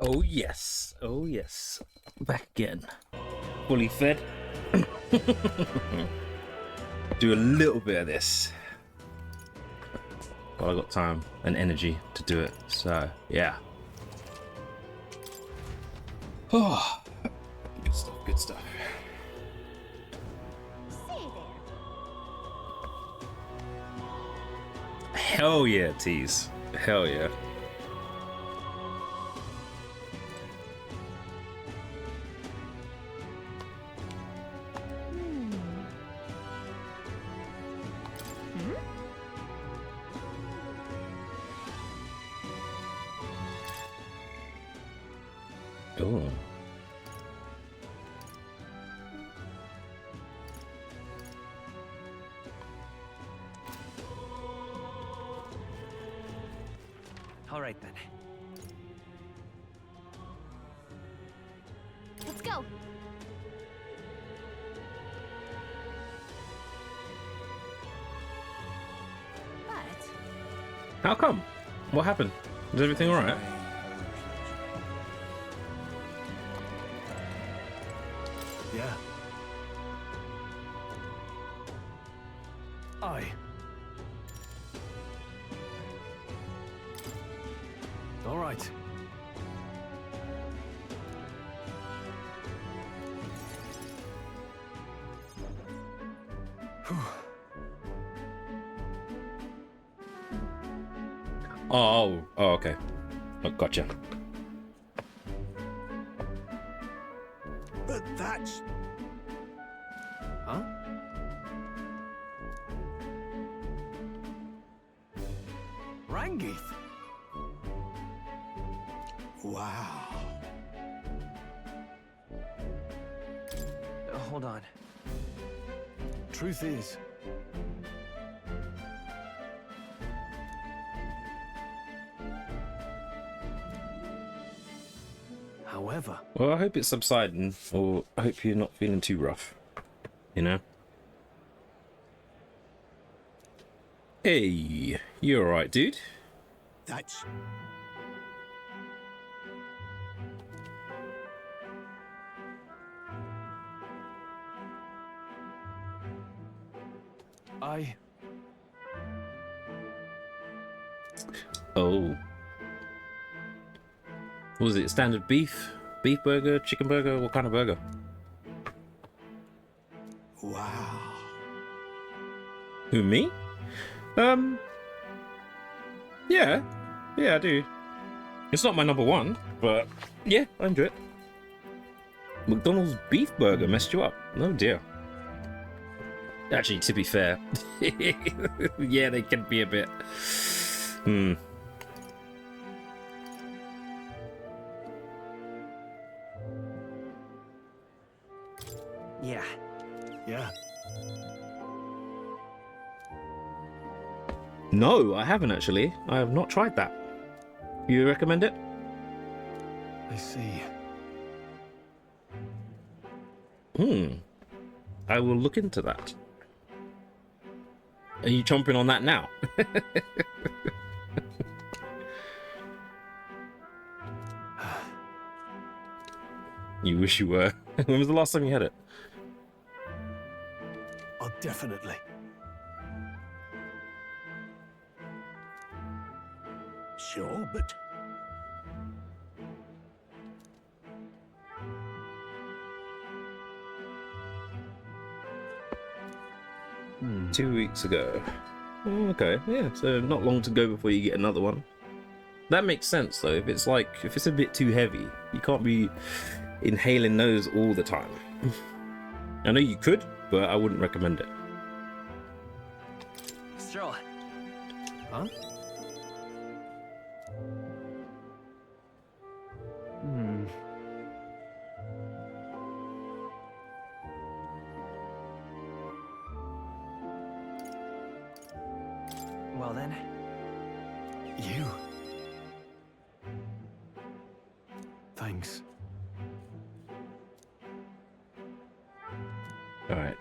Oh yes, oh yes. Back again. Fully fed. Do a little bit of this. But I got time and energy to do it, so yeah. Oh, good stuff, good stuff. Hell yeah, tease. Hell yeah. Oh. All right then. Let's go. But How come? What happened? Is everything alright? Yeah. Aye. All right. Oh, okay. Oh, gotcha. But that's... Huh? Rangith? Wow. Hold on. Truth is... However... Well, I hope it's subsiding, or I hope you're not feeling too rough. You know? Hey, you alright, dude? That's... Oh. What was it? Standard beef? Beef burger? Chicken burger? What kind of burger? Wow. Who, me? Yeah. Yeah, I do. It's not my number one, but yeah, I enjoy it. McDonald's beef burger messed you up. Oh dear. Actually, to be fair, yeah, they can be a bit... Yeah. Yeah. No, I haven't actually. I have not tried that. You recommend it? I see. I will look into that. Are you chomping on that now? You wish you were. When was the last time you had it? Oh, definitely. Sure, but... Hmm. 2 weeks ago. Oh, okay, yeah, so not long to go before you get another one. That makes sense though. If it's a bit too heavy, you can't be inhaling those all the time. I know you could, but I wouldn't recommend it. Stroll. Huh? Hmm. Well then. You. Thanks. All right.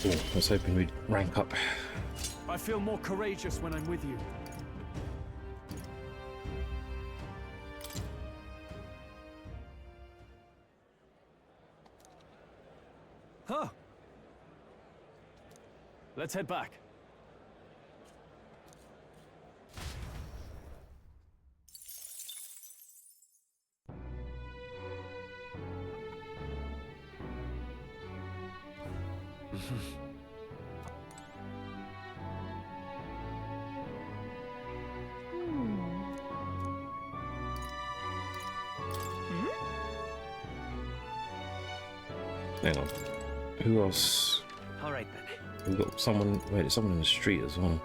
Ooh, I was hoping we'd rank up. I feel more courageous when I'm with you. Huh. Let's head back. Hang on. Who else? All right then. We've got someone. Wait, there's someone in the street as well.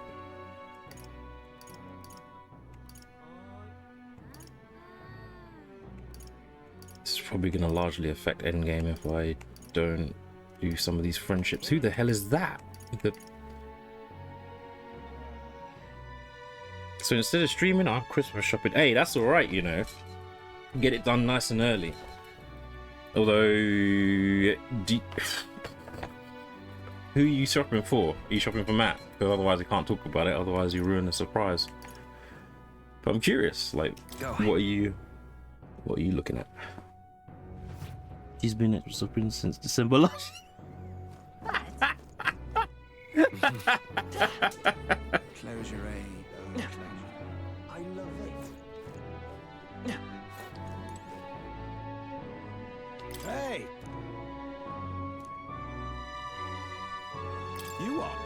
This is probably going to largely affect endgame if I don't do some of these friendships. Who the hell is that? So instead of streaming, I'm Christmas shopping. Hey, that's all right, you know. Get it done nice and early. Although, who are you shopping for? Are you shopping for Matt? Because otherwise, I can't talk about it. Otherwise, you ruin the surprise. But I'm curious. Like, what are you looking at? He's been at shopping since December last. Closure, eh? I love it. Hey! You are.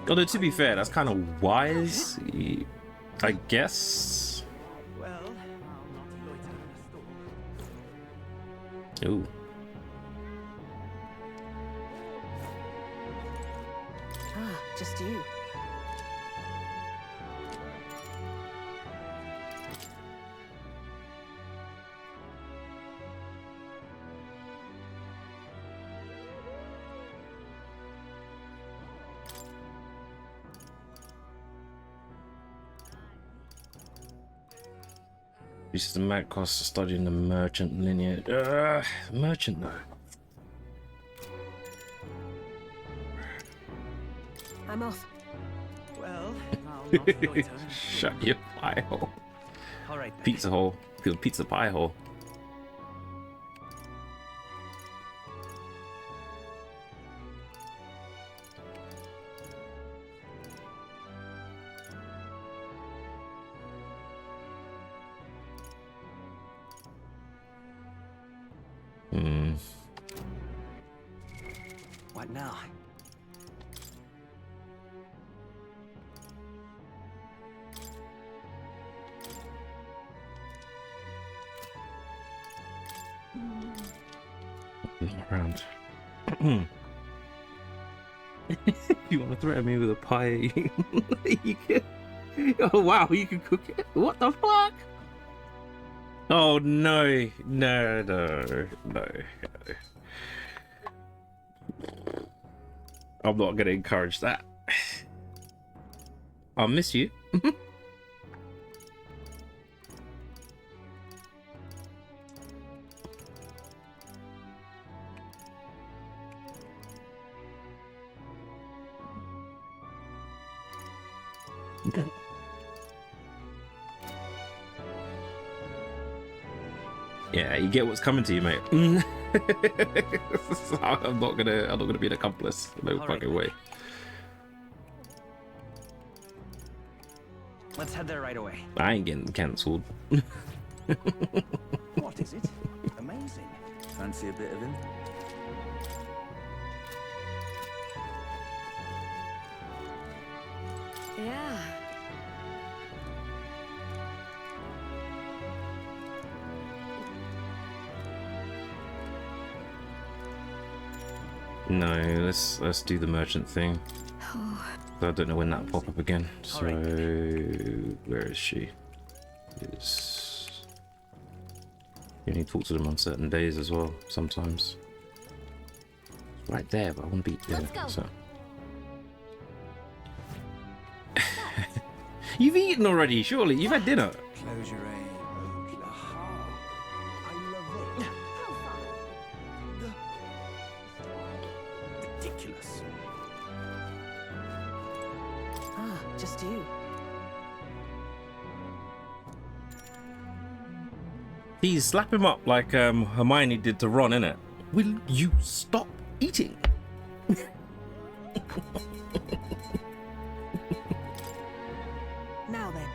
Although, to be fair, that's kind of wise, I guess. Well, Ooh. Ah, just you. This is the mad cost of studying the merchant lineage. Merchant though. I'm off. well, I'll not loiter. Shut your pie hole. All right then. Pizza hole. Pizza pie hole. What now? Around. You want to threaten me with a pie? You can. Oh wow, you can cook it. What the fuck? Oh no, no. I'm not gonna encourage that. I'll miss you. Yeah, you get what's coming to you, mate. I'm not gonna be an accomplice. No fucking way. Let's head there right away. I ain't getting cancelled. What is it? Amazing. Fancy a bit of him? Yeah. No, let's do the merchant thing. I don't know when that'll pop up again. So where is she? It's... You only talk to them on certain days as well, sometimes. It's right there, but I want to be there. Let's go. So. You've eaten already, surely. You've had dinner. Closure, eh? I love it. Ridiculous. Ah, just you. He's slap him up like Hermione did to Ron, innit? Will you stop eating? Now then.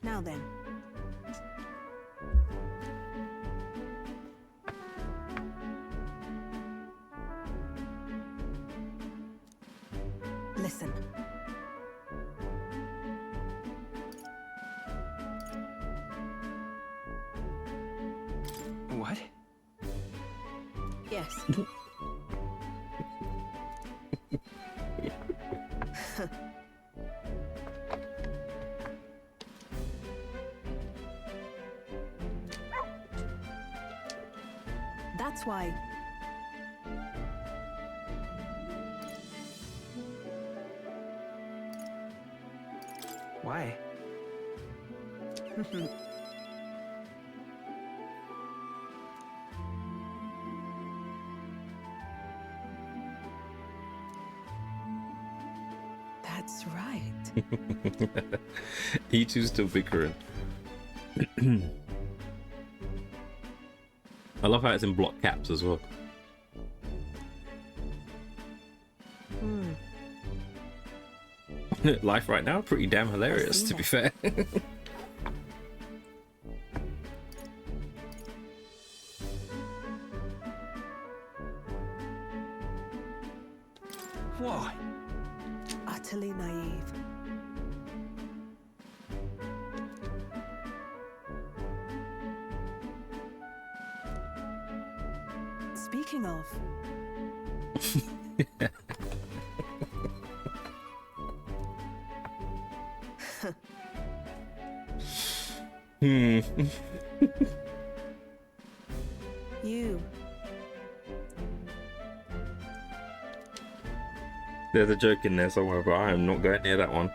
Now then. Listen. What? Yes. That's why. Why? That's right. You two still bickering. I love how it's in block caps as well. Life right now, pretty damn hilarious, to be fair. Why? Utterly naive. Speaking of, you. There's a joke in there somewhere, but I am not going near that one.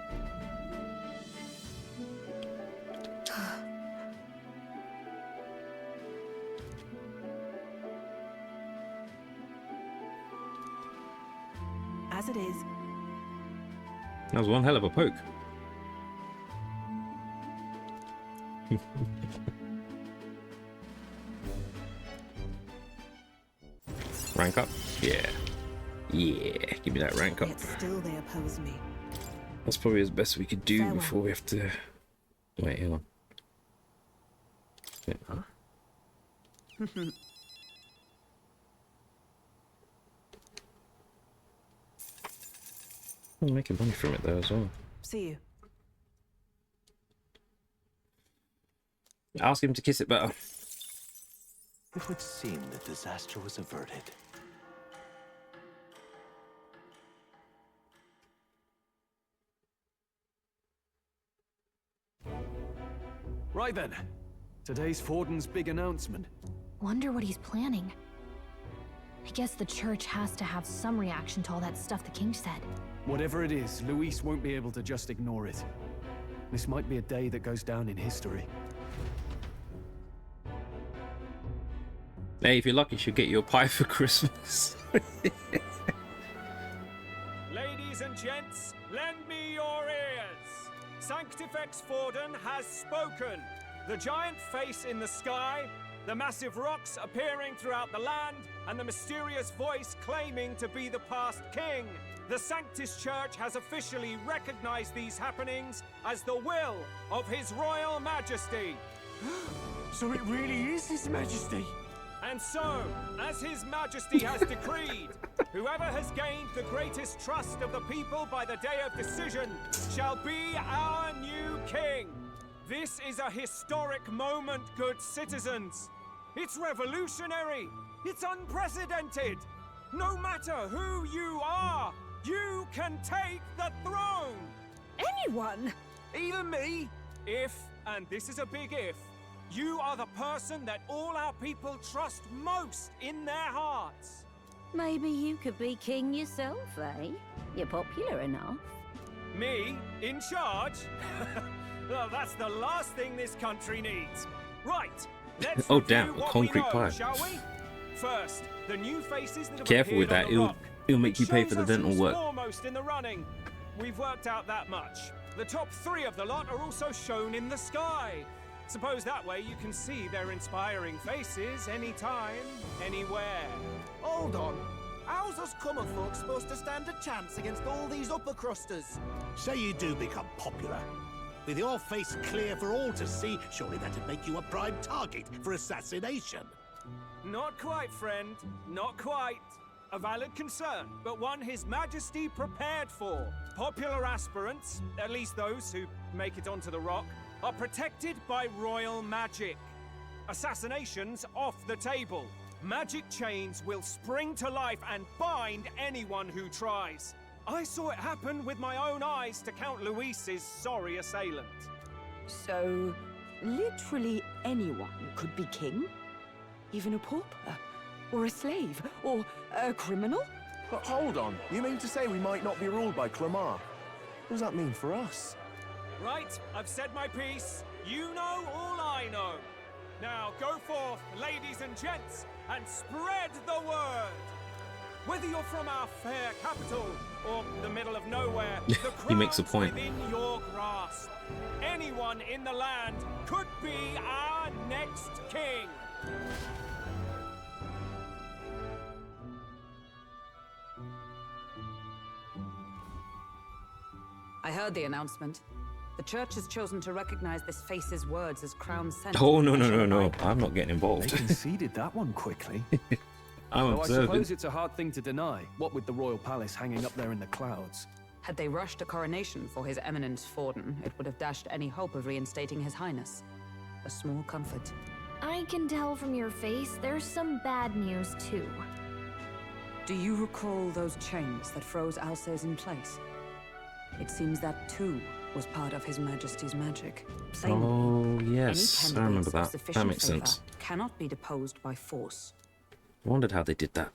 As it is. That was one hell of a poke. Rank up? Yeah. Yeah, give me that rank up. Yet still they oppose me. That's probably as best we could do Farewell. before we have to... Wait, hang on. Yeah. I'm making money from it though as well. See you. Ask him to kiss it better. It would seem that disaster was averted. Right then. Today's Forden's big announcement. Wonder what he's planning. I guess the church has to have some reaction to all that stuff the king said. Whatever it is, Luis won't be able to just ignore it. This might be a day that goes down in history. Hey, if you're lucky, she'll get you a pie for Christmas. Ladies and gents, lend me your ears. Sanctifex Forden has spoken. The giant face in the sky, the massive rocks appearing throughout the land, and the mysterious voice claiming to be the past king. The Sanctus Church has officially recognized these happenings as the will of His Royal Majesty. So it really is His Majesty? And so, as His Majesty has decreed, whoever has gained the greatest trust of the people by the day of decision shall be our new king. This is a historic moment, good citizens. It's revolutionary. It's unprecedented. No matter who you are, you can take the throne. Anyone? Even me? If, and this is a big if, you are the person that all our people trust most in their hearts. Maybe you could be king yourself, eh? You're popular enough. Me, in charge? Well, that's the last thing this country needs. Right, let's Oh, review damn, a what concrete we know, pie. shall we? First, the new faces that have Careful with appeared that, on the rock. it'll make you pay Shows for the us dental who's work. foremost in the running. We've worked out that much. The top 3 of the lot are also shown in the sky. Suppose that way you can see their inspiring faces anytime, anywhere. Hold on. How's us common folk supposed to stand a chance against all these upper crusters? Say you do become popular. With your face clear for all to see, surely that'd make you a prime target for assassination. Not quite, friend. Not quite. A valid concern, but one His Majesty prepared for. Popular aspirants, at least those who make it onto the rock, are protected by royal magic. Assassinations off the table. Magic chains will spring to life and bind anyone who tries. I saw it happen with my own eyes to Count Luis's sorry assailant. So, literally anyone could be king? Even a pauper? Or a slave? Or a criminal? But hold on, you mean to say we might not be ruled by Clamar? What does that mean for us? Right, I've said my piece. You know all I know. Now go forth, ladies and gents, and spread the word. Whether you're from our fair capital or the middle of nowhere, the He makes a crown's point. within your grasp. Anyone in the land could be our next king. I heard the announcement. The church has chosen to recognize this face's words as crown sentence. Oh, no. I'm not getting They involved. conceded that one quickly. I'm Though I suppose observing. it's a hard thing to deny, what with the royal palace hanging up there in the clouds. Had they rushed a coronation for His Eminence Forden, it would have dashed any hope of reinstating His Highness. A small comfort. I can tell from your face there's some bad news too. Do you recall those chains that froze Alsace in place? It seems that too was part of His Majesty's magic. Plainly, Oh, any yes. I candidates remember of that. That sufficient makes favor sense. cannot be deposed by force. I wondered how they did that.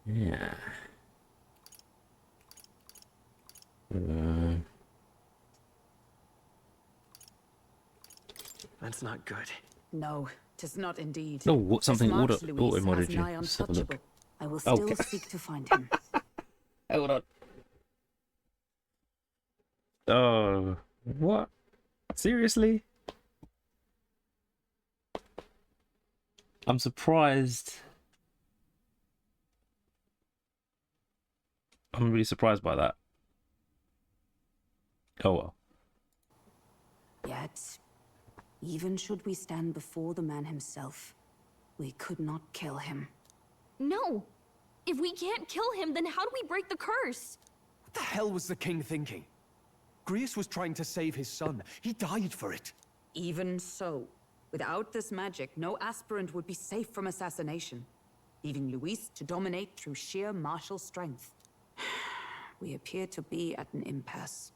Yeah. That's not good. No, 'tis not indeed. No, what, something This marks auto Luis emoted as you. nigh Let's have a look. untouchable. I will still Okay. seek to find him. Hold on. Oh, what? Seriously? I'm surprised. I'm really surprised by that. Oh well. Yet, even should we stand before the man himself, we could not kill him. No! If we can't kill him, then how do we break the curse? What the hell was the king thinking? Grius was trying to save his son. He died for it. Even so, without this magic, no aspirant would be safe from assassination, leaving Luis to dominate through sheer martial strength. We appear to be at an impasse.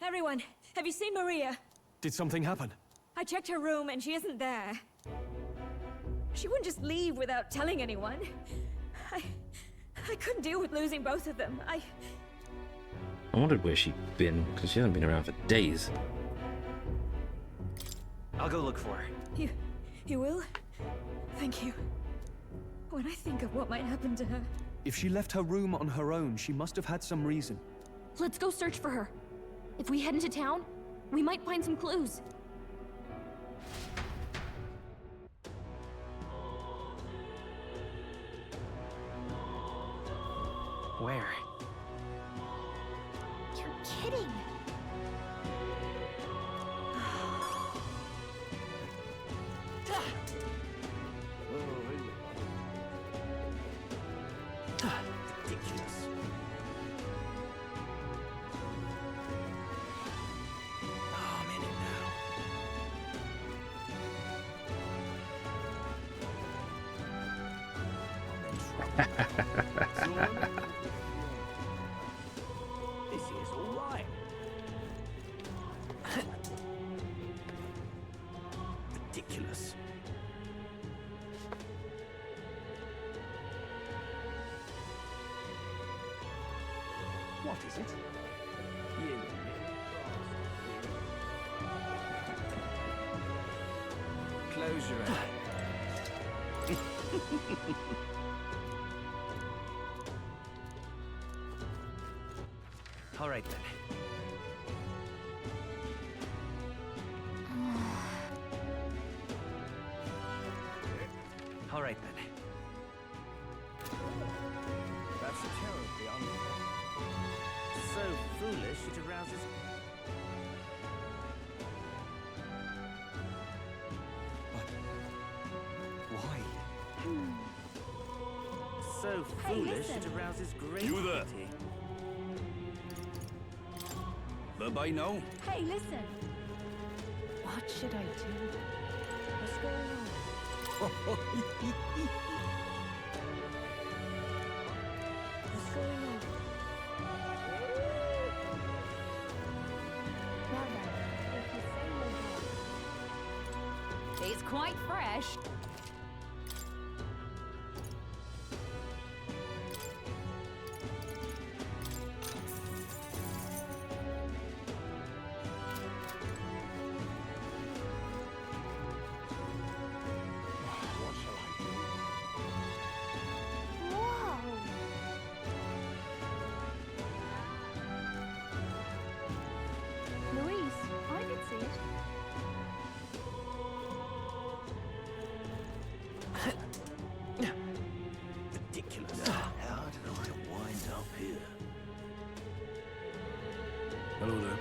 Everyone, have you seen Maria? Did something happen? I checked her room and she isn't there. She wouldn't just leave without telling anyone. I couldn't deal with losing both of them. I wondered where she'd been, because she hasn't been around for days. I'll go look for her. You will? Thank you. When I think of what might happen to her. If she left her room on her own, she must have had some reason. Let's go search for her. If we head into town, we might find some clues. Where? You're kidding. Ridiculous. Oh, I'm in it now. This is all right. Ridiculous. What is it? Close your eyes. All right then. All right then. That's terribly unfair. So foolish it arouses... Why? So foolish it arouses great You there? pity. Bye-bye now. Hey, listen! What should I do? What's going on? What's going on? Well then, if you say no more. It's quite fresh. What shall I do? Whoa! Louise, I could see it. Ridiculous. How did I wind up here? Hello there.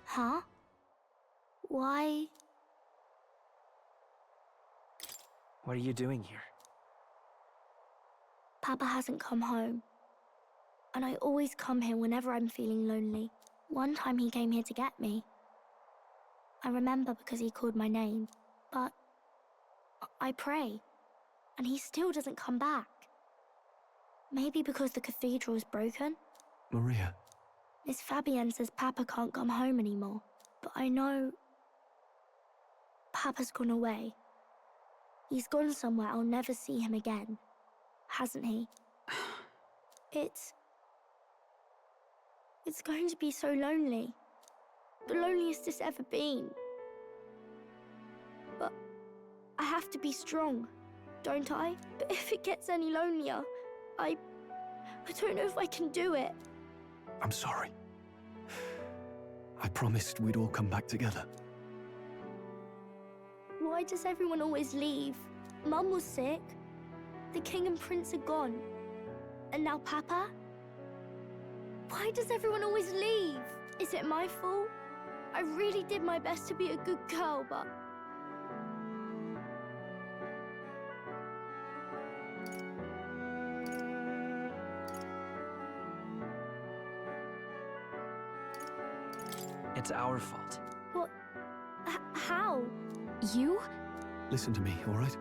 Huh? Why? What are you doing here? Papa hasn't come home. And I always come here whenever I'm feeling lonely. One time he came here to get me. I remember because he called my name. But I pray. And he still doesn't come back. Maybe because the cathedral's broken? Maria, Miss Fabienne says Papa can't come home anymore. But I know... Papa's gone away. He's gone somewhere I'll never see him again. Hasn't he? It's going to be so lonely. The loneliest it's ever been. But I have to be strong, don't I? But if it gets any lonelier, I don't know if I can do it. I'm sorry. I promised we'd all come back together. Why does everyone always leave? Mum was sick. The king and prince are gone. And now Papa? Why does everyone always leave? Is it my fault? I really did my best to be a good girl, but... It's our fault. What? How? You? Listen to me, all right?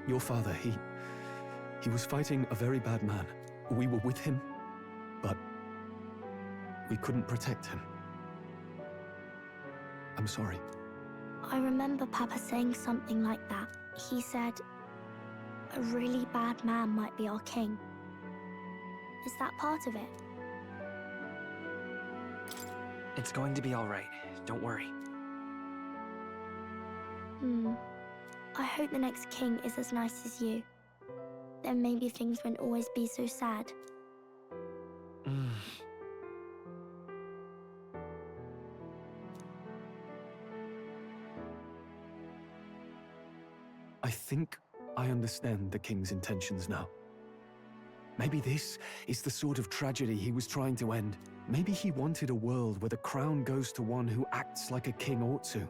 Your father, he was fighting a very bad man. We were with him, but we couldn't protect him. I'm sorry. I remember Papa saying something like that. He said, a really bad man might be our king. Is that part of it? It's going to be all right. Don't worry. I hope the next king is as nice as you. Then maybe things won't always be so sad. I think I understand the king's intentions now. Maybe this is the sort of tragedy he was trying to end. Maybe he wanted a world where the crown goes to one who acts like a king ought to.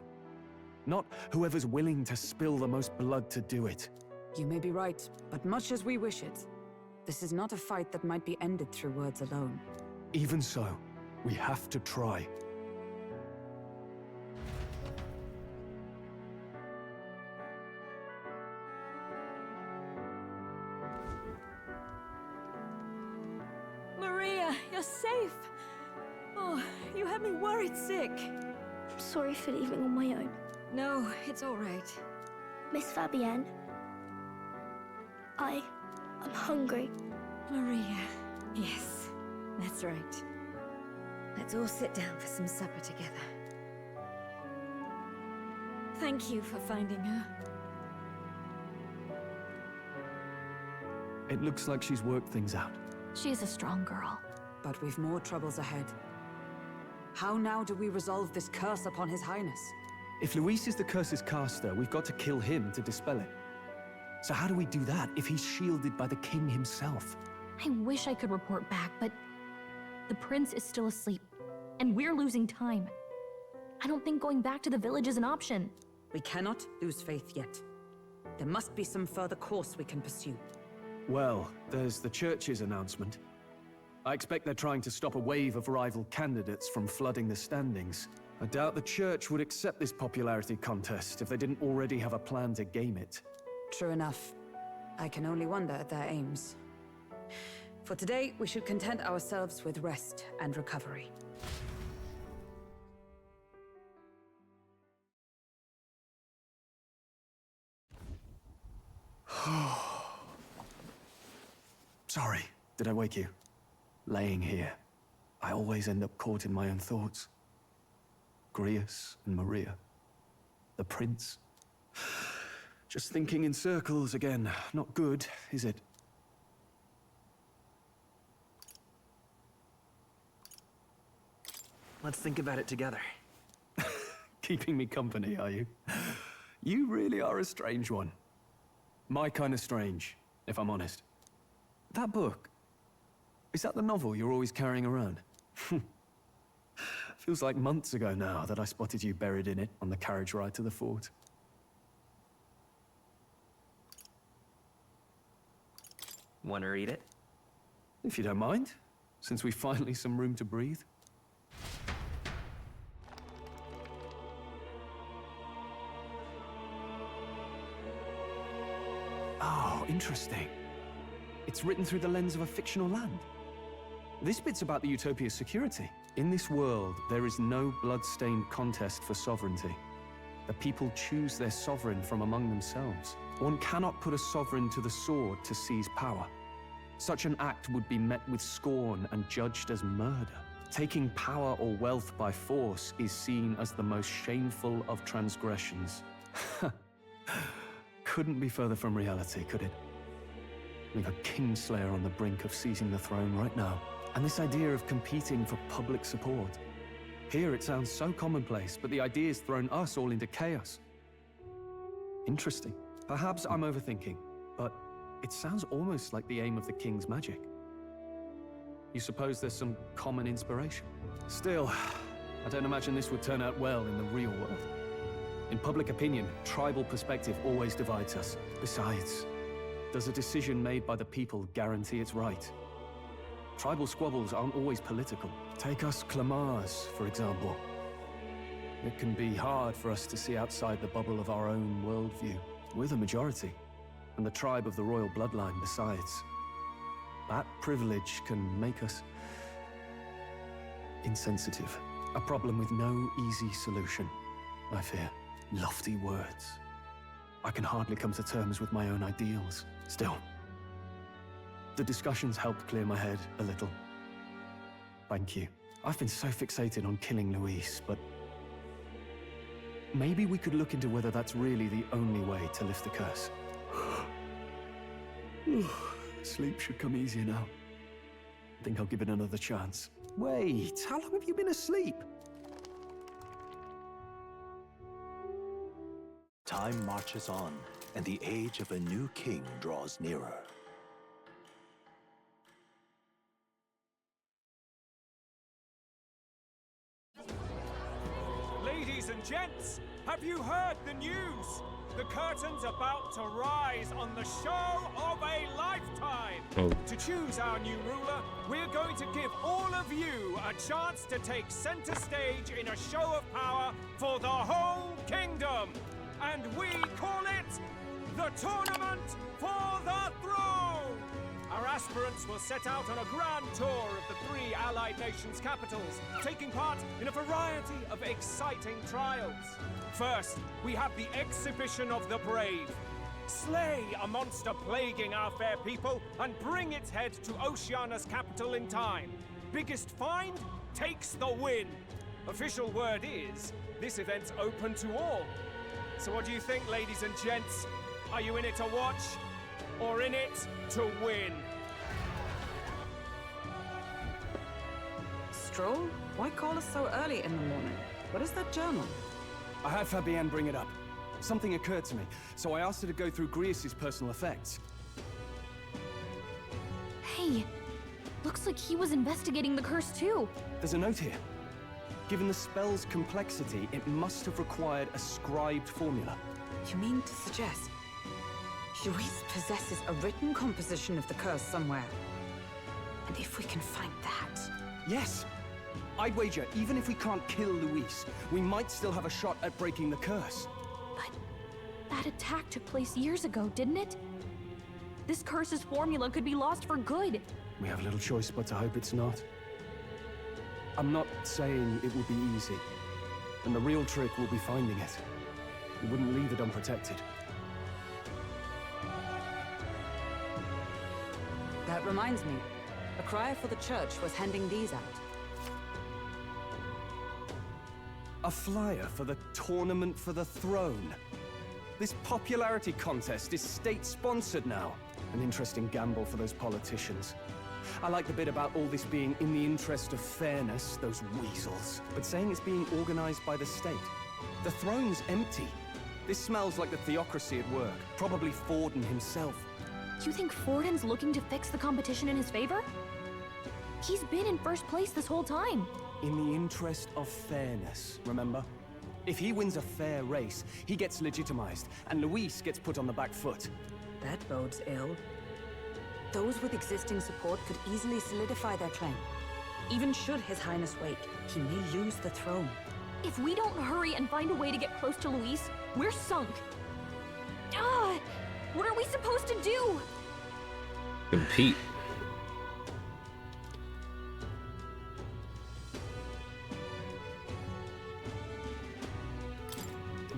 Not whoever's willing to spill the most blood to do it. You may be right, but much as we wish it, this is not a fight that might be ended through words alone. Even so, we have to try. Maria, you're safe. Oh, you had me worried sick. sorry for leaving on my own. No, it's all right. Miss Fabienne, I'm hungry. Maria. Yes, that's right. Let's all sit down for some supper together. Thank you for finding her. It looks like she's worked things out. She's a strong girl. But we've more troubles ahead. How now do we resolve this curse upon His Highness? If Luis is the curse's caster, we've got to kill him to dispel it. So how do we do that if he's shielded by the king himself? I wish I could report back, but the prince is still asleep, and we're losing time. I don't think going back to the village is an option. We cannot lose faith yet. There must be some further course we can pursue. Well, there's the church's announcement. I expect they're trying to stop a wave of rival candidates from flooding the standings. I doubt the church would accept this popularity contest if they didn't already have a plan to game it. True enough. I can only wonder at their aims. For today, we should content ourselves with rest and recovery. Sorry, did I wake you? Laying here, I always end up caught in my own thoughts. Grius and Maria. The prince. Just thinking in circles again. Not good, is it? Let's think about it together. Keeping me company, are you? You really are a strange one. My kind of strange, if I'm honest. That book, is that the novel you're always carrying around? Feels like months ago now that I spotted you buried in it on the carriage ride to the fort. Want to read it? If you don't mind, since we've finally some room to breathe. Oh, interesting. It's written through the lens of a fictional land. This bit's about the Utopia's security. In this world, there is no blood-stained contest for sovereignty. The people choose their sovereign from among themselves. One cannot put a sovereign to the sword to seize power. Such an act would be met with scorn and judged as murder. Taking power or wealth by force is seen as the most shameful of transgressions. Couldn't be further from reality, could it? We've a Kingslayer on the brink of seizing the throne right now. And this idea of competing for public support. Here it sounds so commonplace, but the idea's thrown us all into chaos. Interesting. Perhaps I'm overthinking, but it sounds almost like the aim of the king's magic. You suppose there's some common inspiration? Still, I don't imagine this would turn out well in the real world. In public opinion, tribal perspective always divides us. Besides, does a decision made by the people guarantee it's right? Tribal squabbles aren't always political. Take us Clamars, for example. It can be hard for us to see outside the bubble of our own worldview. We're the majority, and the tribe of the royal bloodline besides. That privilege can make us insensitive. A problem with no easy solution, I fear. Lofty words. I can hardly come to terms with my own ideals. Still, the discussions helped clear my head a little. Thank you. I've been so fixated on killing Luis, but maybe we could look into whether that's really the only way to lift the curse. Sleep should come easier now. I think I'll give it another chance. Wait, how long have you been asleep? Time marches on, and the age of a new king draws nearer. Ladies and gents, have you heard the news? The curtain's about to rise on the show of a lifetime. To choose our new ruler, we're going to give all of you a chance to take center stage in a show of power for the whole kingdom. And we call it the Tournament for the Throne! Our aspirants will set out on a grand tour of the 3 allied nations' capitals, taking part in a variety of exciting trials. First, we have the exhibition of the brave. Slay a monster plaguing our fair people and bring its head to Oceania's capital in time. Biggest find takes the win. Official word is, this event's open to all. So what do you think, ladies and gents? Are you in it to watch, or in it to win? Stroll? Why call us so early in the morning? What is that journal? I had Fabienne bring it up. Something occurred to me, so I asked her to go through Grius' personal effects. Hey, looks like he was investigating the curse too. There's a note here. Given the spell's complexity, it must have required a scribed formula. You mean to suggest Luis possesses a written composition of the curse somewhere? And if we can find that... Yes! I'd wager, even if we can't kill Luis, we might still have a shot at breaking the curse. But that attack took place years ago, didn't it? This curse's formula could be lost for good. We have little choice but to hope it's not. I'm not saying it will be easy, and the real trick will be finding it. We wouldn't leave it unprotected. That reminds me. A crier for the church was handing these out. A flyer for the Tournament for the Throne. This popularity contest is state-sponsored now. An interesting gamble for those politicians. I like the bit about all this being in the interest of fairness, those weasels. But saying it's being organized by the state. The throne's empty. This smells like the theocracy at work. Probably Forden himself. You think Forden's looking to fix the competition in his favor? He's been in first place this whole time. In the interest of fairness, remember? If he wins a fair race, he gets legitimized, and Luis gets put on the back foot. That bodes ill. Those with existing support could easily solidify their claim. Even should His Highness wake, he may lose the throne. If we don't hurry and find a way to get close to Luis, we're sunk. What are we supposed to do? Compete.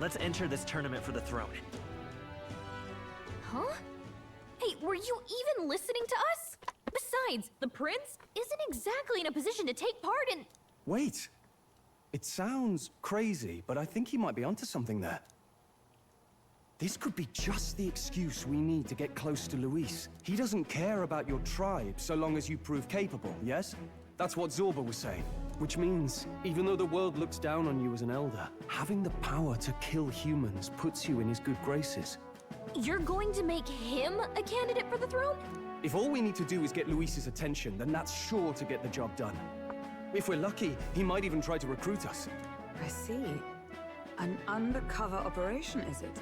Let's enter this tournament for the throne. Huh? Hey, were you even listening to us? Besides, the prince isn't exactly in a position to take part in... Wait. It sounds crazy, but I think he might be onto something there. This could be just the excuse we need to get close to Luis. He doesn't care about your tribe so long as you prove capable, yes? That's what Zorba was saying. Which means, even though the world looks down on you as an elder, having the power to kill humans puts you in his good graces. You're going to make him a candidate for the throne? If all we need to do is get Luis's attention, then that's sure to get the job done. If we're lucky, he might even try to recruit us. I see. An undercover operation, is it?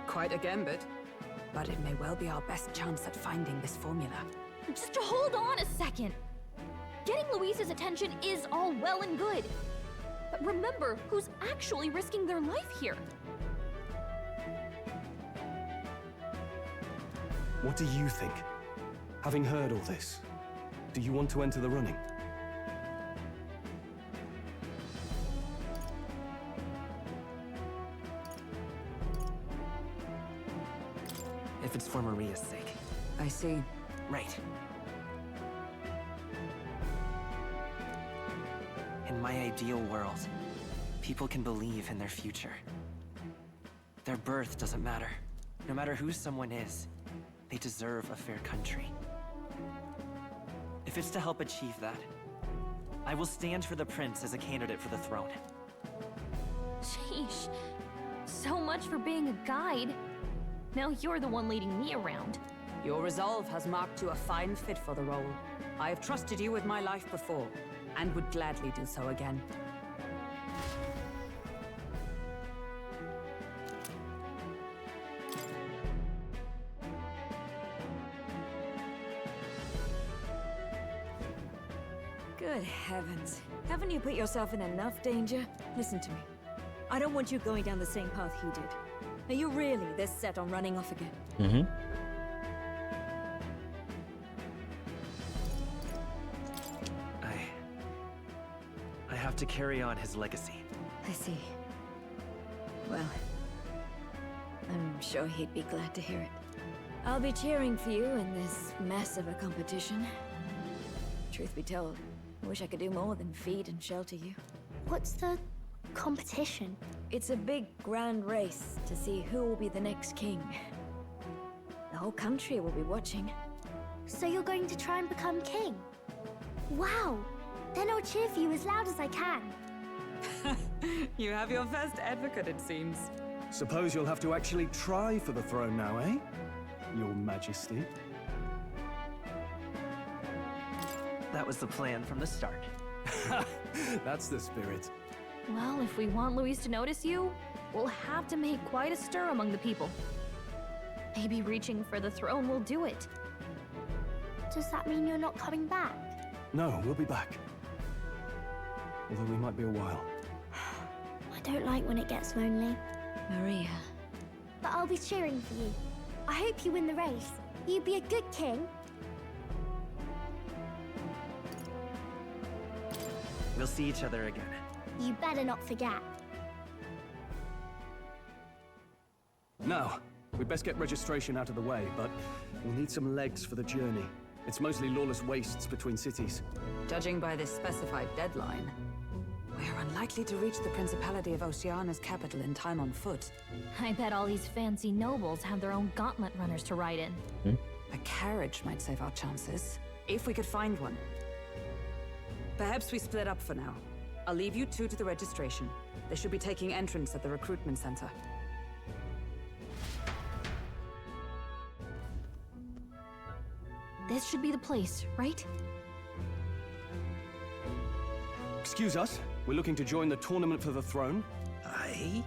Quite a gambit. But it may well be our best chance at finding this formula. Just hold on a second. Getting Luis's attention is all well and good. But remember who's actually risking their life here. What do you think? Having heard all this, do you want to enter the running? If it's for Maria's sake. I see. Right. In my ideal world, people can believe in their future. Their birth doesn't matter. No matter who someone is, they deserve a fair country. If it's to help achieve that, I will stand for the prince as a candidate for the throne. Sheesh. So much for being a guide. Now you're the one leading me around. Your resolve has marked you a fine fit for the role. I have trusted you with my life before, and would gladly do so again. Good heavens. Haven't you put yourself in enough danger? Listen to me. I don't want you going down the same path he did. Are you really this set on running off again? have to carry on his legacy. I see. Well, I'm sure he'd be glad to hear it. I'll be cheering for you in this mess of a competition. Truth be told, I wish I could do more than feed and shelter you. What's the competition? It's a big grand race to see who will be the next king. The whole country will be watching. So you're going to try and become king? Wow! Then I'll cheer for you as loud as I can. You have your first advocate, it seems. Suppose you'll have to actually try for the throne now, eh? Your Majesty. That was the plan from the start. That's the spirit. Well, if we want Luis to notice you, we'll have to make quite a stir among the people. Maybe reaching for the throne will do it. Does that mean you're not coming back? No, we'll be back. Although we might be a while. I don't like when it gets lonely. Maria. But I'll be cheering for you. I hope you win the race. You'd be a good king. We'll see each other again. You better not forget. Now, we'd best get registration out of the way, but we'll need some legs for the journey. It's mostly lawless wastes between cities. Judging by this specified deadline, we're unlikely to reach the Principality of Oceana's capital in time on foot. I bet all these fancy nobles have their own gauntlet runners to ride in. A carriage might save our chances, if we could find one. Perhaps we split up for now. I'll leave you two to the registration. They should be taking entrance at the recruitment center. This should be the place, right? Excuse us, we're looking to join the tournament for the throne. Aye?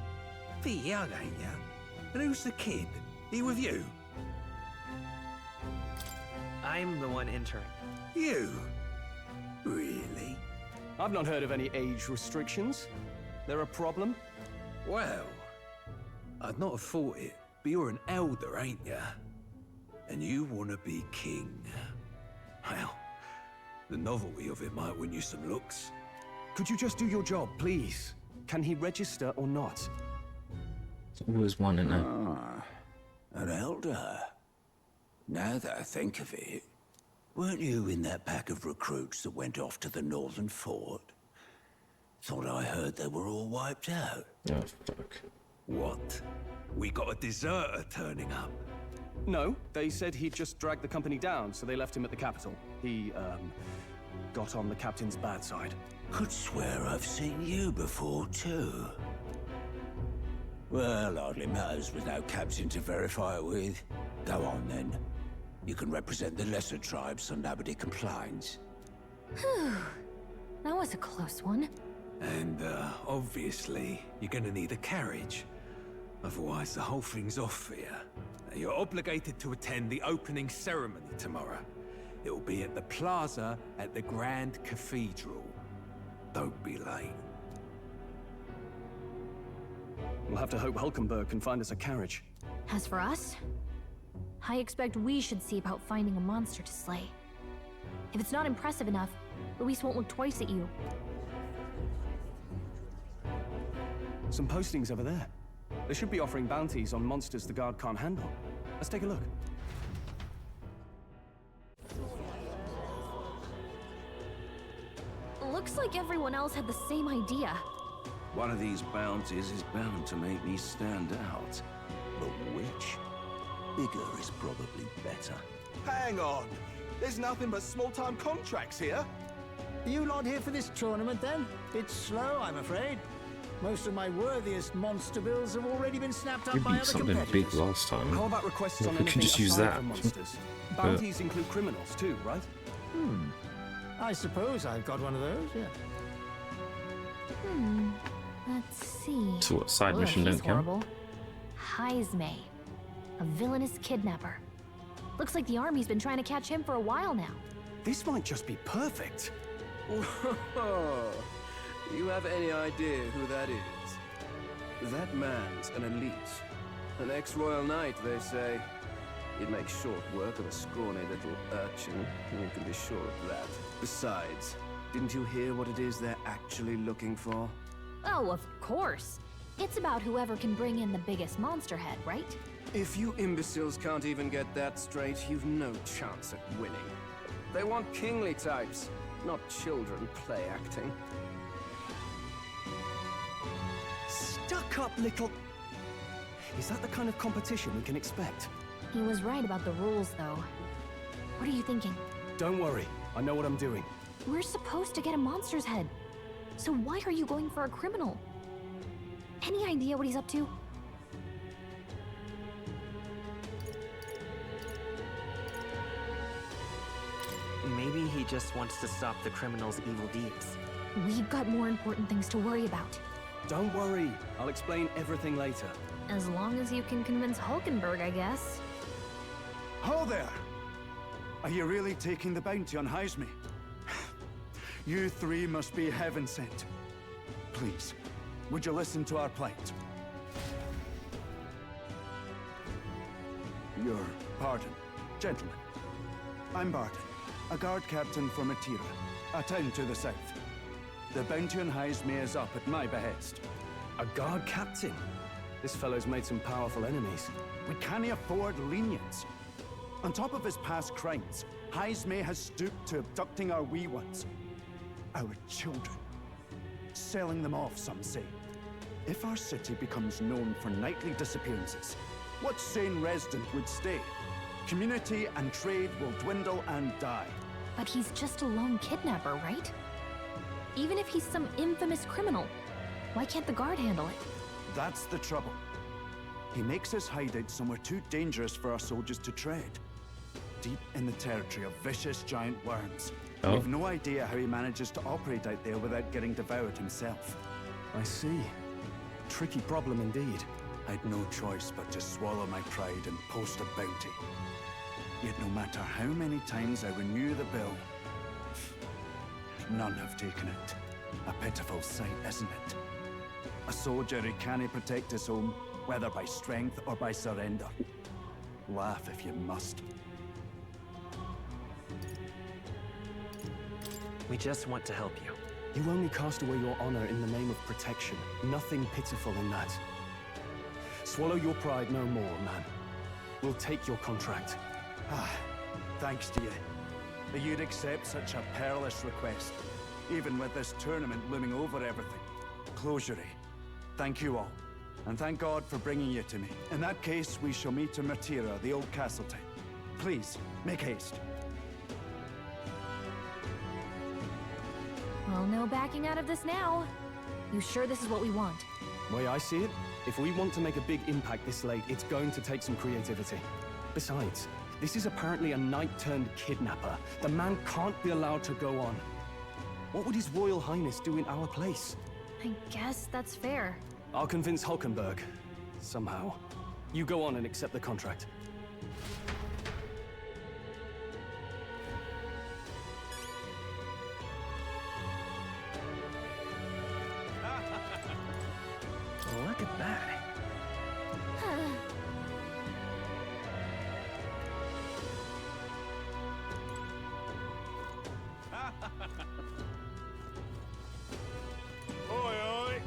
Pretty young, ain't ya? And who's the kid? He with you? I'm the one entering. You? Really? I've not heard of any age restrictions. They're a problem? Well, I'd not have thought it, but you're an elder, ain't ya? And you want to be king. Well, the novelty of it might win you some looks. Could you just do your job, please? Can he register or not? It's always one, isn't it? Ah, an elder. Now that I think of it, weren't you in that pack of recruits that went off to the northern fort? Thought I heard they were all wiped out. Oh, fuck. What? We got a deserter turning up. No, they said he'd just dragged the company down, so they left him at the capital. He, got on the captain's bad side. Could swear I've seen you before, too. Well, hardly matters with no captain to verify it with. Go on, then. You can represent the lesser tribes so nobody complains. Whew. That was a close one. And, obviously, you're gonna need a carriage. Otherwise, the whole thing's off for you. You're obligated to attend the opening ceremony tomorrow. It'll be at the plaza at the Grand Cathedral. Don't be late. We'll have to hope Hulkenberg can find us a carriage. As for us, I expect we should see about finding a monster to slay. If it's not impressive enough, Luis won't look twice at you. Some postings over there. They should be offering bounties on monsters the guard can't handle. Let's take a look. Looks like everyone else had the same idea. One of these bounties is bound to make me stand out. But which? Bigger is probably better. Hang on! There's nothing but small-time contracts here. Are you lot here for this tournament, then? It's slow, I'm afraid. Most of my worthiest monster bills have already been snapped up We by beat other something competitors. big last time. How about requests Well, on we anything can just use aside that. from monsters? Bounties include criminals too, right? I suppose I've got one of those, yeah. Let's see. So what, side mission he's don't count? horrible. Heisme, a villainous kidnapper. Looks like the army's been trying to catch him for a while now. This might just be perfect. You have any idea who that is? That man's an elite. An ex-royal knight, they say. He'd make short work of a scrawny little urchin, you can be sure of that. Besides, Didn't you hear what it is they're actually looking for? Oh, of course. It's about whoever can bring in the biggest monster head, right? If you imbeciles can't even get that straight, you've no chance at winning. They want kingly types, not children play acting. Stuck up little... Is that the kind of competition we can expect? He was right about the rules, though. What are you thinking? Don't worry, I know what I'm doing. We're supposed to get a monster's head. So why are you going for a criminal? Any idea what he's up to? Maybe he just wants to stop the criminal's evil deeds. We've got more important things to worry about. Don't worry, I'll explain everything later. As long as you can convince Hulkenberg, I guess. Ho there! Are you really taking the bounty on Heisme? You three must be heaven sent. Please, would you listen to our plight? Your pardon, gentlemen. I'm Barton, a guard captain from Atira, a town to the south. The bounty on Heisme is up at my behest. A guard captain? This fellow's made some powerful enemies. We can't afford lenience. On top of his past crimes, Heisme has stooped to abducting our wee ones. Our children. Selling them off, some say. If our city becomes known for nightly disappearances, what sane resident would stay? Community and trade will dwindle and die. But he's just a lone kidnapper, right? Even if he's some infamous criminal, why can't the guard handle it? That's the trouble. He makes his hideout somewhere too dangerous for our soldiers to tread. Deep in the territory of vicious giant worms. Oh. We've no idea how he manages to operate out there without getting devoured himself. I see. Tricky problem indeed. I'd no choice but to swallow my pride and post a bounty. Yet no matter how many times I renew the bill, none have taken it. A pitiful sight, isn't it? A soldier who can't protect his home, whether by strength or by surrender. Laugh if you must. We just want to help you. You only cast away your honor in the name of protection. Nothing pitiful in that. Swallow your pride no more, man. We'll take your contract. Thanks to you. That you'd accept such a perilous request, even with this tournament looming over everything. Closure. Thank you all, and thank God for bringing you to me. In that case, we shall meet in Matira, the old castle town. Please, make haste. Well, no backing out of this now. You sure this is what we want? Way I see it, if we want to make a big impact this late, it's going to take some creativity. Besides, this is apparently a knight-turned-kidnapper. The man can't be allowed to go on. What would His Royal Highness do in our place? I guess that's fair. I'll convince Hulkenberg. Somehow. You go on and accept the contract. Look at that. Oi, oi!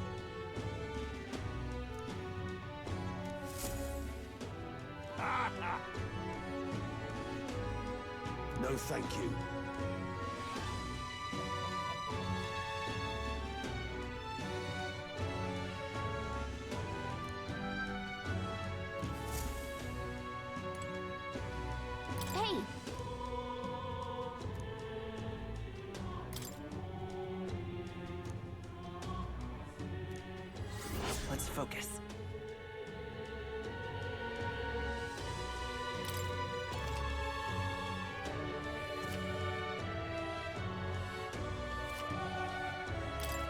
No, thank you. Hey! Let's focus.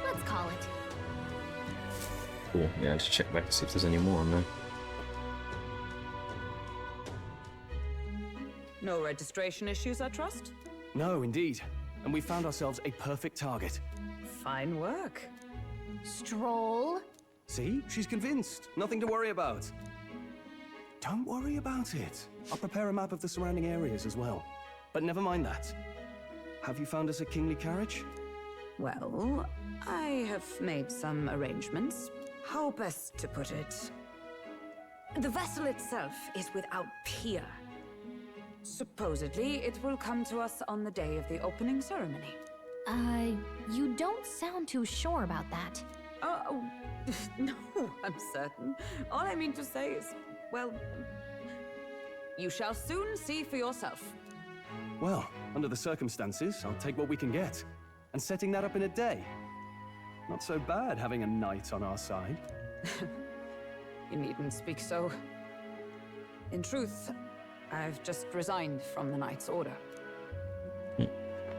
Let's call it. Cool. Yeah, just check back to see if there's any more on there. No registration issues, I trust? No, indeed. And we found ourselves a perfect target. Fine work. Stroll. See? She's convinced. Nothing to worry about. Don't worry about it. I'll prepare a map of the surrounding areas as well. But never mind that. Have you found us a kingly carriage? Well, I have made some arrangements. How best to put it? The vessel itself is without peer. Supposedly, it will come to us on the day of the opening ceremony. You don't sound too sure about that. Oh, no, I'm certain. All I mean to say is, well, you shall soon see for yourself. Well, under the circumstances, I'll take what we can get. And setting that up in a day. Not so bad having a knight on our side. You needn't speak so. In truth, I've just resigned from the Knight's Order.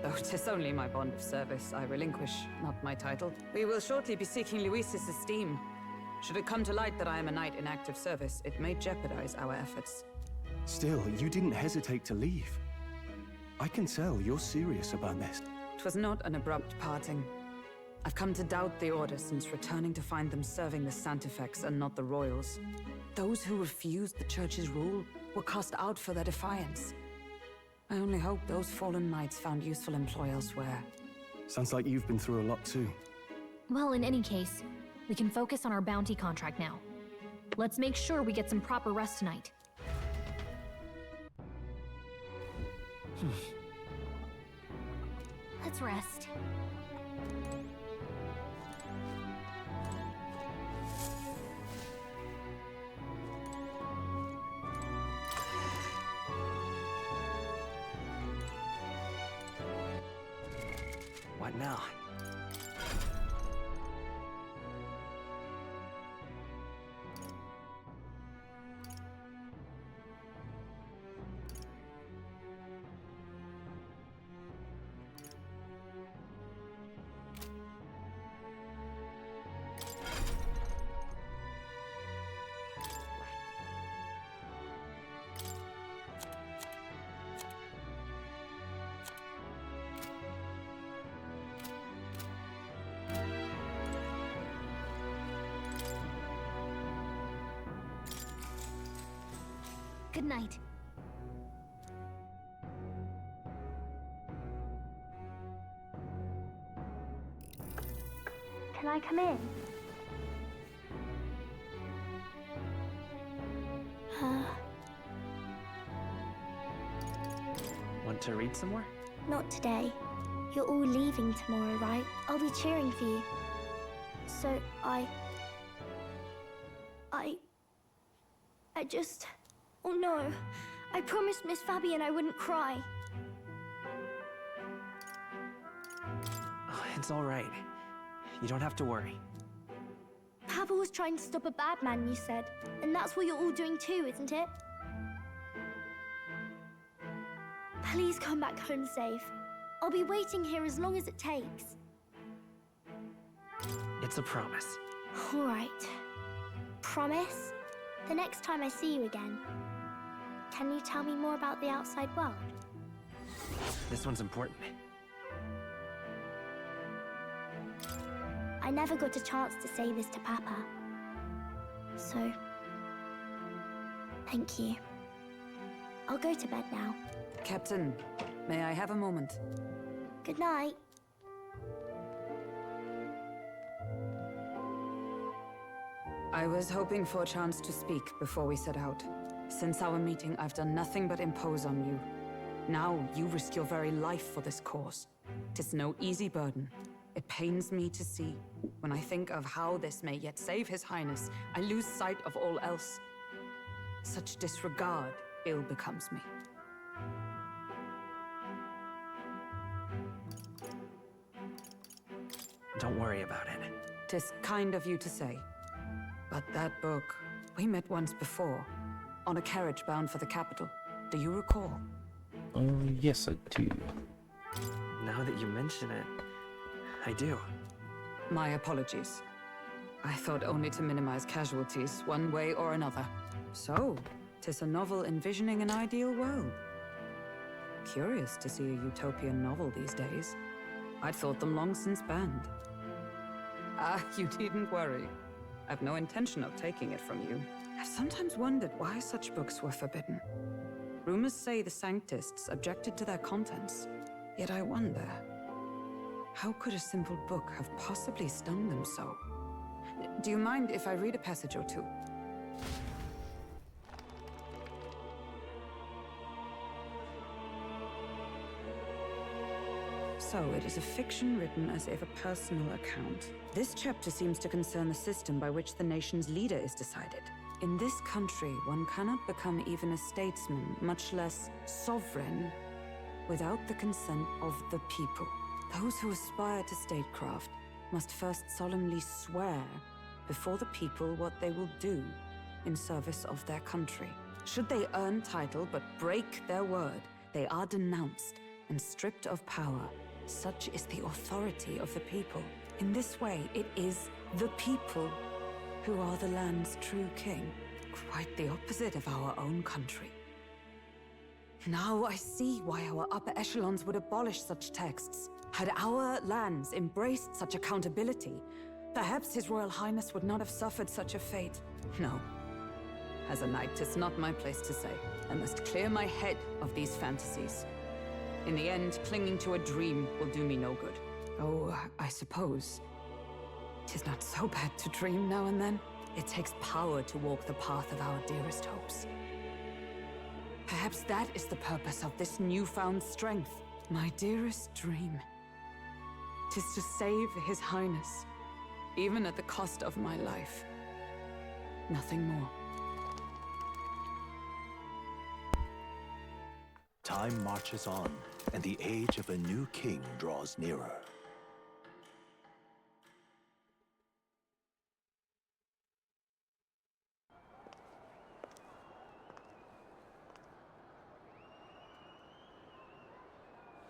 Though 'tis only my bond of service I relinquish, not my title. We will shortly be seeking Luis's esteem. Should it come to light that I am a knight in active service, it may jeopardize our efforts. Still, you didn't hesitate to leave. I can tell you're serious about this. It was not an abrupt parting. I've come to doubt the Order since returning to find them serving the Santifex and not the Royals. Those who refused the Church's rule were cast out for their defiance. I only hope those fallen knights found useful employ elsewhere. Sounds like you've been through a lot too. Well, in any case, we can focus on our bounty contract now. Let's make sure we get some proper rest tonight. Let's rest. What now? Good night. Can I come in? Want to read some more? Not today. You're all leaving tomorrow, right? I'll be cheering for you. So I just... Oh no. I promised Miss Fabian I wouldn't cry. Oh, it's all right. You don't have to worry. Papa was trying to stop a bad man, you said. And that's what you're all doing too, isn't it? Please come back home safe. I'll be waiting here as long as it takes. It's a promise. All right. Promise? The next time I see you again. Can you tell me more about the outside world? This one's important. I never got a chance to say this to Papa. So, thank you. I'll go to bed now. Captain, may I have a moment? Good night. I was hoping for a chance to speak before we set out. Since our meeting, I've done nothing but impose on you. Now, you risk your very life for this cause. 'Tis no easy burden. It pains me to see. When I think of how this may yet save His Highness, I lose sight of all else. Such disregard ill becomes me. Don't worry about it. 'Tis kind of you to say. But that book, we met once before, on a carriage bound for the capital. Do you recall? Yes, I do. Now that you mention it, I do. My apologies. I thought only to minimize casualties, one way or another. So, 'tis a novel envisioning an ideal world. Curious to see a utopian novel these days. I'd thought them long since banned. Ah, you needn't worry. I've no intention of taking it from you. I've sometimes wondered why such books were forbidden. Rumors say the Sanctists objected to their contents. Yet I wonder, How could a simple book have possibly stung them so? Do you mind if I read a passage or two? So, it is a fiction written as if a personal account. This chapter seems to concern the system by which the nation's leader is decided. In this country, one cannot become even a statesman, much less sovereign, without the consent of the people. Those who aspire to statecraft must first solemnly swear before the people what they will do in service of their country. Should they earn title but break their word, they are denounced and stripped of power. Such is the authority of the people. In this way, it is the people who are the land's true king. Quite the opposite of our own country. Now I see why our upper echelons would abolish such texts. Had our lands embraced such accountability, perhaps His Royal Highness would not have suffered such a fate. No. As a knight, 'tis not my place to say. I must clear my head of these fantasies. In the end, clinging to a dream will do me no good. Oh, I suppose 'tis not so bad to dream now and then. It takes power to walk the path of our dearest hopes. Perhaps that is the purpose of this newfound strength. My dearest dream. 'Tis to save His Highness, even at the cost of my life. Nothing more. Time marches on, and the age of a new king draws nearer.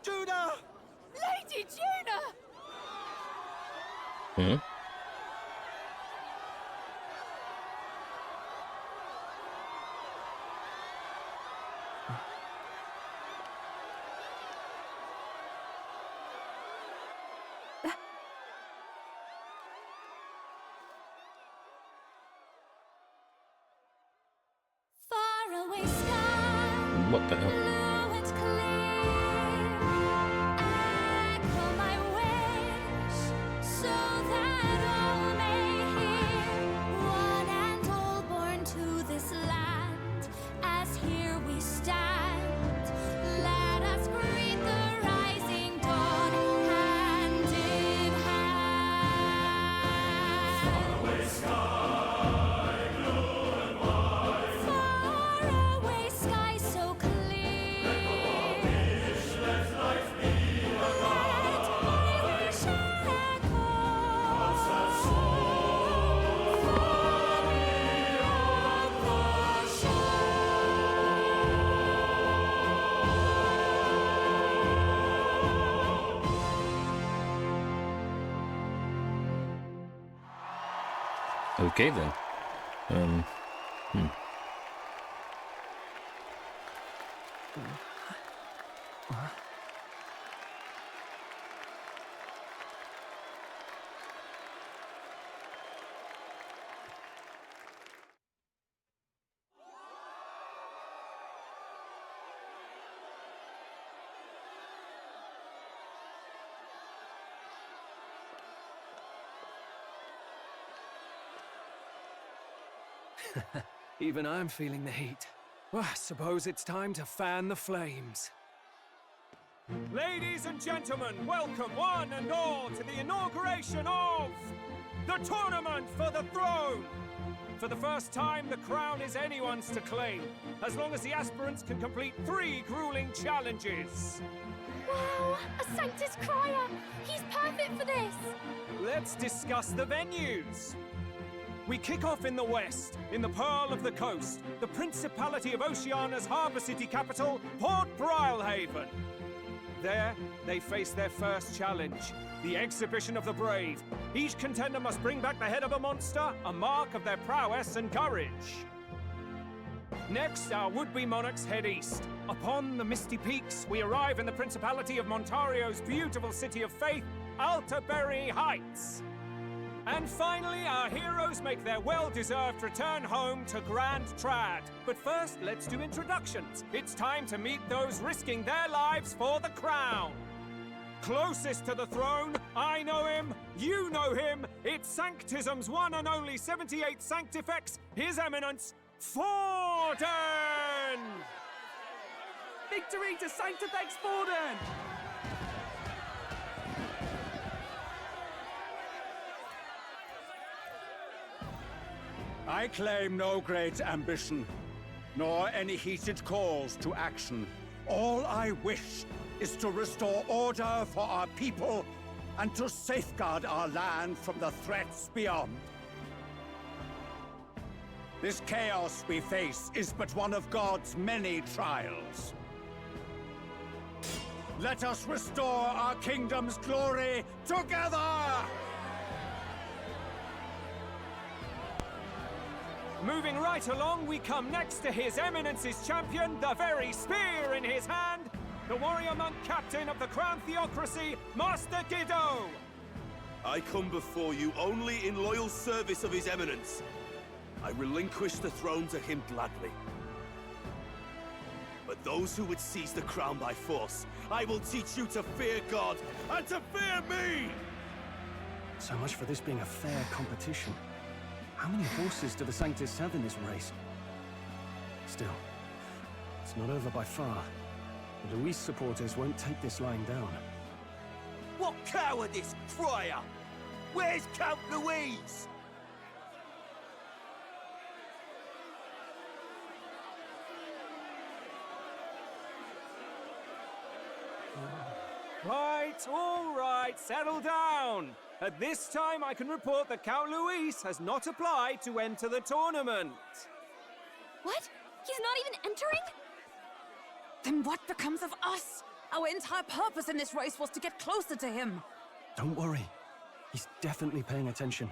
Judah! Lady Judah! Hmm? Far away sky. What the hell? Blue and clear. Echo my wish, so that all may hear. One and all born to this land, as here we stand. Let us greet the rising dawn, hand in hand. Far away sky, blue and white. Far away sky so clear. Let life be let my wish echo. What's that soul? Far beyond the Okay then. Hmm. Even I'm feeling the heat. Well, I suppose it's time to fan the flames. Ladies and gentlemen, welcome one and all to the inauguration of the Tournament for the Throne! For the first time, the crown is anyone's to claim, as long as the aspirants can complete 3 grueling challenges. Wow, a Sanctus Crier! He's perfect for this! Let's discuss the venues. We kick off in the west, in the Pearl of the Coast, the Principality of Oceania's harbour city capital, Port Brilehaven. There, they face their first challenge, the Exhibition of the Brave. Each contender must bring back the head of a monster, a mark of their prowess and courage. Next, our would-be monarchs head east. Upon the misty peaks, we arrive in the Principality of Montario's beautiful city of faith, Altaberry Heights. And finally, our heroes make their well-deserved return home to Grand Trad. But first, let's do introductions. It's time to meet those risking their lives for the crown. Closest to the throne, I know him, you know him, it's Sanctism's one and only 78th Sanctifex, His Eminence, Forden! Victory to Sanctifex Forden! I claim no great ambition, nor any heated calls to action. All I wish is to restore order for our people and to safeguard our land from the threats beyond. This chaos we face is but one of God's many trials. Let us restore our kingdom's glory together! Moving right along, we come next to His Eminence's champion, the very spear in his hand, the warrior monk captain of the Crown Theocracy, Master Guido! I come before you only in loyal service of His Eminence. I relinquish the throne to him gladly. But those who would seize the crown by force, I will teach you to fear God and to fear me! So much for this being a fair competition. How many horses do the Sanctis have in this race? Still, it's not over by far. The Luis supporters won't take this lying down. What cowardice, Friar! Where's Count Louise? Right, all right, settle down. At this time, I can report that Count Luis has not applied to enter the tournament. What? He's not even entering? Then what becomes of us? Our entire purpose in this race was to get closer to him. Don't worry. He's definitely paying attention.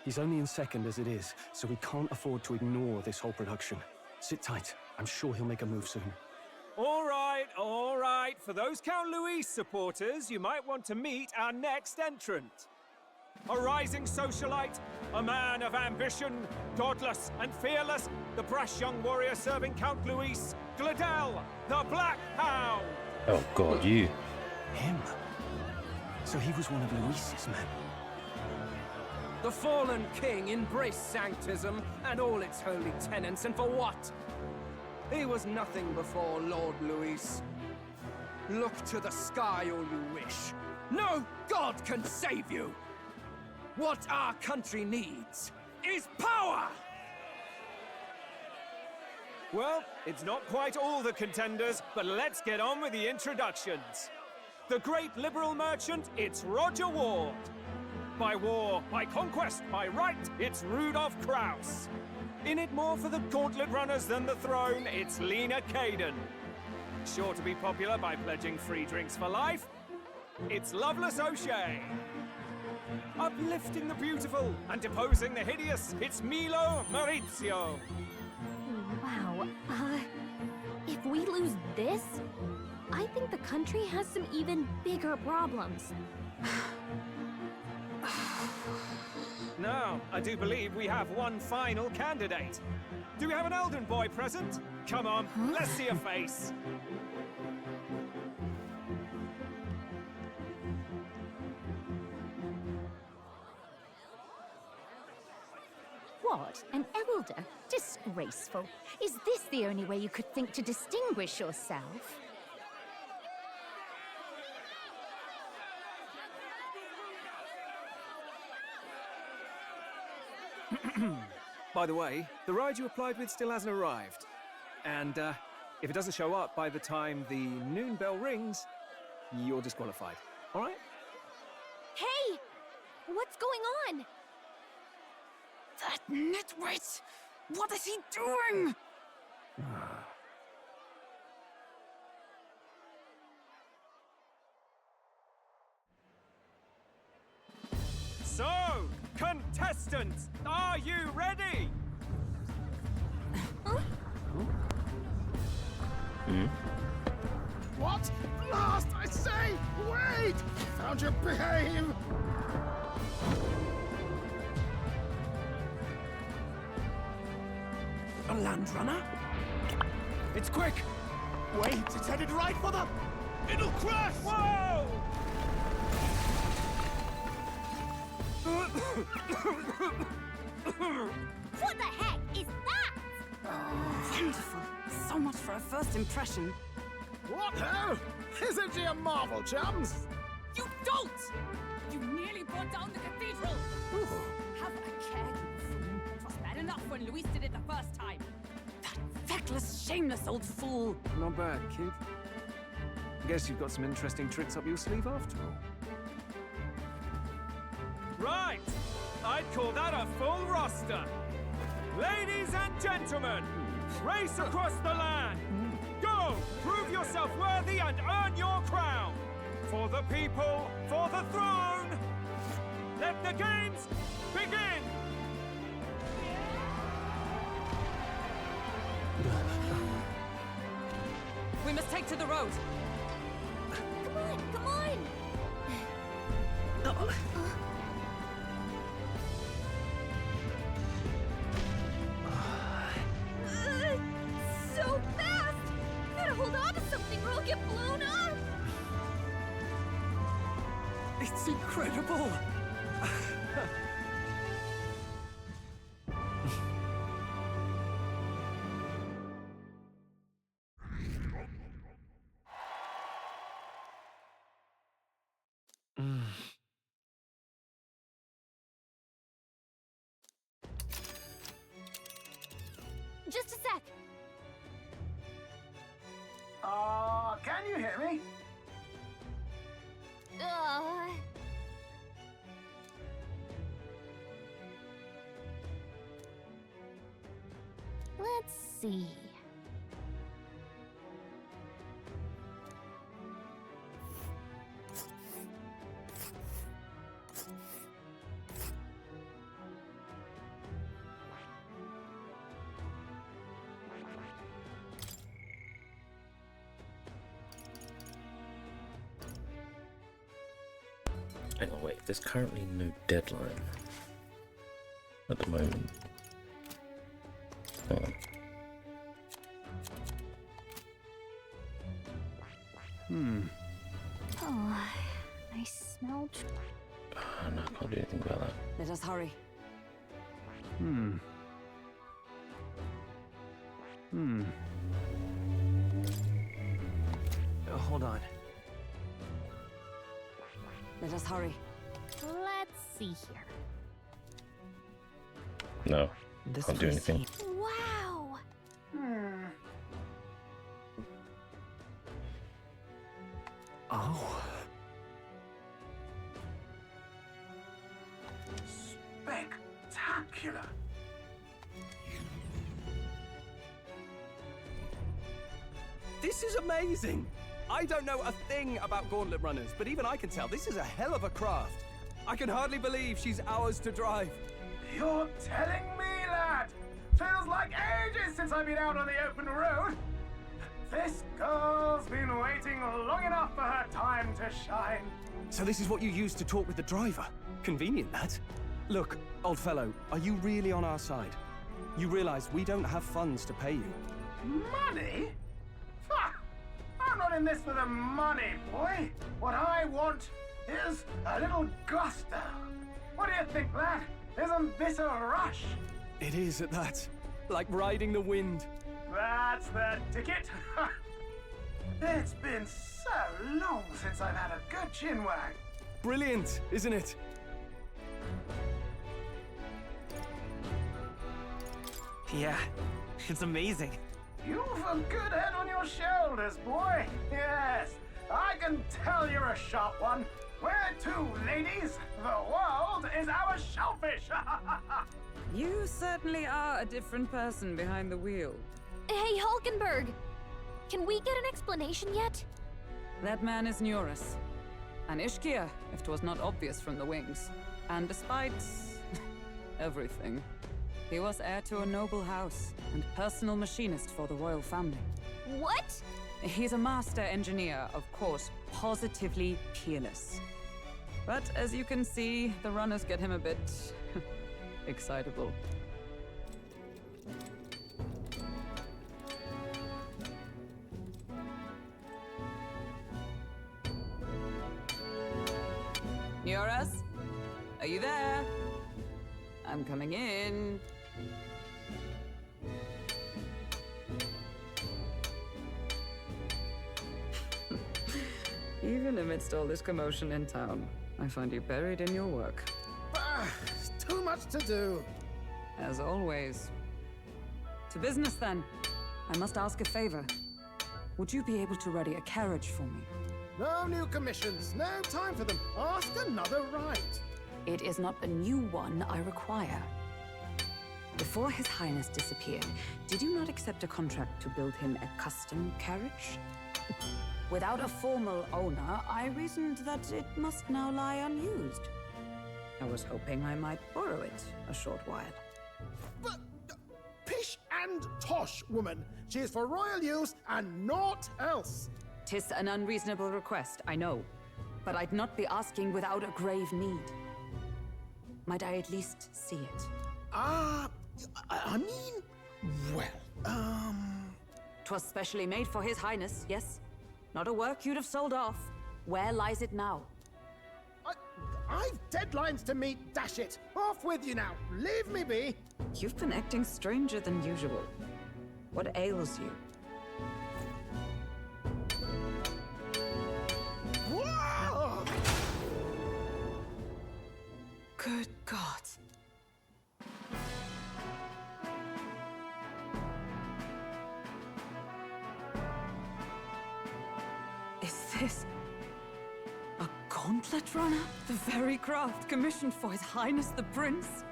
He's only in second as it is, so we can't afford to ignore this whole production. Sit tight. I'm sure he'll make a move soon. All right, all right. For those Count Luis supporters, you might want to meet our next entrant. A rising socialite, a man of ambition, godless and fearless, the brash young warrior serving Count Luis, Gladel, the Black Hound. Oh God, you. Him? So he was one of Luis's men. The fallen king embraced Sanctism and all its holy tenets, and for what? He was nothing before Lord Luis. Look to the sky all you wish. No god can save you! What our country needs is power! Well, it's not quite all the contenders, but let's get on with the introductions. The great liberal merchant, it's Roger Ward. By war, by conquest, by right, it's Rudolph Kraus. In it more for the gauntlet runners than the throne, it's Lena Caden. Sure to be popular by pledging free drinks for life, it's Loveless O'Shea. Uplifting the beautiful and deposing the hideous, it's Milo Maurizio. Wow, if we lose this, I think the country has some even bigger problems. Now, I do believe we have one final candidate. Do we have an Elden boy present? Come on, let's see a face. What? An elder? Disgraceful. Is this the only way you could think to distinguish yourself? By the way, the ride you applied with still hasn't arrived. And if it doesn't show up by the time the noon bell rings, you're disqualified. All right? Hey! What's going on? That nitwit! What is he doing? So, contestants, are you ready? What? Last, I say! Wait! Found your behave! A land runner? It's quick! Wait, it's headed right for the... It'll crash! Whoa! What the heck is that? Wonderful. So much for a first impression. What ho? Isn't she a marvel, chums? You don't! You nearly brought down the cathedral! Have a care, you fool. It was bad enough when Luis did it the first time. That feckless, shameless old fool. Not bad, kid. Guess you've got some interesting tricks up your sleeve after all. Right! I'd call that a full roster. Ladies and gentlemen, race across the land. Go! Prove yourself worthy and earn your crown. For the people, for the throne. Let the games begin! We must take to the road. Come on, come on! So fast! Gotta hold on to something or I'll get blown up! It's incredible! Just a sec! Can you hear me? Let's see. Hang on, wait. There's currently no deadline at the moment. Hang on. Oh, I smell. Oh, no, I can't do anything about that. Let us hurry. Hold on. Let us hurry. Let's see here. No, This can't do place anything. Wow! Oh. Spectacular. This is amazing! I don't know a thing about gauntlet runners, but even I can tell this is a hell of a craft. I can hardly believe she's ours to drive. You're telling me, lad? Feels like ages since I've been out on the open road. This girl's been waiting long enough for her time to shine. So this is what you used to talk with the driver? Convenient, that. Look, old fellow, are you really on our side? You realize we don't have funds to pay you. Money? Ha! I'm not in this for the money, boy. What I want is a little gusto. What do you think, lad? Isn't this a rush? It is at that. Like riding the wind. That's the ticket. It's been so long since I've had a good chinwag. Brilliant, isn't it? Yeah, it's amazing. You've a good head on your shoulders, boy. Yes, I can tell you're a sharp one. Where to, ladies? The world is our shellfish. You certainly are a different person behind the wheel. Hey, Hulkenberg! Can we get an explanation yet? That man is Neurus. An Ishkia, if 'twas not obvious from the wings. And despite everything, he was heir to a noble house and personal machinist for the royal family. What? He's a master engineer, of course, positively peerless. But as you can see, the runners get him a bit excitable. Prioras? Are you there? I'm coming in. Even amidst all this commotion in town, I find you buried in your work. Too much to do. As always. To business, then. I must ask a favor. Would you be able to ready a carriage for me? No new commissions. No time for them. Ask another right. It is not a new one I require. Before His Highness disappeared, did you not accept a contract to build him a custom carriage? Without a formal owner, I reasoned that it must now lie unused. I was hoping I might borrow it a short while. But, pish and tosh, woman. She is for royal use and naught else. 'Tis an unreasonable request, I know. But I'd not be asking without a grave need. Might I at least see it? I mean, well, 'Twas specially made for His Highness, yes? Not a work you'd have sold off. Where lies it now? I've deadlines to meet, dash it! Off with you now! Leave me be! You've been acting stranger than usual. What ails you? Whoa! Good God. Is this a gauntlet runner? The very craft commissioned for His Highness the Prince?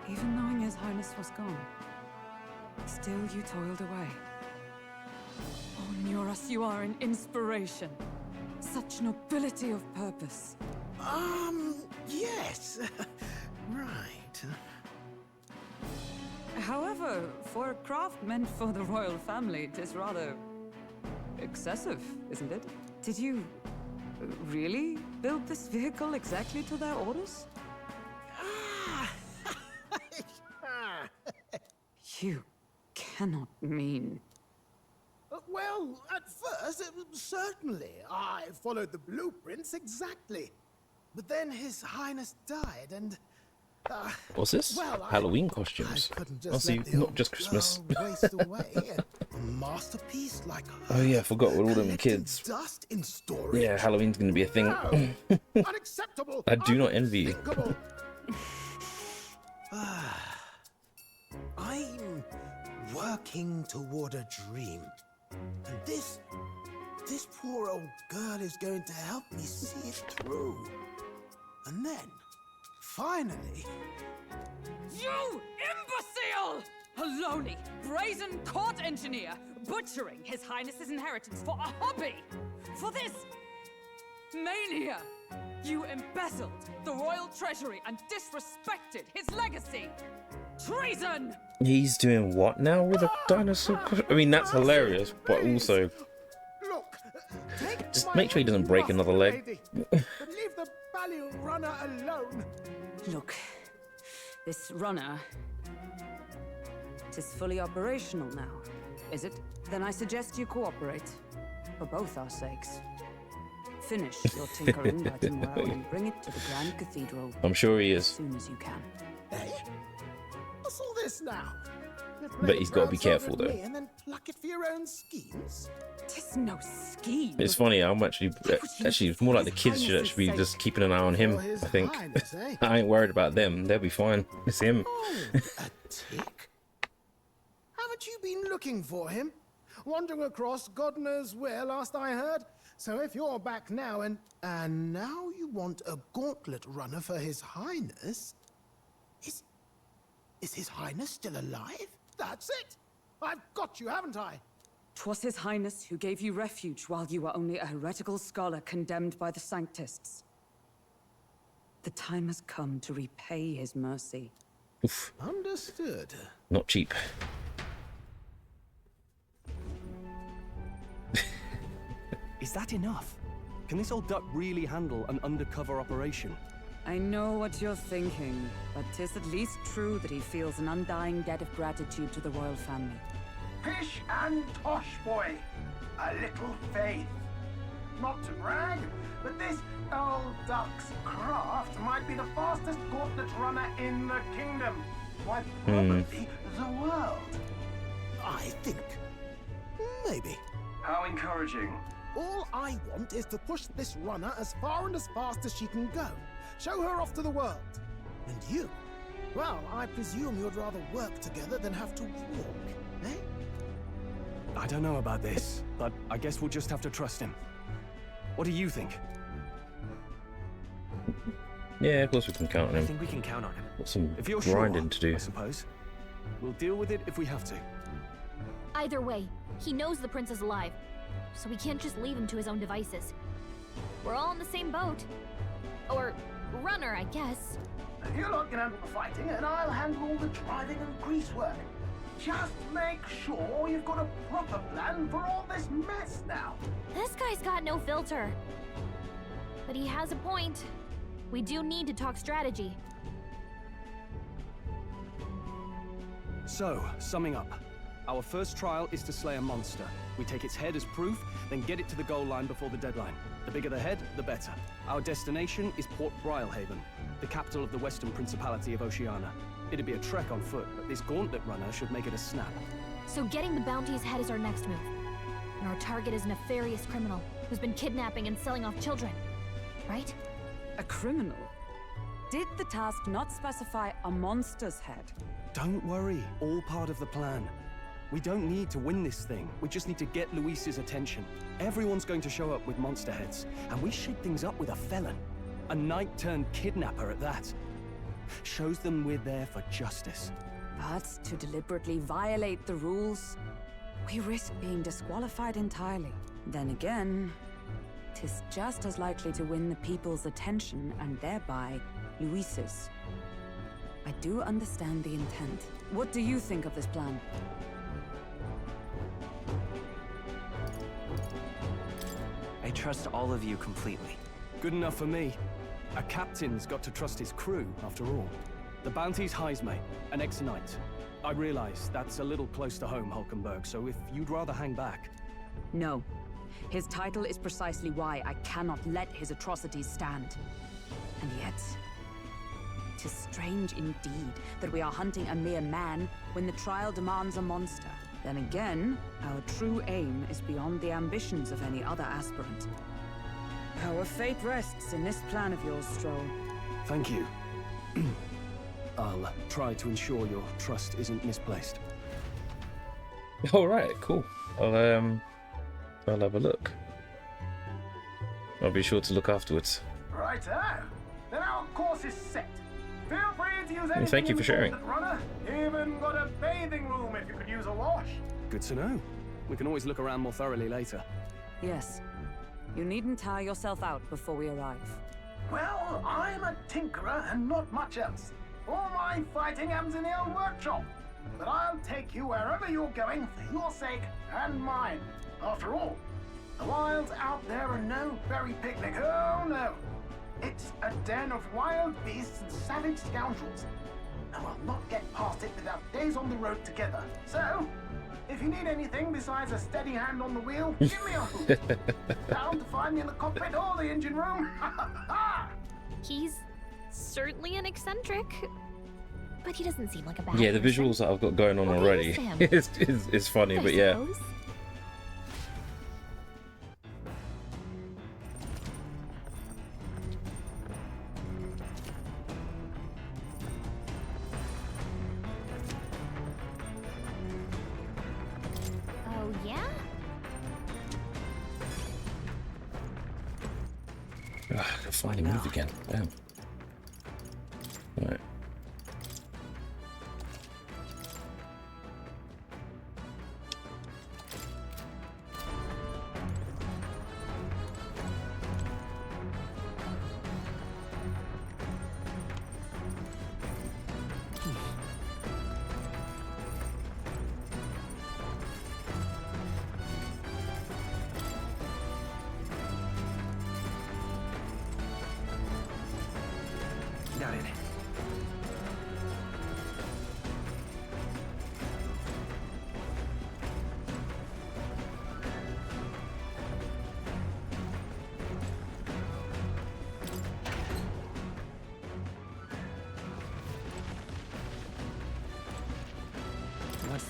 Even knowing His Highness was gone, still you toiled away. Oh, Nuras, you are an inspiration. Such nobility of purpose. Yes. Right. However, for a craft meant for the royal family, it is rather excessive, isn't it? Did you really build this vehicle exactly to their orders? You cannot mean... Well, at first, certainly. I followed the blueprints exactly. But then His Highness died and... What's this? Well, Halloween costumes. I'll see, not just Christmas. Waste away. A masterpiece like Oh yeah, I forgot with all them kids. dust in storage. Yeah, Halloween's gonna be a thing. No. Unacceptable. I do not envy you. Unthinkable. I'm working toward a dream. And this poor old girl is going to help me see it through. And then, finally... You imbecile! A lowly, brazen court engineer butchering His Highness's inheritance for a hobby! For this mania! You embezzled the royal treasury and disrespected his legacy! Treason! He's doing what now with a dinosaur? I mean, that's hilarious, but also... Just make sure he doesn't break another leg. But leave the value runner alone. Look, this runner... It is fully operational now, is it? Then I suggest you cooperate, for both our sakes. Finish your tinkering by tomorrow and bring it to the Grand Cathedral. I'm sure he is. As soon as you can. Hey? What's all this now? But he's got to be careful though. And then pluck it for your own schemes? Tis no scheme. It's funny, I'm actually it's more like the kids should actually be just keeping an eye on him, I think. I ain't worried about them, they'll be fine. It's him. A tick? Haven't you been looking for him? Wandering across God knows where last I heard? So if you're back now and now you want a gauntlet runner for His Highness? Is His Highness still alive? That's it! I've got you, haven't I? 'Twas His Highness who gave you refuge while you were only a heretical scholar condemned by the Sanctists. The time has come to repay his mercy. Oof. Understood. Not cheap. Is that enough? Can this old duck really handle an undercover operation? I know what you're thinking, but 'tis at least true that he feels an undying debt of gratitude to the royal family. Pish and tosh, boy. A little faith. not to brag, but this old duck's craft might be the fastest gauntlet runner in the kingdom. Why, probably the world. I think. Maybe. How encouraging. All I want is to push this runner as far and as fast as she can go. Show her off to the world. And you? Well, I presume you'd rather work together than have to walk, eh? I don't know about this, but I guess we'll just have to trust him. What do you think? Yeah, of course we can count on I him. think we can count on him. Got some If you're grinding sure, to do. I suppose. We'll deal with it if we have to. Either way, he knows the prince is alive, so we can't just leave him to his own devices. We're all in the same boat. Or runner, I guess. You lot can handle the fighting, and I'll handle all the driving and grease work. Just make sure you've got a proper plan for all this mess now. This guy's got no filter. But he has a point. We do need to talk strategy. So, summing up. Our first trial is to slay a monster. We take its head as proof, then get it to the goal line before the deadline. The bigger the head, the better. Our destination is Port Brilehaven, the capital of the Western Principality of Oceania. It'd be a trek on foot, but this gauntlet runner should make it a snap. So getting the bounty's head is our next move. And our target is a nefarious criminal who's been kidnapping and selling off children. Right? A criminal? Did the task not specify a monster's head? Don't worry, all part of the plan. We don't need to win this thing. We just need to get Luis's attention. Everyone's going to show up with monster heads, and we shake things up with a felon. A knight-turned-kidnapper at that. Shows them we're there for justice. But to deliberately violate the rules, we risk being disqualified entirely. Then again, 'tis just as likely to win the people's attention and thereby Luis's. I do understand the intent. What do you think of this plan? I trust all of you completely. Good enough for me. A captain's got to trust his crew, after all. The bounty's Heisme, an ex-knight. I realize that's a little close to home, Hulkenberg, so if you'd rather hang back... No. His title is precisely why I cannot let his atrocities stand. And yet... 'tis strange indeed that we are hunting a mere man when the trial demands a monster. Then again, our true aim is beyond the ambitions of any other aspirant. Our fate rests in this plan of yours, Stroll. Thank you. I'll try to ensure your trust isn't misplaced. All right, cool. I'll have a look. I'll be sure to look afterwards. Righto. Then our course is set. Feel free to use anything. Thank you for sharing. Runner. Even got a bathing room if you could use a wash. Good to know. We can always look around more thoroughly later. Yes. You needn't tire yourself out before we arrive. Well, I'm a tinkerer and not much else. All my fighting happens in the old workshop. But I'll take you wherever you're going for your sake and mine. After all, the wilds out there are no berry picnic. Oh no. It's a den of wild beasts and savage scoundrels. And we'll not get past it without days on the road together. So, if you need anything besides a steady hand on the wheel, give me a hoot. Bound to find me in the cockpit or the engine room. He's certainly an eccentric, but he doesn't seem like a bad Yeah, the person. visuals that I've got going on Okay, already Sam. is funny, I but yeah. suppose. Oh, yeah? Ugh, I can finally move again. Damn. Right. Got it.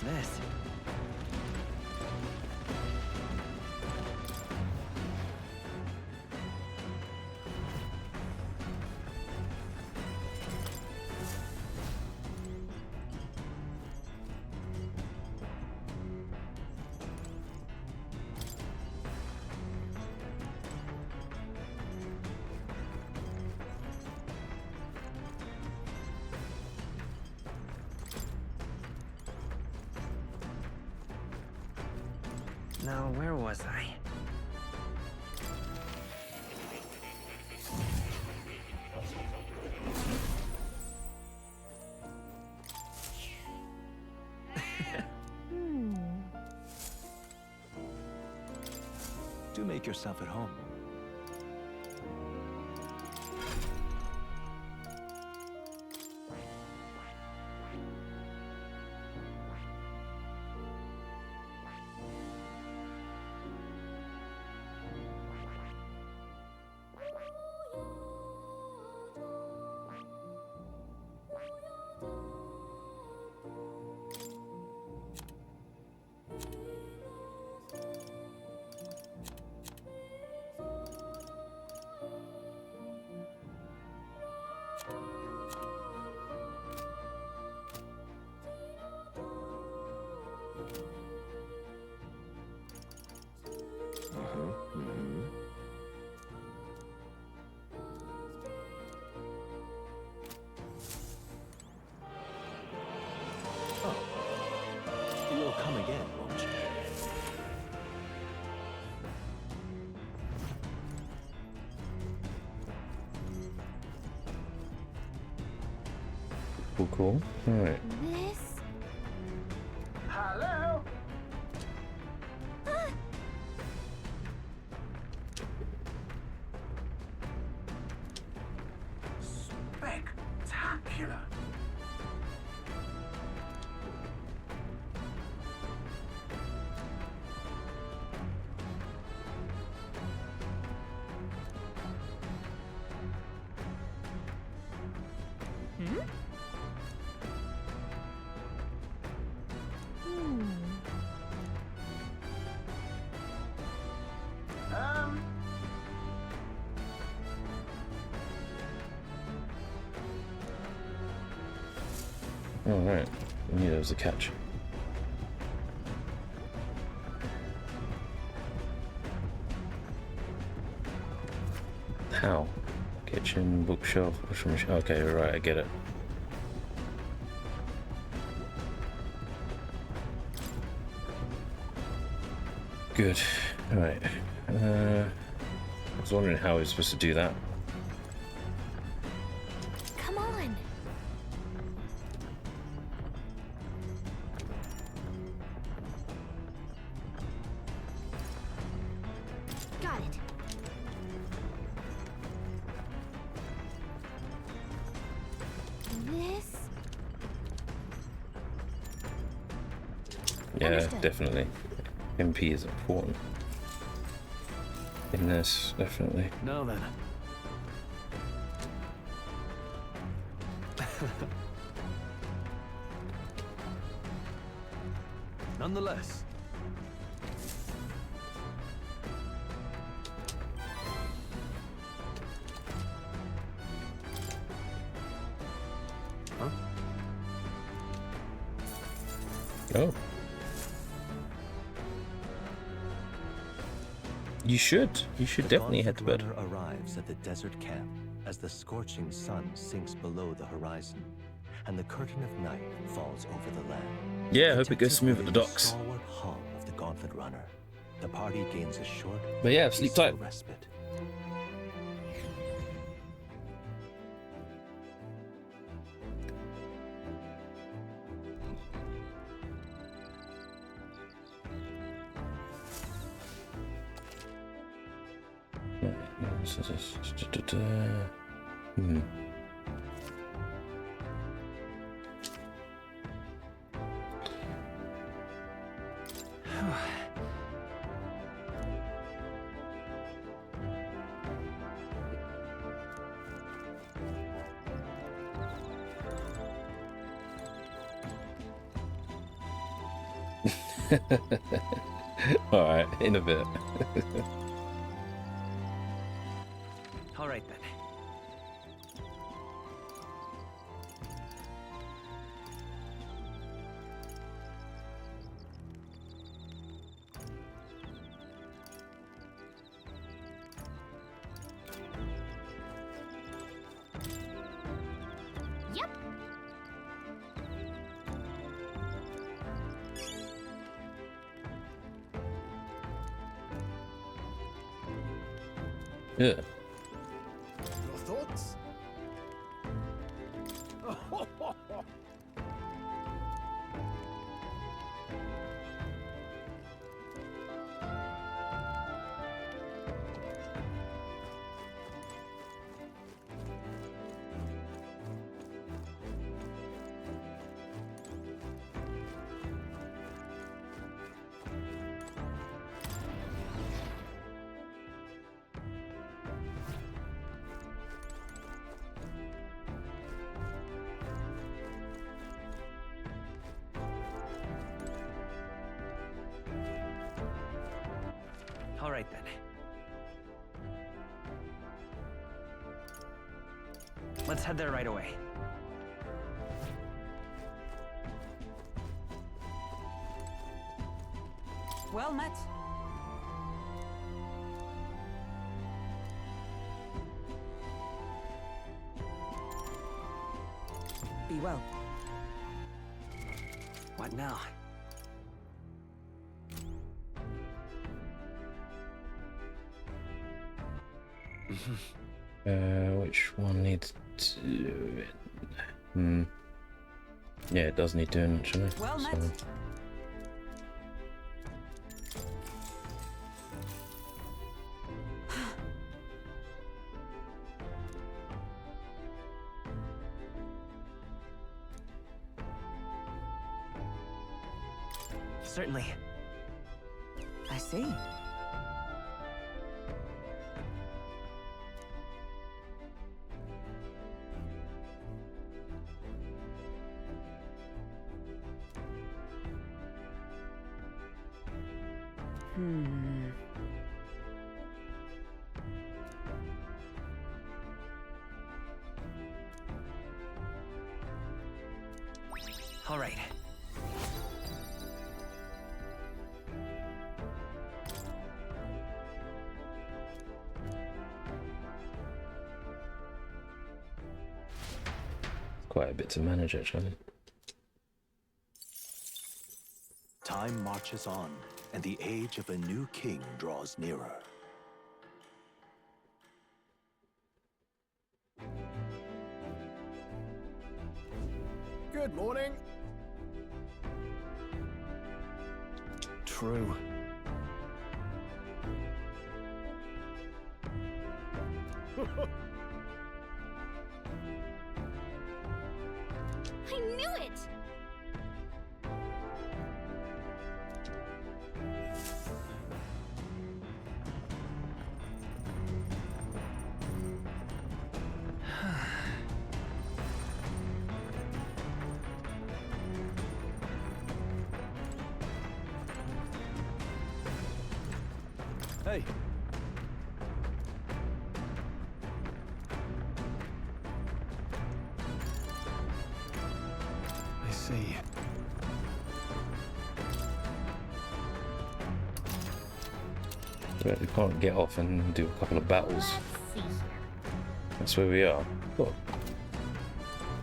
this? Now, where was I? Do make yourself at home. You'll come again, won't you? Cool. All right. This? Hello? Spectacular. All right. I knew there was a catch. How? Kitchen, bookshelf, washing machine. Okay, right, I get it. Good. All right. I was wondering how I was supposed to do that. Come on. Got it. This? Yeah, Understood. definitely. MP is important. In this, definitely. Now then. Nonetheless. Huh? Oh. You should definitely head to bed. The runner arrives at the desert camp as the scorching sun sinks below the horizon, and the curtain of night falls over the land. Yeah, I hope it goes smooth at the docks. Stalwart hull of the gauntlet runner. The party gains a short, But yeah, sleep peaceful tight. respite. Hmm. Alright, in a bit. All right then. Yep. Yeah. Your thoughts? All right then. Let's head there right away. Well met. Be well. What now? Which one needs doing? Yeah, it does need doing actually. Well met. So. Certainly. I see. All right. Quite a bit to manage actually. Time marches on, and the age of a new king draws nearer. Good morning. True. I knew it! Hey. I see. But we can't get off and do a couple of battles. Let's see here. That's where we are. Oh.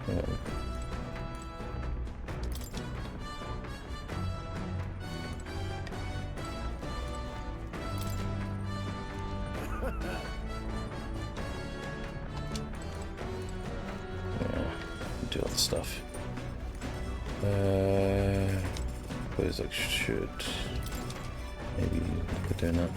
Yeah. Do other stuff. Suppose I should maybe look at doing that.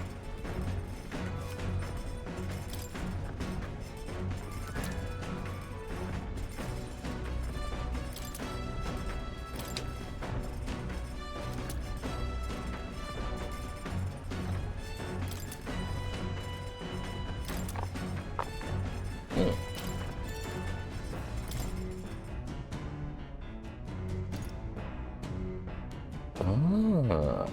Ah.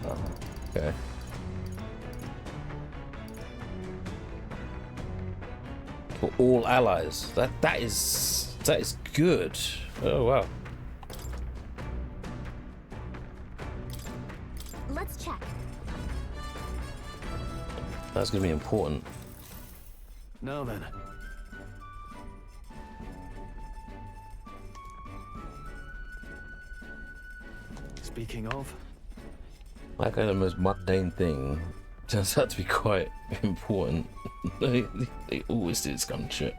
For all allies. That is good. Oh wow. Let's check. That's gonna be important. Now then. Speaking of, Like the most mundane thing turns out to be quite important. they always do this kind of shit.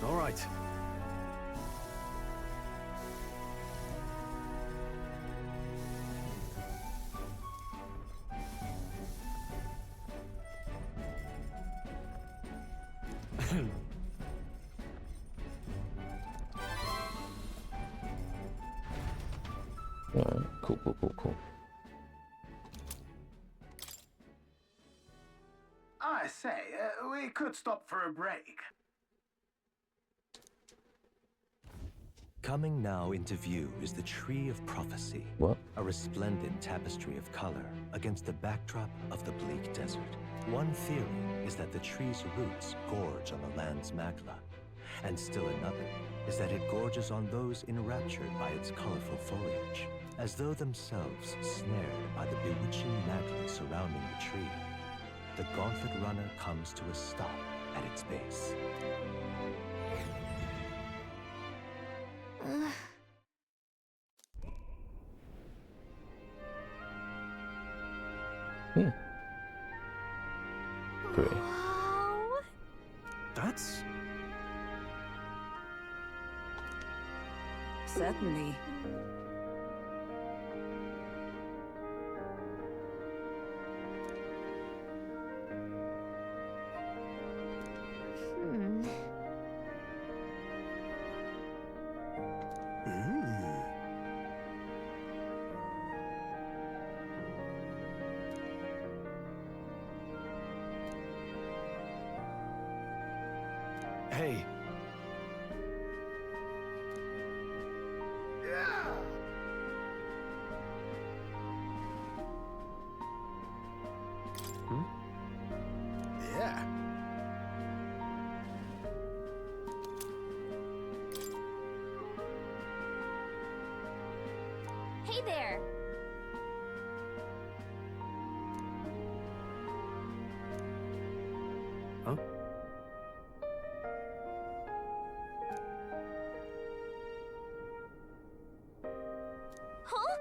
All right. Alright, cool. I say, we could stop for a break. Coming now into view is the Tree of Prophecy. What? A resplendent tapestry of color against the backdrop of the bleak desert. One theory is that the tree's roots gorge on the land's magla, and still another is that it gorges on those enraptured by its colorful foliage, as though themselves snared by the bewitching magla surrounding the tree. The Gauntlet Runner comes to a stop at its base. Pretty. That's... Certainly. Hey. Yeah. Hey there! Huh? Huh?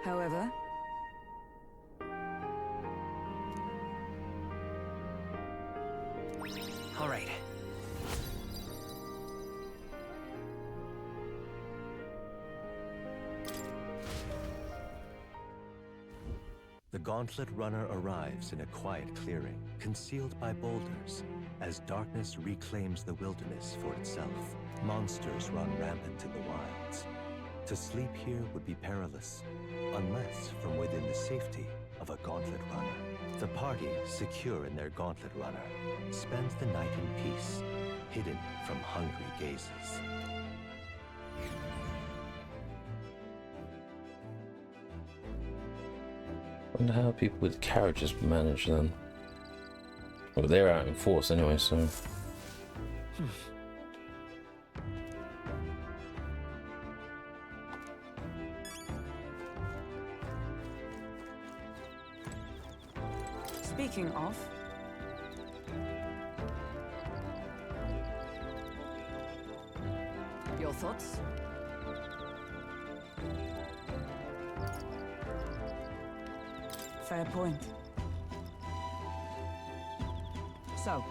However, All right. The Gauntlet Runner arrives in a quiet clearing, concealed by boulders, as darkness reclaims the wilderness for itself. Monsters run rampant in the wilds. To sleep here would be perilous, unless from within the safety of a Gauntlet Runner. The party, secure in their Gauntlet Runner, spends the night in peace, hidden from hungry gazes. Wonder how people with carriages manage then. Well, they're out in force anyway, so. speaking of, your thoughts? Fair point. So,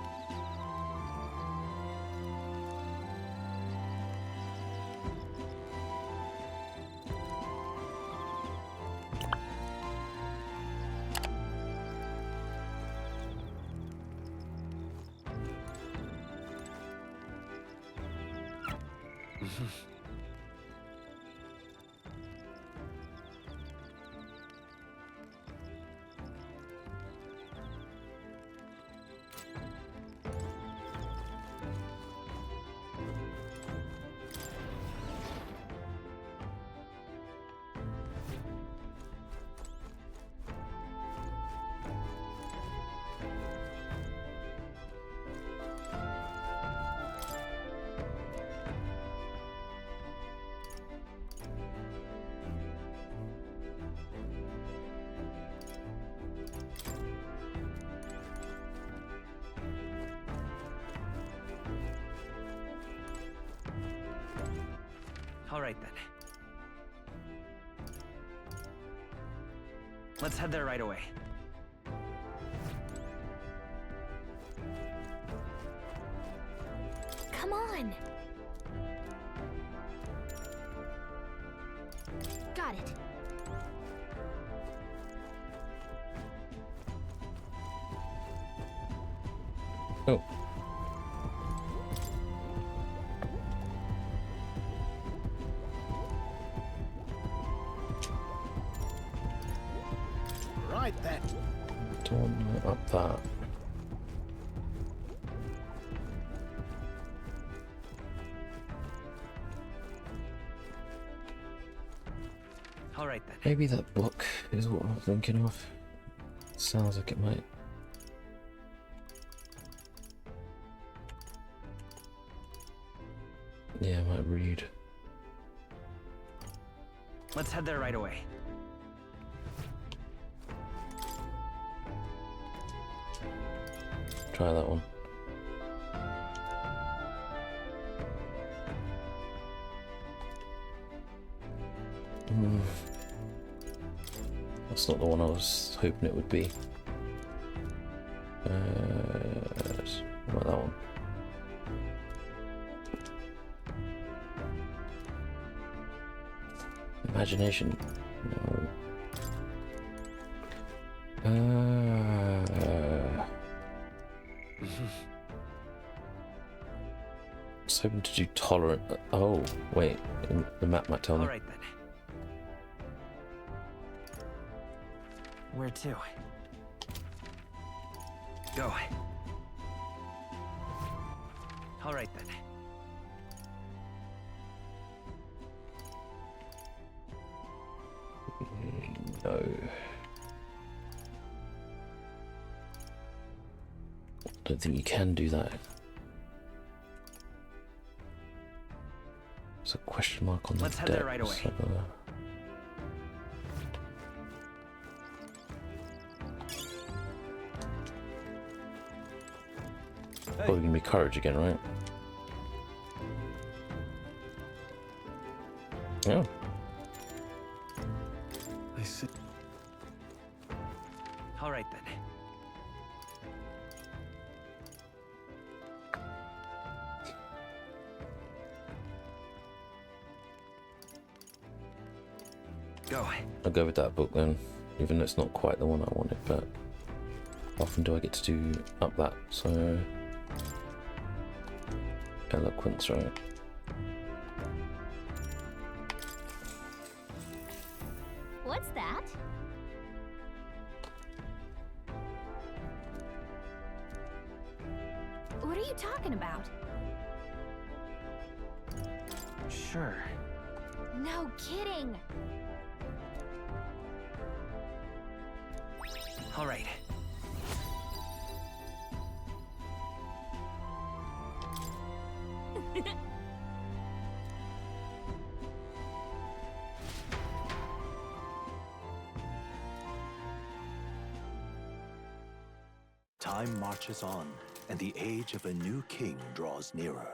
All right, then. Let's head there right away. Come on! Got it. Oh. Right then. Don't up that. All right, then. Maybe that book is what I'm thinking of. Sounds like it might. Yeah, I might read. Let's head there right away. Try that one. That's not the one I was hoping it would be. What about that one? Imagination. No. I was hoping to do tolerant. Oh, wait. The map might tell me. All right, then. Where to? Go. All right, then. No. Don't think you can do that. There's a question mark on the Let's head deck. there right away. So, probably gonna be courage again, right? Yeah. I see. All right, then. Go. I'll go with that book then, even though it's not quite the one I wanted, but often do I get to do up that, so eloquence, right? What's that? What are you talking about? Sure. No kidding. All right. Time marches on, and the age of a new king draws nearer.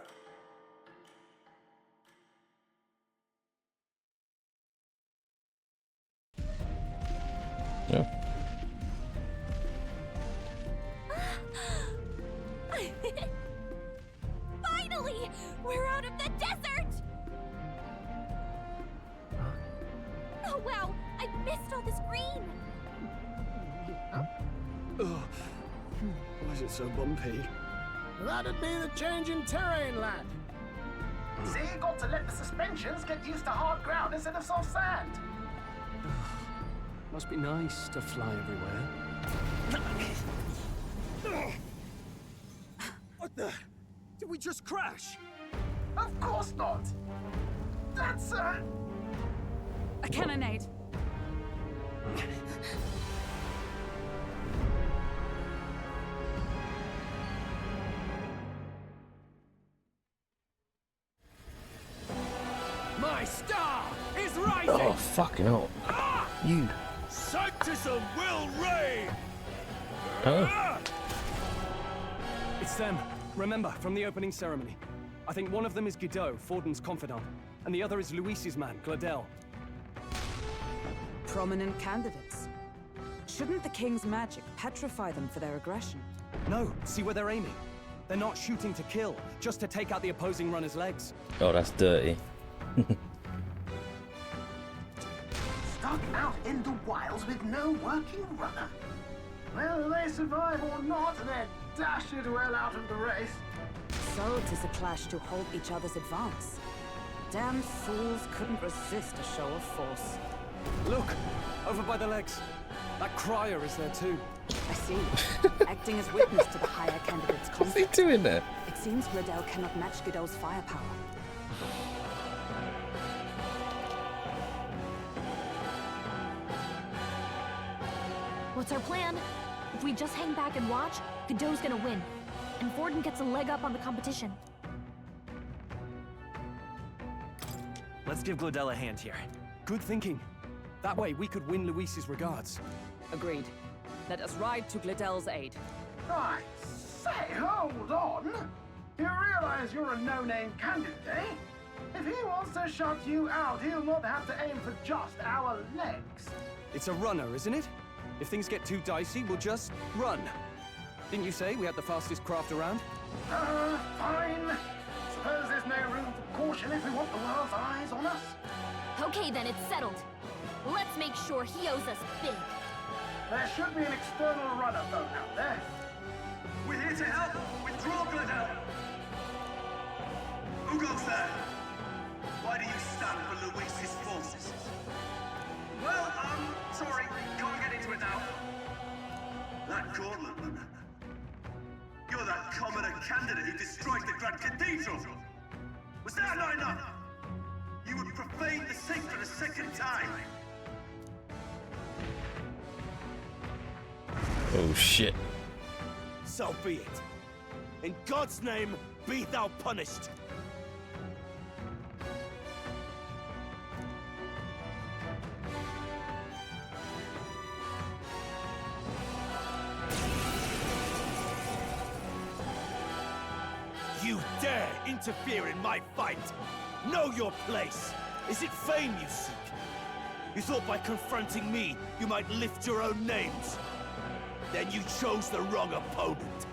Yeah. Finally! We're out of the desert! Oh wow! I missed all this green! Ugh. Why is it so bumpy? That'd be the change in terrain, lad. See, you got to let the suspensions get used to hard ground instead of soft sand. Must be nice to fly everywhere. What the? Did we just crash? Of course not. That's a cannonade. My star is rising! Oh, fucking hell. You. Sanctism will reign! Oh. It's them. Remember, from the opening ceremony. I think one of them is Guido, Forden's confidant. and the other is Luis's man, Gladel. Prominent candidates. Shouldn't the king's magic petrify them for their aggression? No, see where they're aiming. They're not shooting to kill, just to take out the opposing runner's legs. Oh, that's dirty. Stuck out in the wilds with no working runner. Whether they survive or not, they're dashed well out of the race. So 'tis a clash to halt each other's advance. Damn fools couldn't resist a show of force. Look, over by the legs. That crier is there too. I see. Acting as witness to the higher candidate's conflict. What's he doing there? It seems Gladel cannot match Godot's firepower. What's our plan? If we just hang back and watch, Godot's gonna win. And Forden gets a leg up on the competition. Let's give Gladel a hand here. Good thinking. That way we could win Luis's regards. Agreed. Let us ride to Gladel's aid. I say, hold on. You realize you're a no-name candidate, eh? If he wants to shut you out, he'll not have to aim for just our legs. It's a runner, isn't it? If things get too dicey, we'll just run. Didn't you say we had the fastest craft around? Fine. Suppose there's no room for caution if we want the world's eyes on us. Okay then, it's settled. Let's make sure he owes us big. There should be an external runner phone out there. We're here to help! Withdraw, Gladel! Who goes there? Why do you stand for Luis's forces? Well, sorry, can't get into it now. That gauntlet runner. You're that commoner candidate who destroyed the Grand Cathedral! Was that not enough? You would profane the sacred a second time! Oh shit. So be it. In God's name, be thou punished. You dare interfere in my fight! Know your place! Is it fame you seek? You thought by confronting me, you might lift your own names? Then you chose the wrong opponent.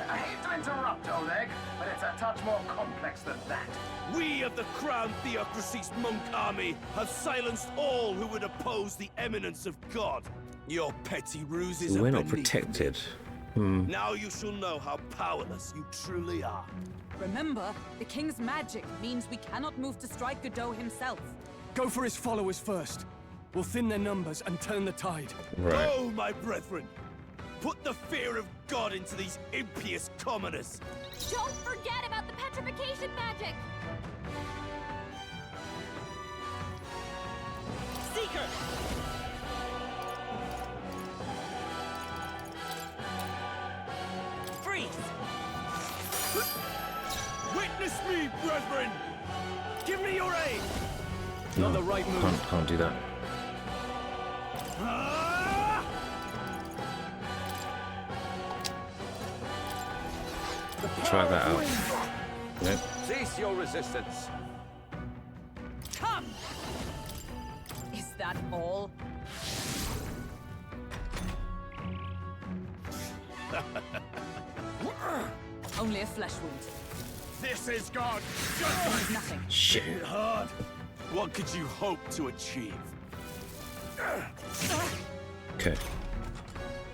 I hate to interrupt, Oleg, but it's a touch more complex than that. We of the Crown Theocracy's monk army have silenced all who would oppose the eminence of God. Your petty ruses We're are not beneath protected. me. Now you shall know how powerless you truly are. Remember, the king's magic means we cannot move to strike Godot himself. Go for his followers first. We'll thin their numbers and turn the tide. Right. Go, my brethren! Put the fear of God into these impious commoners! Don't forget about the petrification magic! Seeker! Freeze! Witness me, brethren! Give me your aid! Not the right move. Can't do that. Try that out. Nope. Cease your resistance. Come! Is that all? Only a flesh wound. This is God! Nothing. Shit. Hard. What could you hope to achieve? Okay.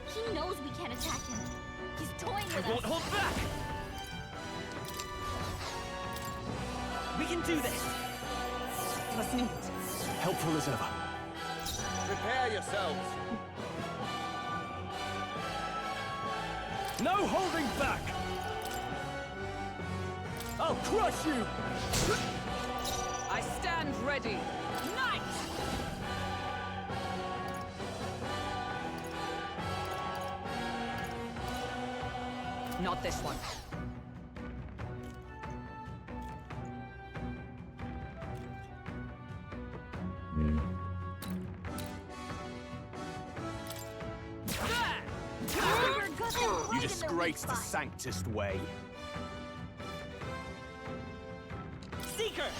He knows we can't attack him. He's toying with I won't us. hold back! We can do this! Was need it. Helpful as ever. Prepare yourselves! No holding back! I'll crush you! I stand ready. Knight! Not this one. You disgrace the sanctest way. Seeker!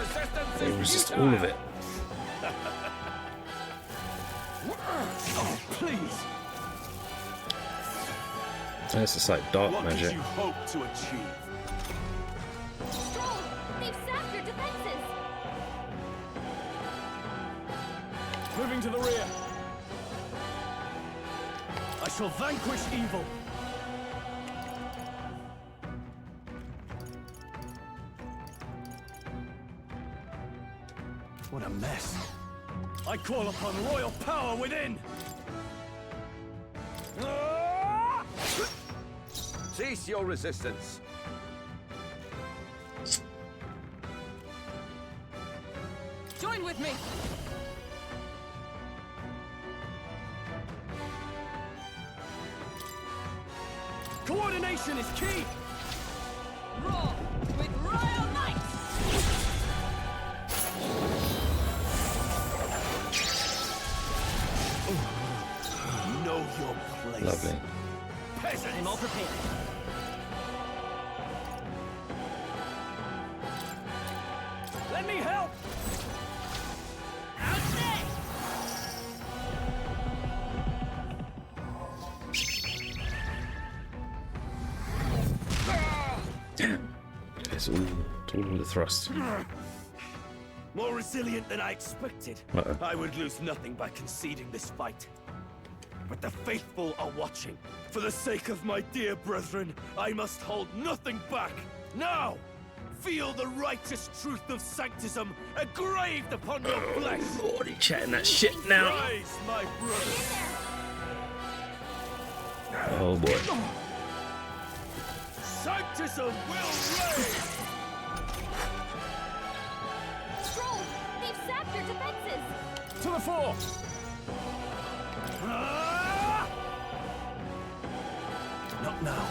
Resistance They is resist futile. all of it. Oh, please. That's just like dark What magic. could you hope to achieve? Stroll, they've sapped your defenses. Moving to the rear. I shall vanquish evil. What a mess. I call upon royal power within. Cease your resistance. Join with me. Coordination is key. Roar with royal might. Know your place. Lovely. Peasants. I'm all prepared. Let me help. Damn. It's all the thrust. More resilient than I expected. Uh-oh. I would lose nothing by conceding this fight. But the faithful are watching. For the sake of my dear brethren, I must hold nothing back. Now, feel the righteous truth of sanctism engraved upon your flesh. Lord, he chatting that shit now. Rise, my brothers. Oh boy. Sanctism will reign. Stroll, they've sapped your defenses. To the fore. Not now.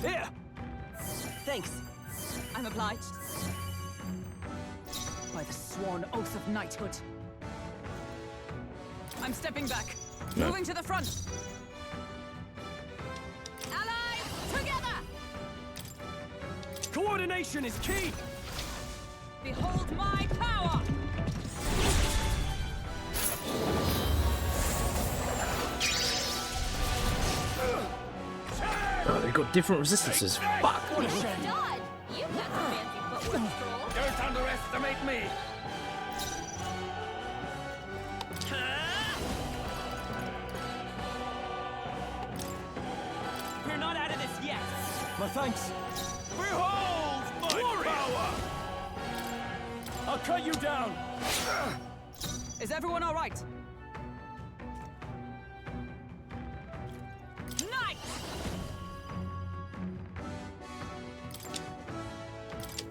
Here. Thanks. I'm obliged. By the sworn oath of knighthood. I'm stepping back. No. Moving to the front. Allies, together! Coordination is key. Behold my power! Oh, they've got different resistances. Fuck. Stud! You've got some fancy footwork, Stroll. Don't underestimate me. We're not out of this yet. My thanks. Behold my power! I'll cut you down. Is everyone all right? Knight!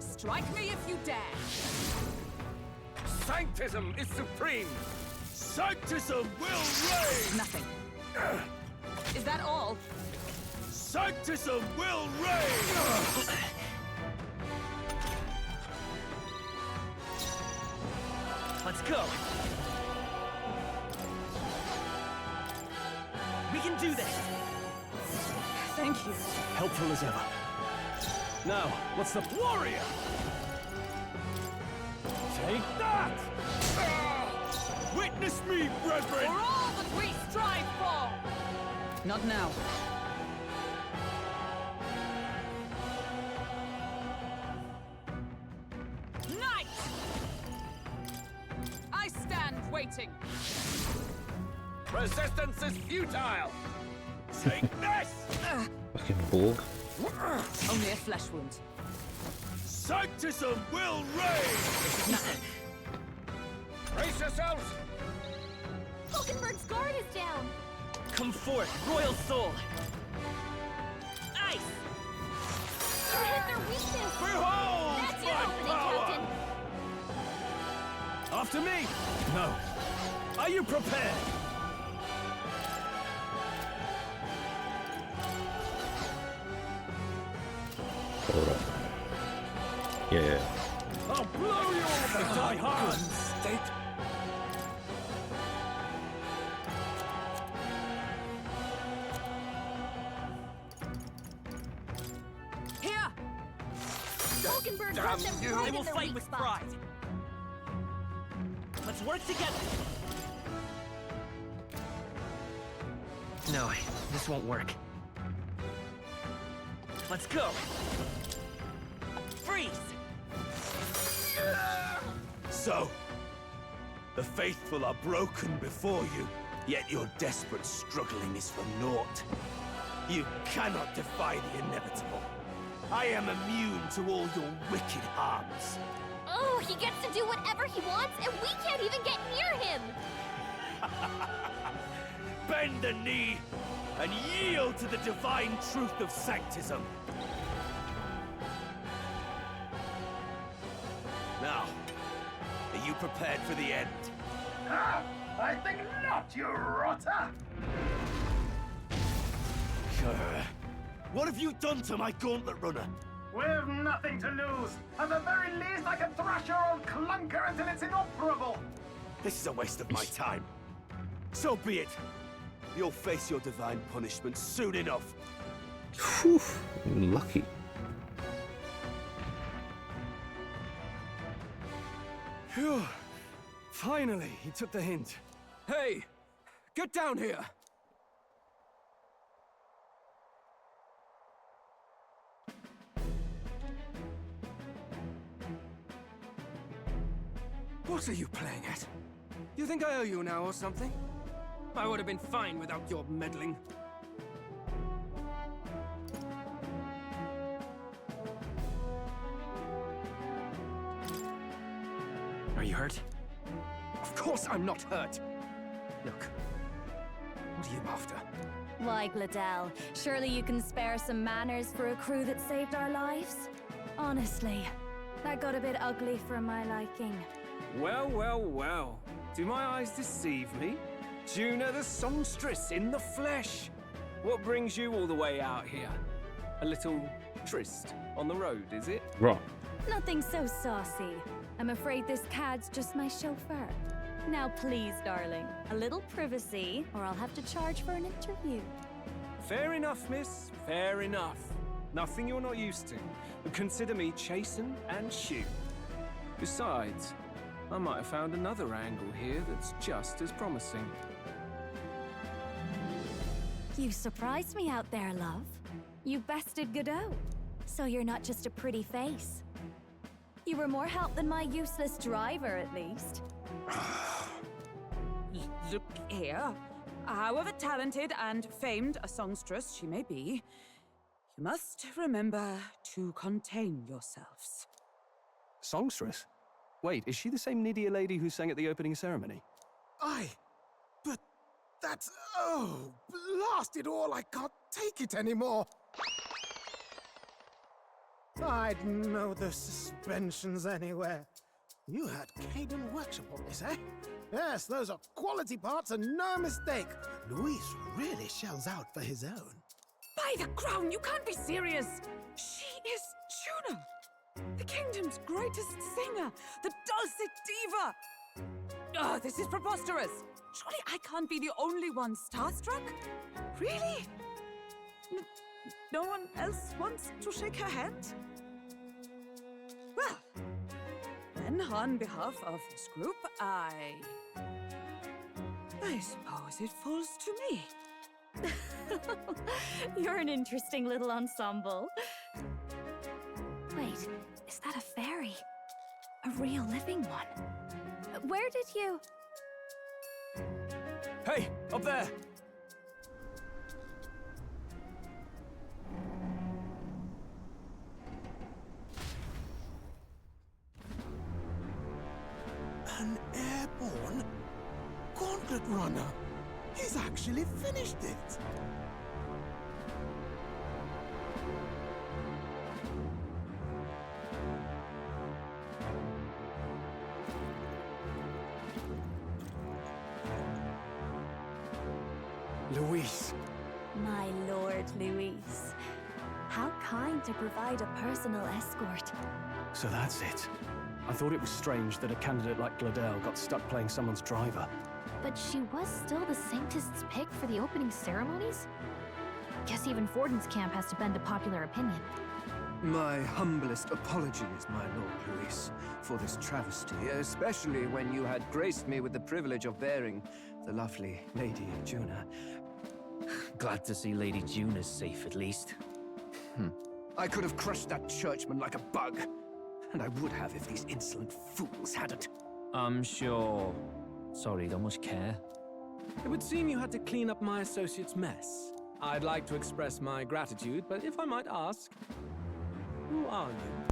Strike me if you dare. Sanctism is supreme. Sanctism will reign. Nothing. Is that all? Sanctism will reign. Let's go. We can do this. Thank you. Helpful as ever. Now, what's the warrior? Take that! Witness me, For brethren. all that we strive for! Not now. Knight! I stand waiting. Resistance is futile. Take this. Fucking Borg. Only a flesh wound. Sanctism will reign. Nothing. Brace yourselves. Hulkenberg's guard is down. Come forth, royal soul. Ice! You hit their weakness. Behold That's your my opening, power. Captain. After me. No. Are you prepared? Hold up. Yeah. I'll blow you all die hard. State. Damn you! right I will in their fight weak with spot. pride. Let's work together. No, this won't work. Let's go. Freeze! So, the faithful are broken before you, yet your desperate struggling is for naught. You cannot defy the inevitable. I am immune to all your wicked harms. Oh, he gets to do whatever he wants, and we can't even get near him! Bend the knee and yield to the divine truth of sanctism. Now, are you prepared for the end? Ah, I think not, you rotter! What have you done to my gauntlet runner? We've nothing to lose. At the very least, I can thrash your old clunker until it's inoperable. This is a waste of my time. So be it. You'll face your divine punishment soon enough. Whew, lucky. Phew. Finally, he took the hint. Hey, get down here! What are you playing at? You think I owe you now or something? I would have been fine without your meddling. Are you hurt? Of course I'm not hurt. Look, what are you after? Why, Gladell, surely you can spare some manners for a crew that saved our lives? Honestly, that got a bit ugly for my liking. Well, well, well. Do my eyes deceive me? Juna the songstress in the flesh. What brings you all the way out here? A little tryst on the road, is it? Right. Nothing so saucy. I'm afraid this cad's just my chauffeur. Now please, darling, a little privacy, or I'll have to charge for an interview. Fair enough, miss. Fair enough. Nothing you're not used to. But consider me chasten and shoot. Besides, I might have found another angle here that's just as promising. You surprised me out there, love. You bested Godot. So you're not just a pretty face. You were more help than my useless driver, at least. Look here. However talented and famed a songstress she may be, you must remember to contain yourselves. Songstress? Wait, is she the same Nydia lady who sang at the opening ceremony? Aye, but that's... oh, blast it all, I can't take it anymore. I'd know the suspensions anywhere. You had Caden workshop on this, eh? Yes, those are quality parts and no mistake. Luis really shells out for his own. By the crown, you can't be serious! She is Juna! The kingdom's greatest singer! The dulcet diva! Oh, this is preposterous! Surely I can't be the only one starstruck? Really? No one else wants to shake her hand? Well, then on behalf of this group, I suppose it falls to me. You're an interesting little ensemble. Wait, is that a fairy? A real living one? Where did you... Hey, up there! An airborne gauntlet runner. He's actually finished it. Luis. My lord, Luis. How kind to provide a personal escort. So that's it. I thought it was strange that a candidate like Gladell got stuck playing someone's driver. But she was still the Sanctist's pick for the opening ceremonies? Guess even Forden's camp has to bend to popular opinion. My humblest apologies, my Lord Luis, for this travesty, especially when you had graced me with the privilege of bearing the lovely Lady Juna. Glad to see Lady Juna's safe, at least. I could have crushed that churchman like a bug. And I would have if these insolent fools hadn't. I'm sure. Sorry, don't much care. It would seem you had to clean up my associate's mess. I'd like to express my gratitude, but if I might ask, who are you?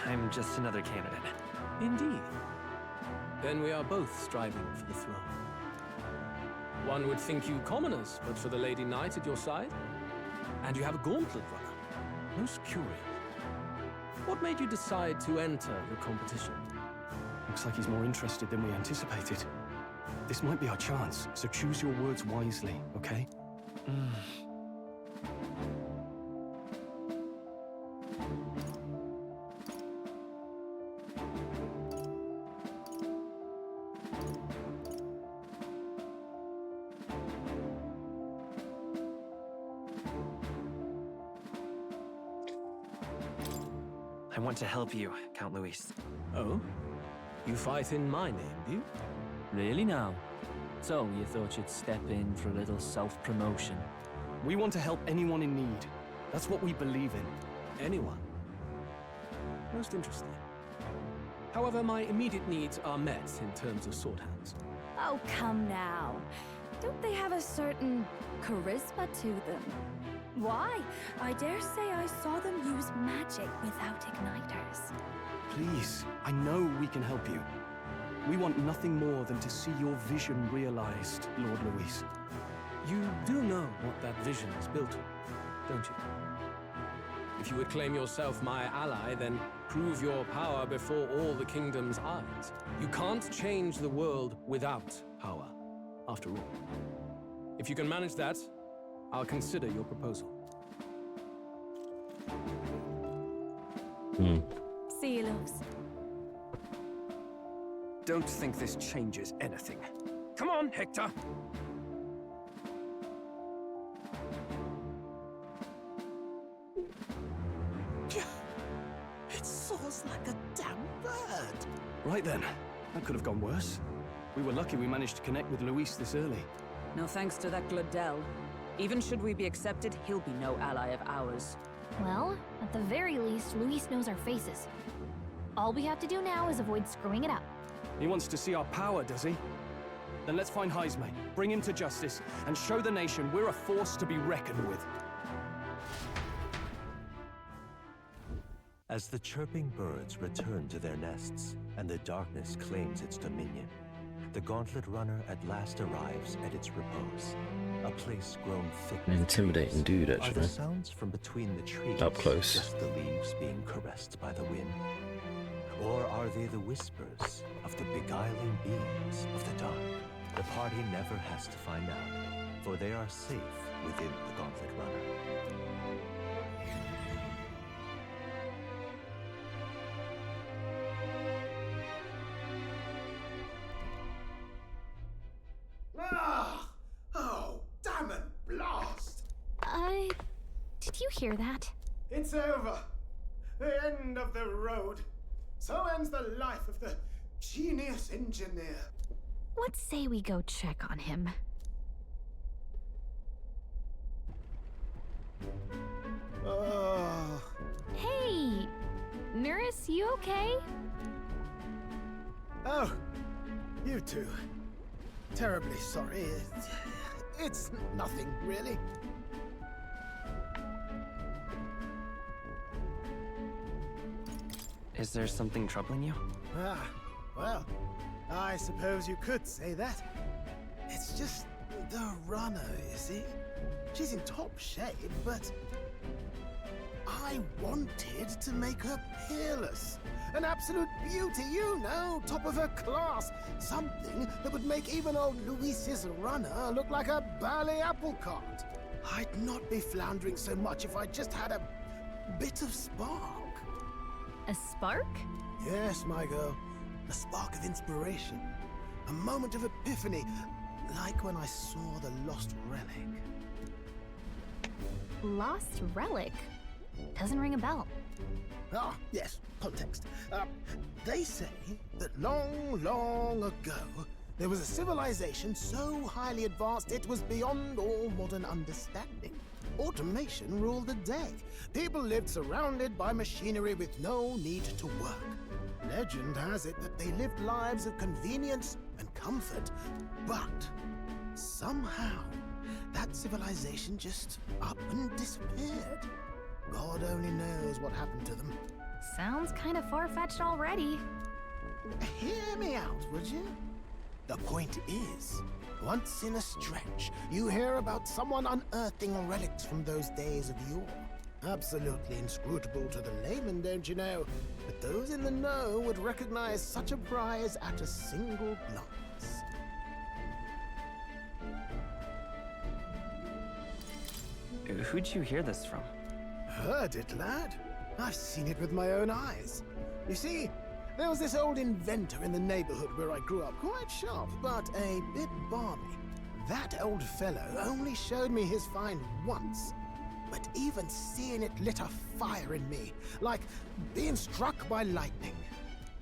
I'm just another candidate. Indeed. Then we are both striving for the throne. One would think you commoners, but for the Lady Knight at your side. And you have a gauntlet runner. Most curious. What made you decide to enter the competition? Looks like he's more interested than we anticipated. This might be our chance, so choose your words wisely, okay? I want to help you, Count Luis. Oh? You fight in my name, do you? Really now? So, you thought you'd step in for a little self-promotion? We want to help anyone in need. That's what we believe in. Anyone? Most interesting. However, my immediate needs are met in terms of sword hands. Oh, come now. Don't they have a certain charisma to them? Why? I dare say I saw them use magic without igniters. Please, I know we can help you. We want nothing more than to see your vision realized, Lord Luis. You do know what that vision is built on, don't you? If you would claim yourself my ally, then prove your power before all the kingdom's eyes. You can't change the world without power, after all. If you can manage that, I'll consider your proposal. See you, loves. Don't think this changes anything. Come on, Hector! It soars like a damn bird. Right then, that could have gone worse. We were lucky we managed to connect with Luis this early. No thanks to that Gladel. Even should we be accepted, he'll be no ally of ours. Well, at the very least, Luis knows our faces. All we have to do now is avoid screwing it up. He wants to see our power, does he? Then let's find Heisme, bring him to justice, and show the nation we're a force to be reckoned with. As the chirping birds return to their nests and the darkness claims its dominion, the Gauntlet Runner at last arrives at its repose. A place grown thick An intimidating dude, Are the actually. sounds from between the trees Up close. just the leaves being caressed by the wind? Or are they the whispers of the beguiling beings of the dark? The party never has to find out, for they are safe within the Gauntlet Runner. Ah! Oh, damn it, blast! Did you hear that? It's over. The end of the road. So ends the life of the genius engineer. Let's say we go check on him. Oh. Hey! Nurse, you okay? Oh, you two. Terribly sorry. It's nothing, really. Is there something troubling you? Ah, well, I suppose you could say that. It's just the runner, you see? She's in top shape, but I I wanted to make her peerless. An absolute beauty, you know, top of her class. Something that would make even old Luis's runner look like a ballet apple cart. I'd not be floundering so much if I just had a bit of spark. A spark? Yes, my girl. A spark of inspiration. A moment of epiphany, like when I saw the lost relic. Lost relic? Doesn't ring a bell. Ah, yes, context. They say that long, long ago, there was a civilization so highly advanced it was beyond all modern understanding. Automation ruled the day. People lived surrounded by machinery with no need to work. Legend has it that they lived lives of convenience and comfort, but somehow that civilization just up and disappeared. God only knows what happened to them. Sounds kind of far-fetched already. Hear me out, would you? The point is, once in a stretch, you hear about someone unearthing relics from those days of yore. Absolutely inscrutable to the layman, don't you know? But those in the know would recognize such a prize at a single glance. Who'd you hear this from? Heard it, lad. I've seen it with my own eyes. You see, there was this old inventor in the neighborhood where I grew up, quite sharp, but a bit balmy. That old fellow only showed me his find once, but even seeing it lit a fire in me, like being struck by lightning.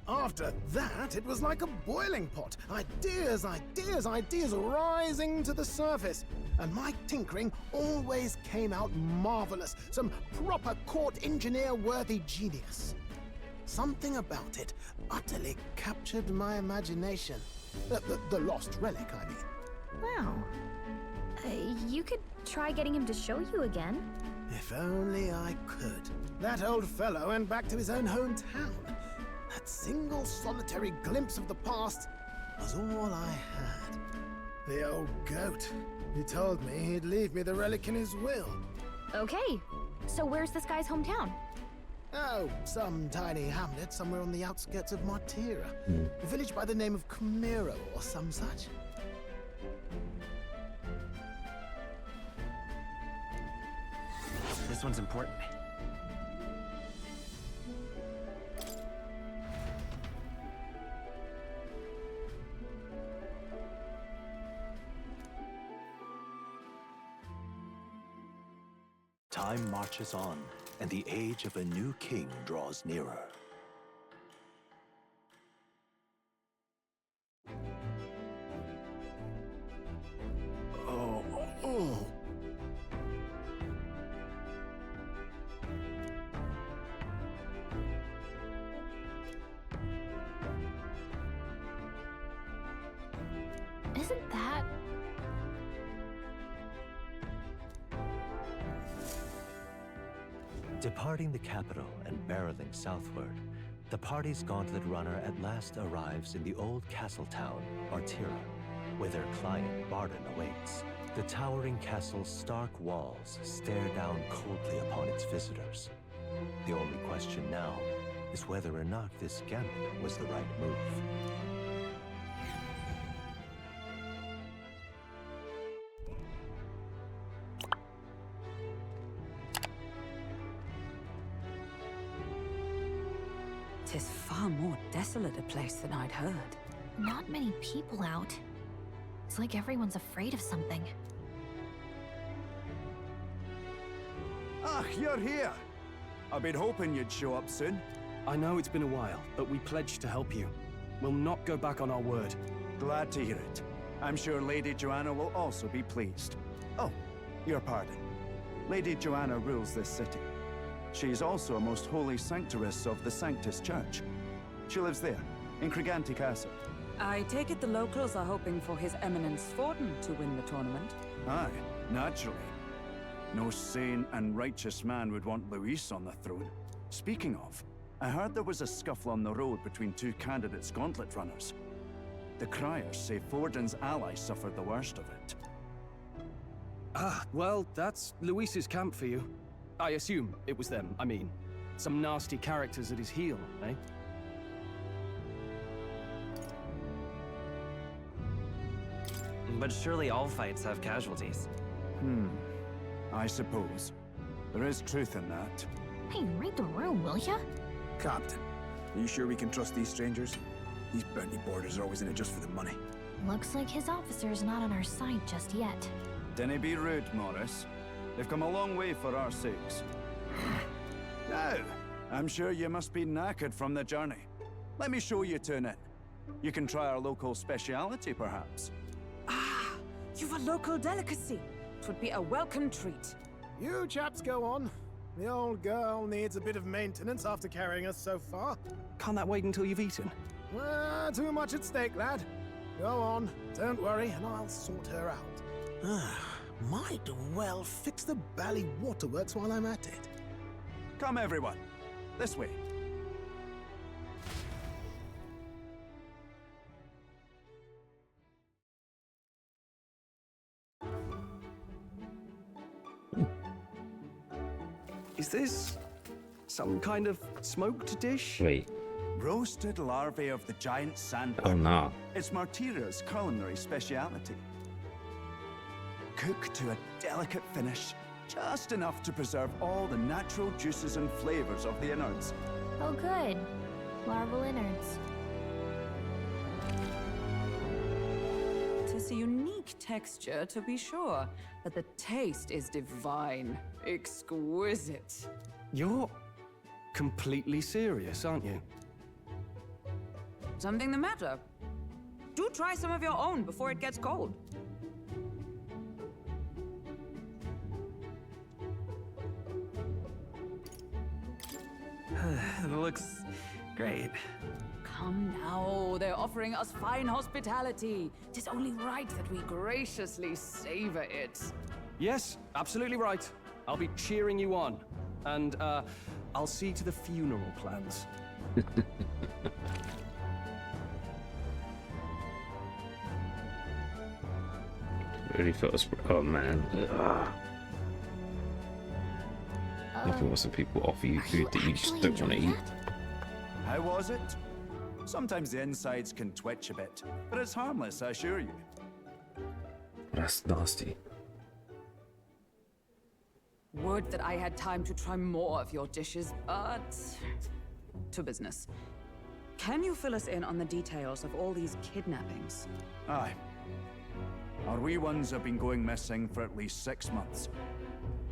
After that, it was like a boiling pot. Ideas, ideas, ideas rising to the surface. And my tinkering always came out marvelous. Some proper court engineer-worthy genius. Something about it utterly captured my imagination. The lost relic, I mean. Wow. You could try getting him to show you again. If only I could. That old fellow went back to his own hometown. That single solitary glimpse of the past was all I had. The old goat. He told me he'd leave me the relic in his will. Okay, so where's this guy's hometown? Oh, some tiny hamlet somewhere on the outskirts of Martira. A village by the name of Camiro or some such. This one's important. Time marches on, and the age of a new king draws nearer. Oh. Isn't that... Departing the capital and barreling southward, the party's gauntlet runner at last arrives in the old castle town, Martira, where their client Barden awaits. The towering castle's stark walls stare down coldly upon its visitors. The only question now is whether or not this gambit was the right move. Tis far more desolate a place than I'd heard. Not many people out. It's like everyone's afraid of something. Ah, you're here! I've been hoping you'd show up soon. I know it's been a while, but we pledged to help you. We'll not go back on our word. Glad to hear it. I'm sure Lady Joanna will also be pleased. Oh, your pardon. Lady Joanna rules this city. She's also a most holy sanctoress of the Sanctus Church. She lives there, in Criganti Castle. I take it the locals are hoping for His Eminence Forden to win the tournament. Aye, naturally. No sane and righteous man would want Luis on the throne. Speaking of, I heard there was a scuffle on the road between two candidates gauntlet runners. The criers say Forden's ally suffered the worst of it. Ah, well, that's Luis's camp for you. I assume it was them, I mean. Some nasty characters at his heel, eh? But surely all fights have casualties. I suppose. There is truth in that. Hey, read the room, will ya? Captain, are you sure we can trust these strangers? These bounty boarders are always in it just for the money. Looks like his officer's not on our side just yet. Dinna be rude, Morris. They've come a long way for our sakes. Now, I'm sure you must be knackered from the journey. Let me show you to an inn. You can try our local speciality, perhaps. Ah, you've a local delicacy. It would be a welcome treat. You chaps go on. The old girl needs a bit of maintenance after carrying us so far. Can't that wait until you've eaten? Too much at stake, lad. Go on, don't worry, and I'll sort her out. Might well fix the bally waterworks while I'm at it. Come, everyone. This way. Is this some kind of smoked dish? Wait. Roasted larvae of the giant sandbird. Oh, no. It's Martira's culinary speciality. Cooked to a delicate finish, just enough to preserve all the natural juices and flavors of the innards. Oh, good. Larval innards. Tis a unique texture, to be sure, but the taste is divine. Exquisite. You're completely serious, aren't you? Something the matter? Do try some of your own before it gets cold. It looks great. Come now, they're offering us fine hospitality. 'Tis only right that we graciously savor it. Yes, absolutely right. I'll be cheering you on. And, I'll see to the funeral plans. Really felt oh man. Nothing worse than people offer you food that you just don't want to eat. How was it? Sometimes the insides can twitch a bit, but it's harmless, I assure you. That's nasty. Would that I had time to try more of your dishes, but to business. Can you fill us in on the details of all these kidnappings? Aye. Our wee ones have been going missing for at least 6 months.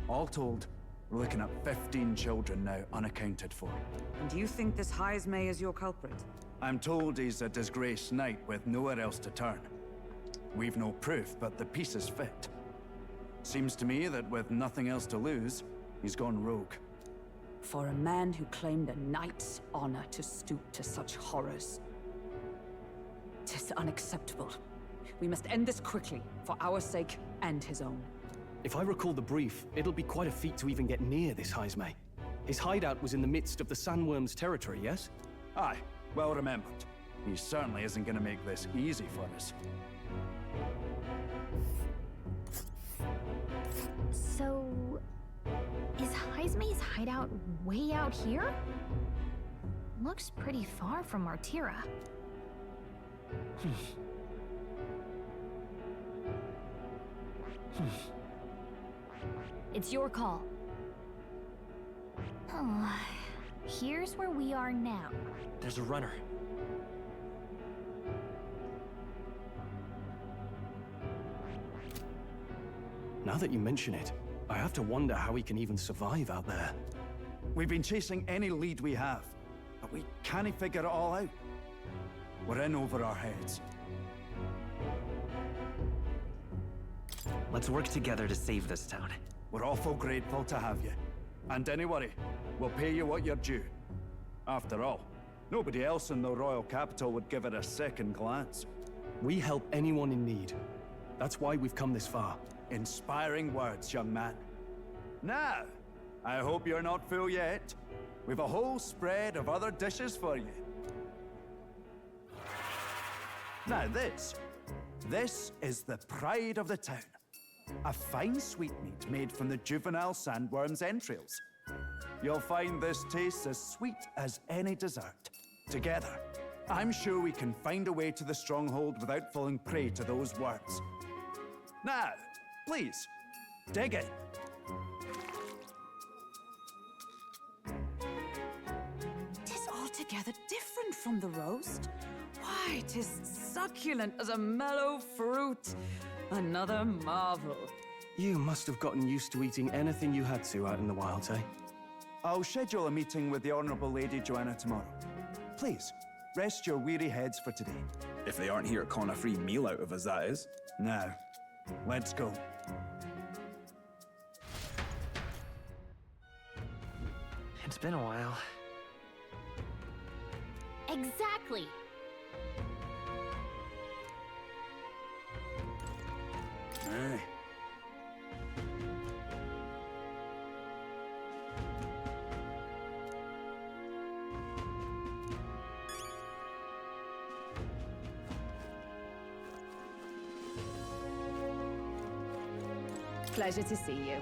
All told, we're looking at 15 children now unaccounted for. And you think this Heismay is your culprit? I'm told he's a disgraced knight with nowhere else to turn. We've no proof, but the pieces fit. Seems to me that with nothing else to lose, he's gone rogue. For a man who claimed a knight's honor to stoop to such horrors. 'Tis unacceptable. We must end this quickly, for our sake and his own. If I recall the brief, it'll be quite a feat to even get near this Heismay. His hideout was in the midst of the Sandworm's territory, yes? Aye, well remembered. He certainly isn't going to make this easy for us. So, is Heismay's hideout way out here? Looks pretty far from Martira. It's your call. Oh, here's where we are now. There's a runner. Now that you mention it, I have to wonder how he can even survive out there. We've been chasing any lead we have, but we can't figure it all out. We're in over our heads. Let's work together to save this town. We're awful grateful to have you. And don't worry, we'll pay you what you're due. After all, nobody else in the royal capital would give it a second glance. We help anyone in need. That's why we've come this far. Inspiring words, young man. Now, I hope you're not full yet. We've a whole spread of other dishes for you. Now this is the pride of the town. A fine sweetmeat made from the juvenile sandworm's entrails. You'll find this tastes as sweet as any dessert. Together, I'm sure we can find a way to the stronghold without falling prey to those worms. Now, please, dig in. Tis altogether different from the roast. Why, 'tis succulent as a mellow fruit. Another marvel. You must have gotten used to eating anything you had to out in the wilds, eh? I'll schedule a meeting with the Honourable Lady Joanna tomorrow. Please, rest your weary heads for today. If they aren't here to con a free meal out of us, that is. Now, let's go. It's been a while. Exactly. Aye. Pleasure to see you.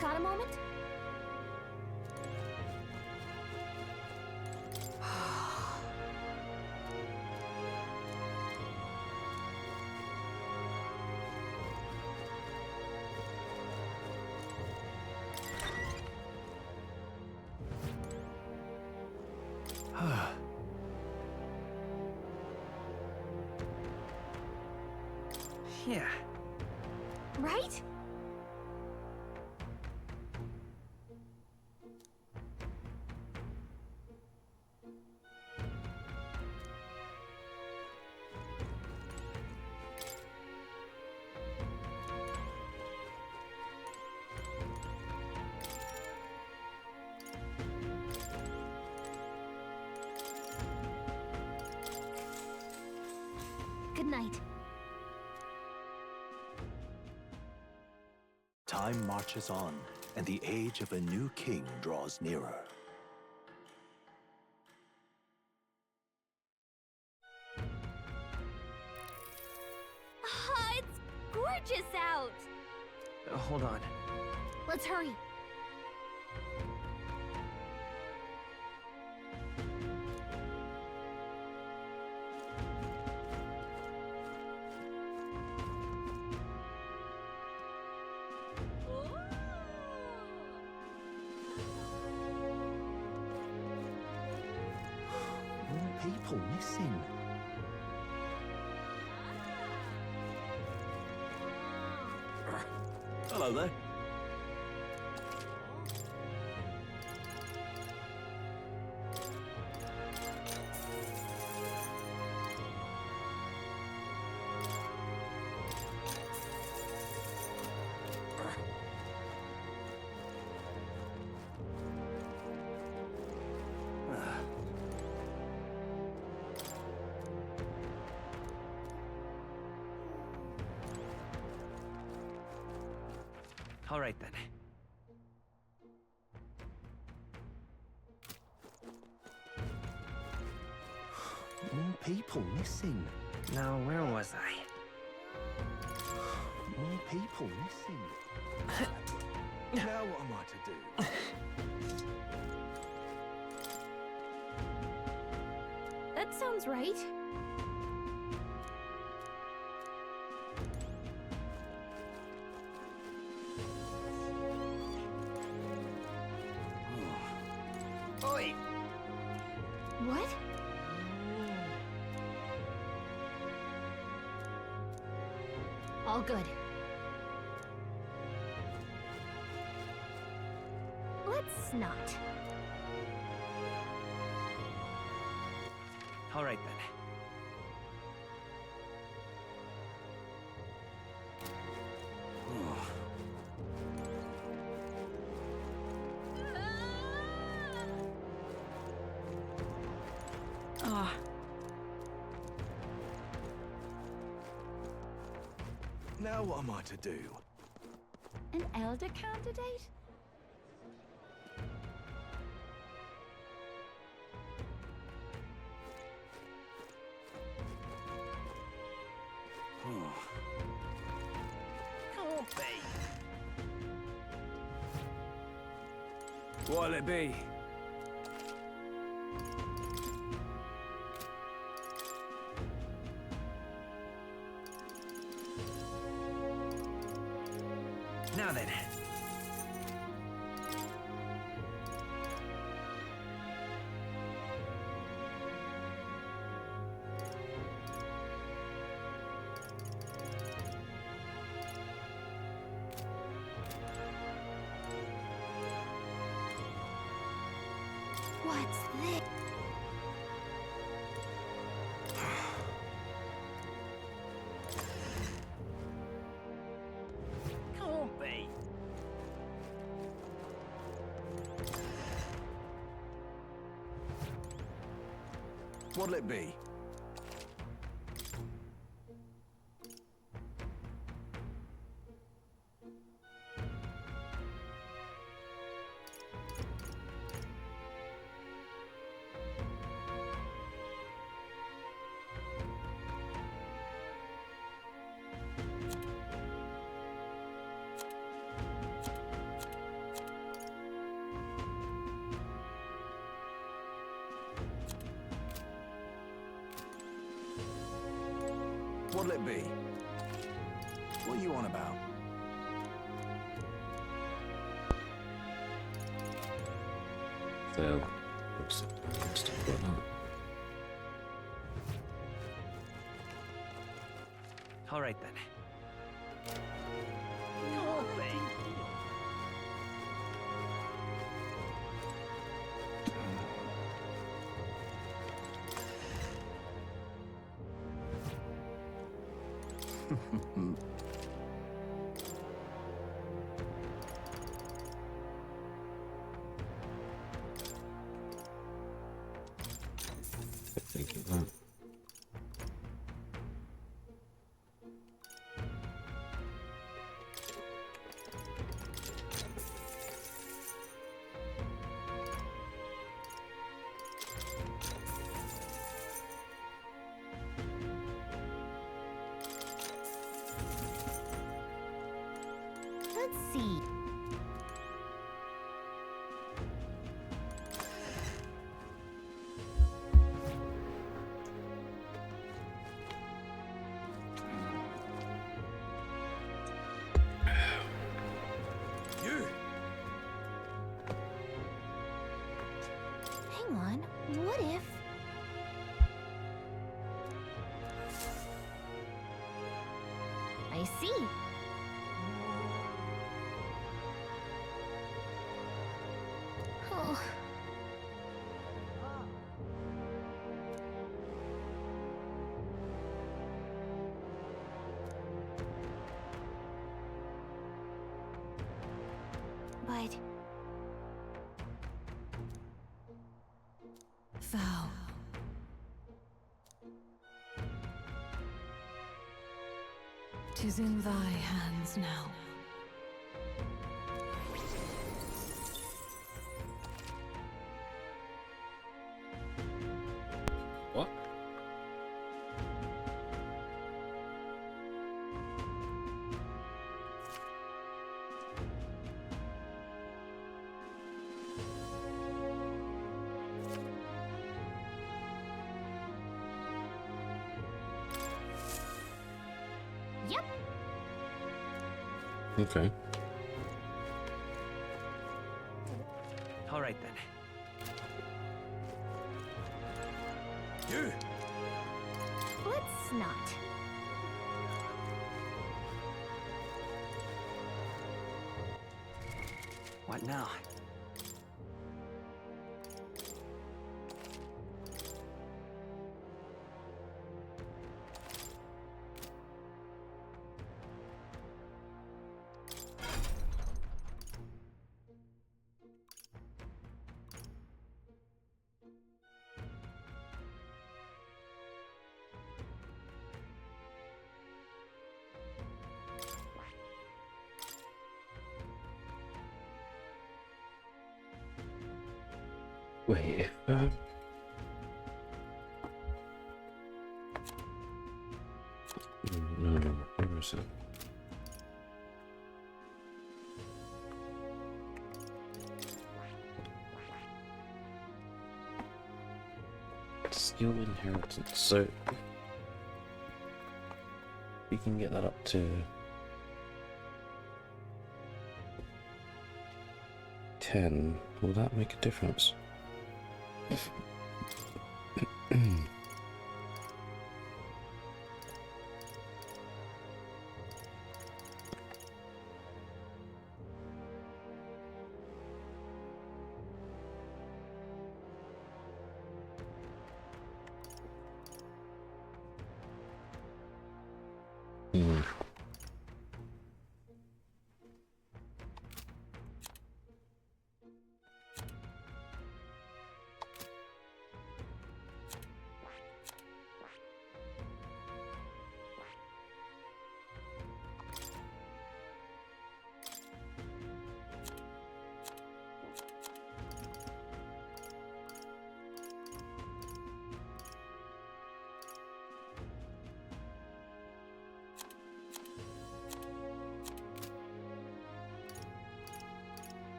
Got a moment? Yeah. Right? Good night. Time marches on, and the age of a new king draws nearer. Ah, it's gorgeous out! Hold on. Let's hurry. More people missing. Hello there. All right then. More people missing. Now, where was I? More people missing. Now what am I to do? That sounds right. Oi! What? All good. Let's not. All right then. Ah. Now what am I to do? An elder candidate? What'll it be? Now then. What's this? Can't be. What'll it be? What'll it be? What are you on about? So, looks like All right then. Can't be. thinking that. Let's see. You. Hang on. What if... I see. Oh. But... Vow. Tis in thy hands now. What? Yep. Okay. All right then. You. Let's not. What now? Wait, no, where is it? your inheritance. So we can get that up to 10. Will that make a difference?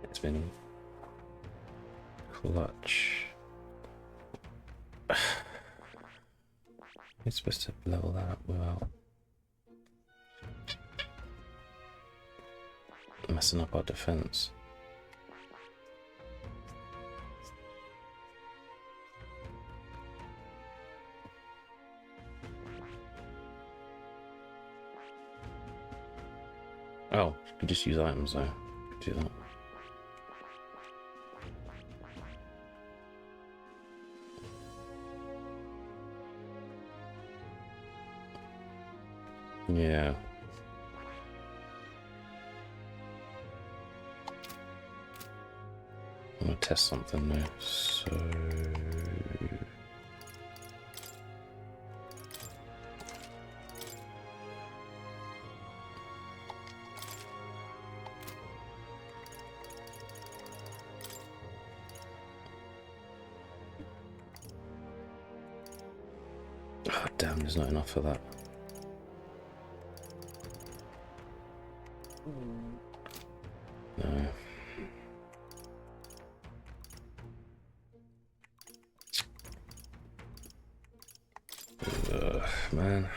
It's been clutch. It's supposed to level that up without messing up our defense. Oh, you could just use items though. Could do that. Yeah. I'm gonna test something now, so... Oh damn, there's not enough for that. No. Ugh, man.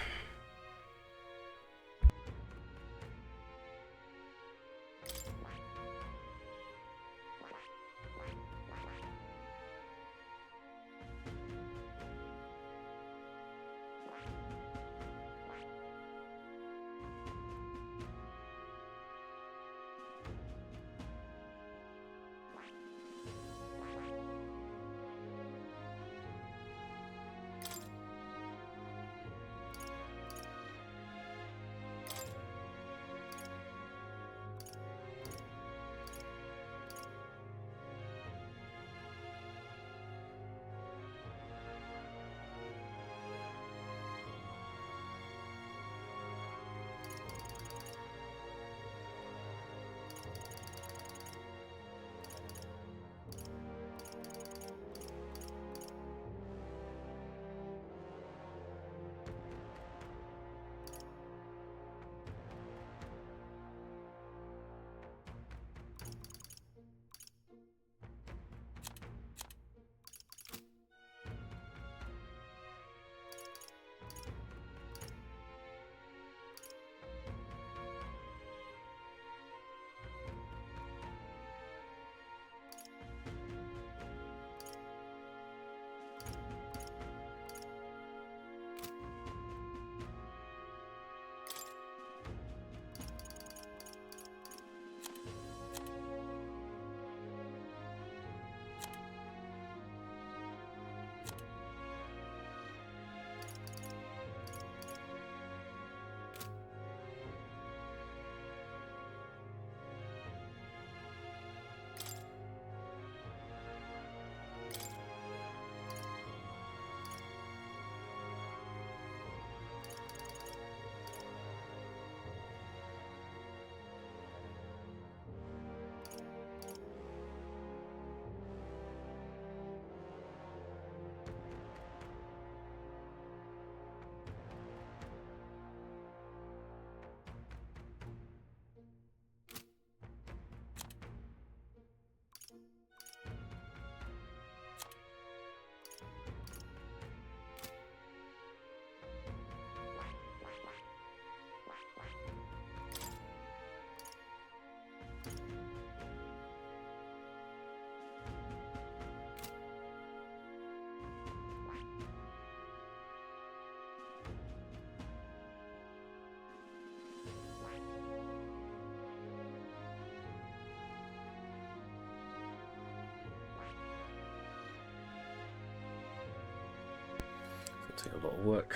Take a lot of work.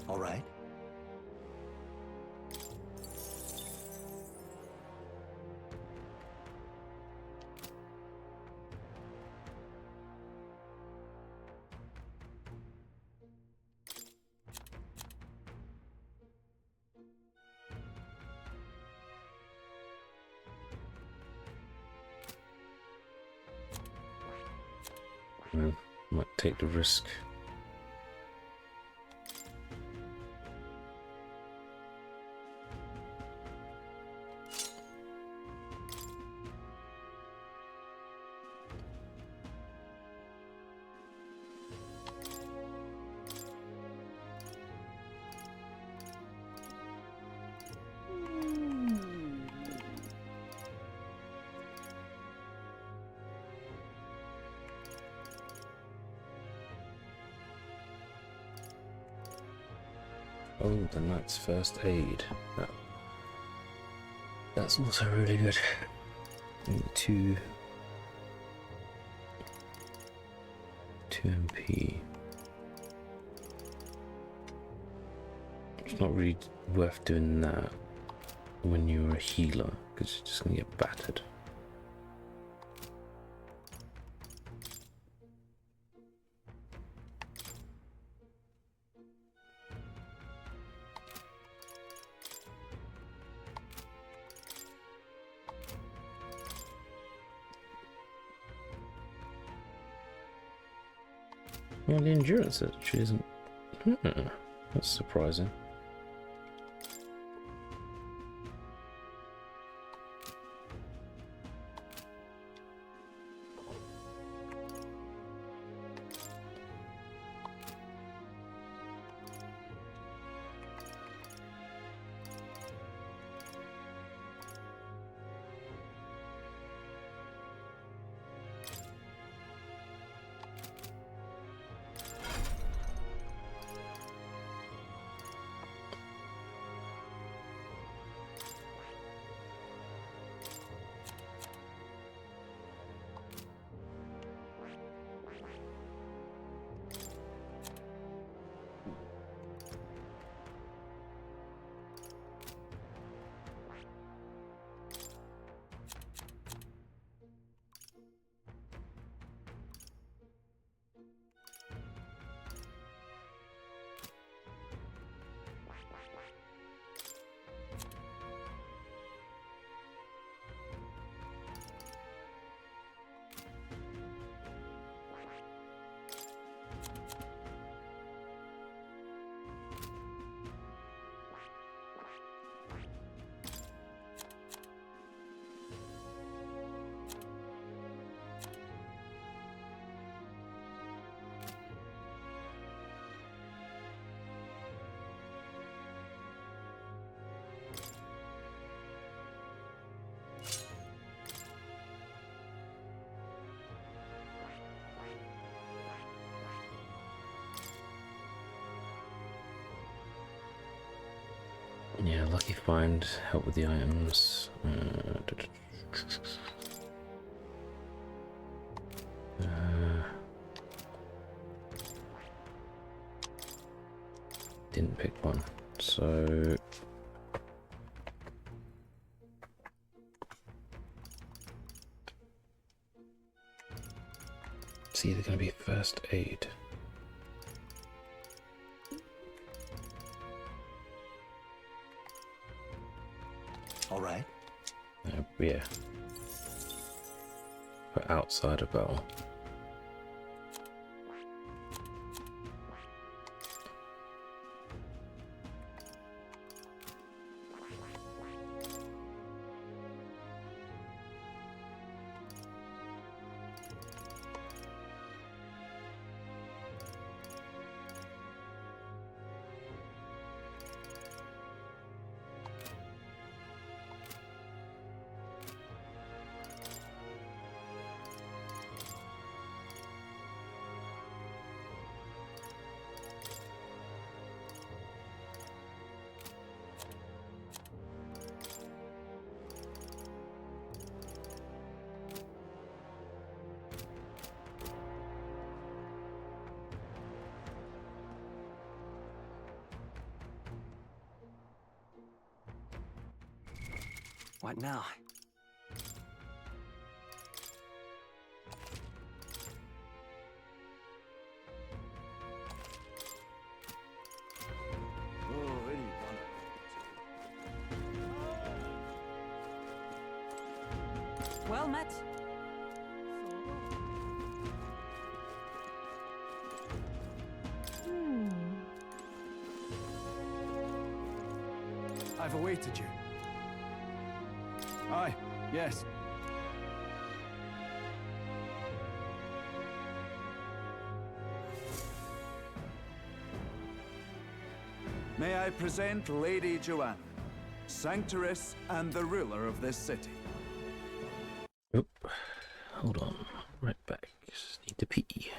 All right. Might take the risk. Oh, the knight's first aid. That's also really good. 2 MP. It's not really worth doing that when you're a healer, because you're just gonna get battered. Well, the endurance actually isn't. That's surprising. Yeah, lucky find, help with the items. Didn't pick one, so it's either going to be first aid. All right. Yeah. For outside of battle. What now? Oh, anyone. Well met. I've awaited you. Aye, yes. May I present Lady Joanna, Sanctoress and the ruler of this city. Oop. Hold on. Right back. Just need to pee.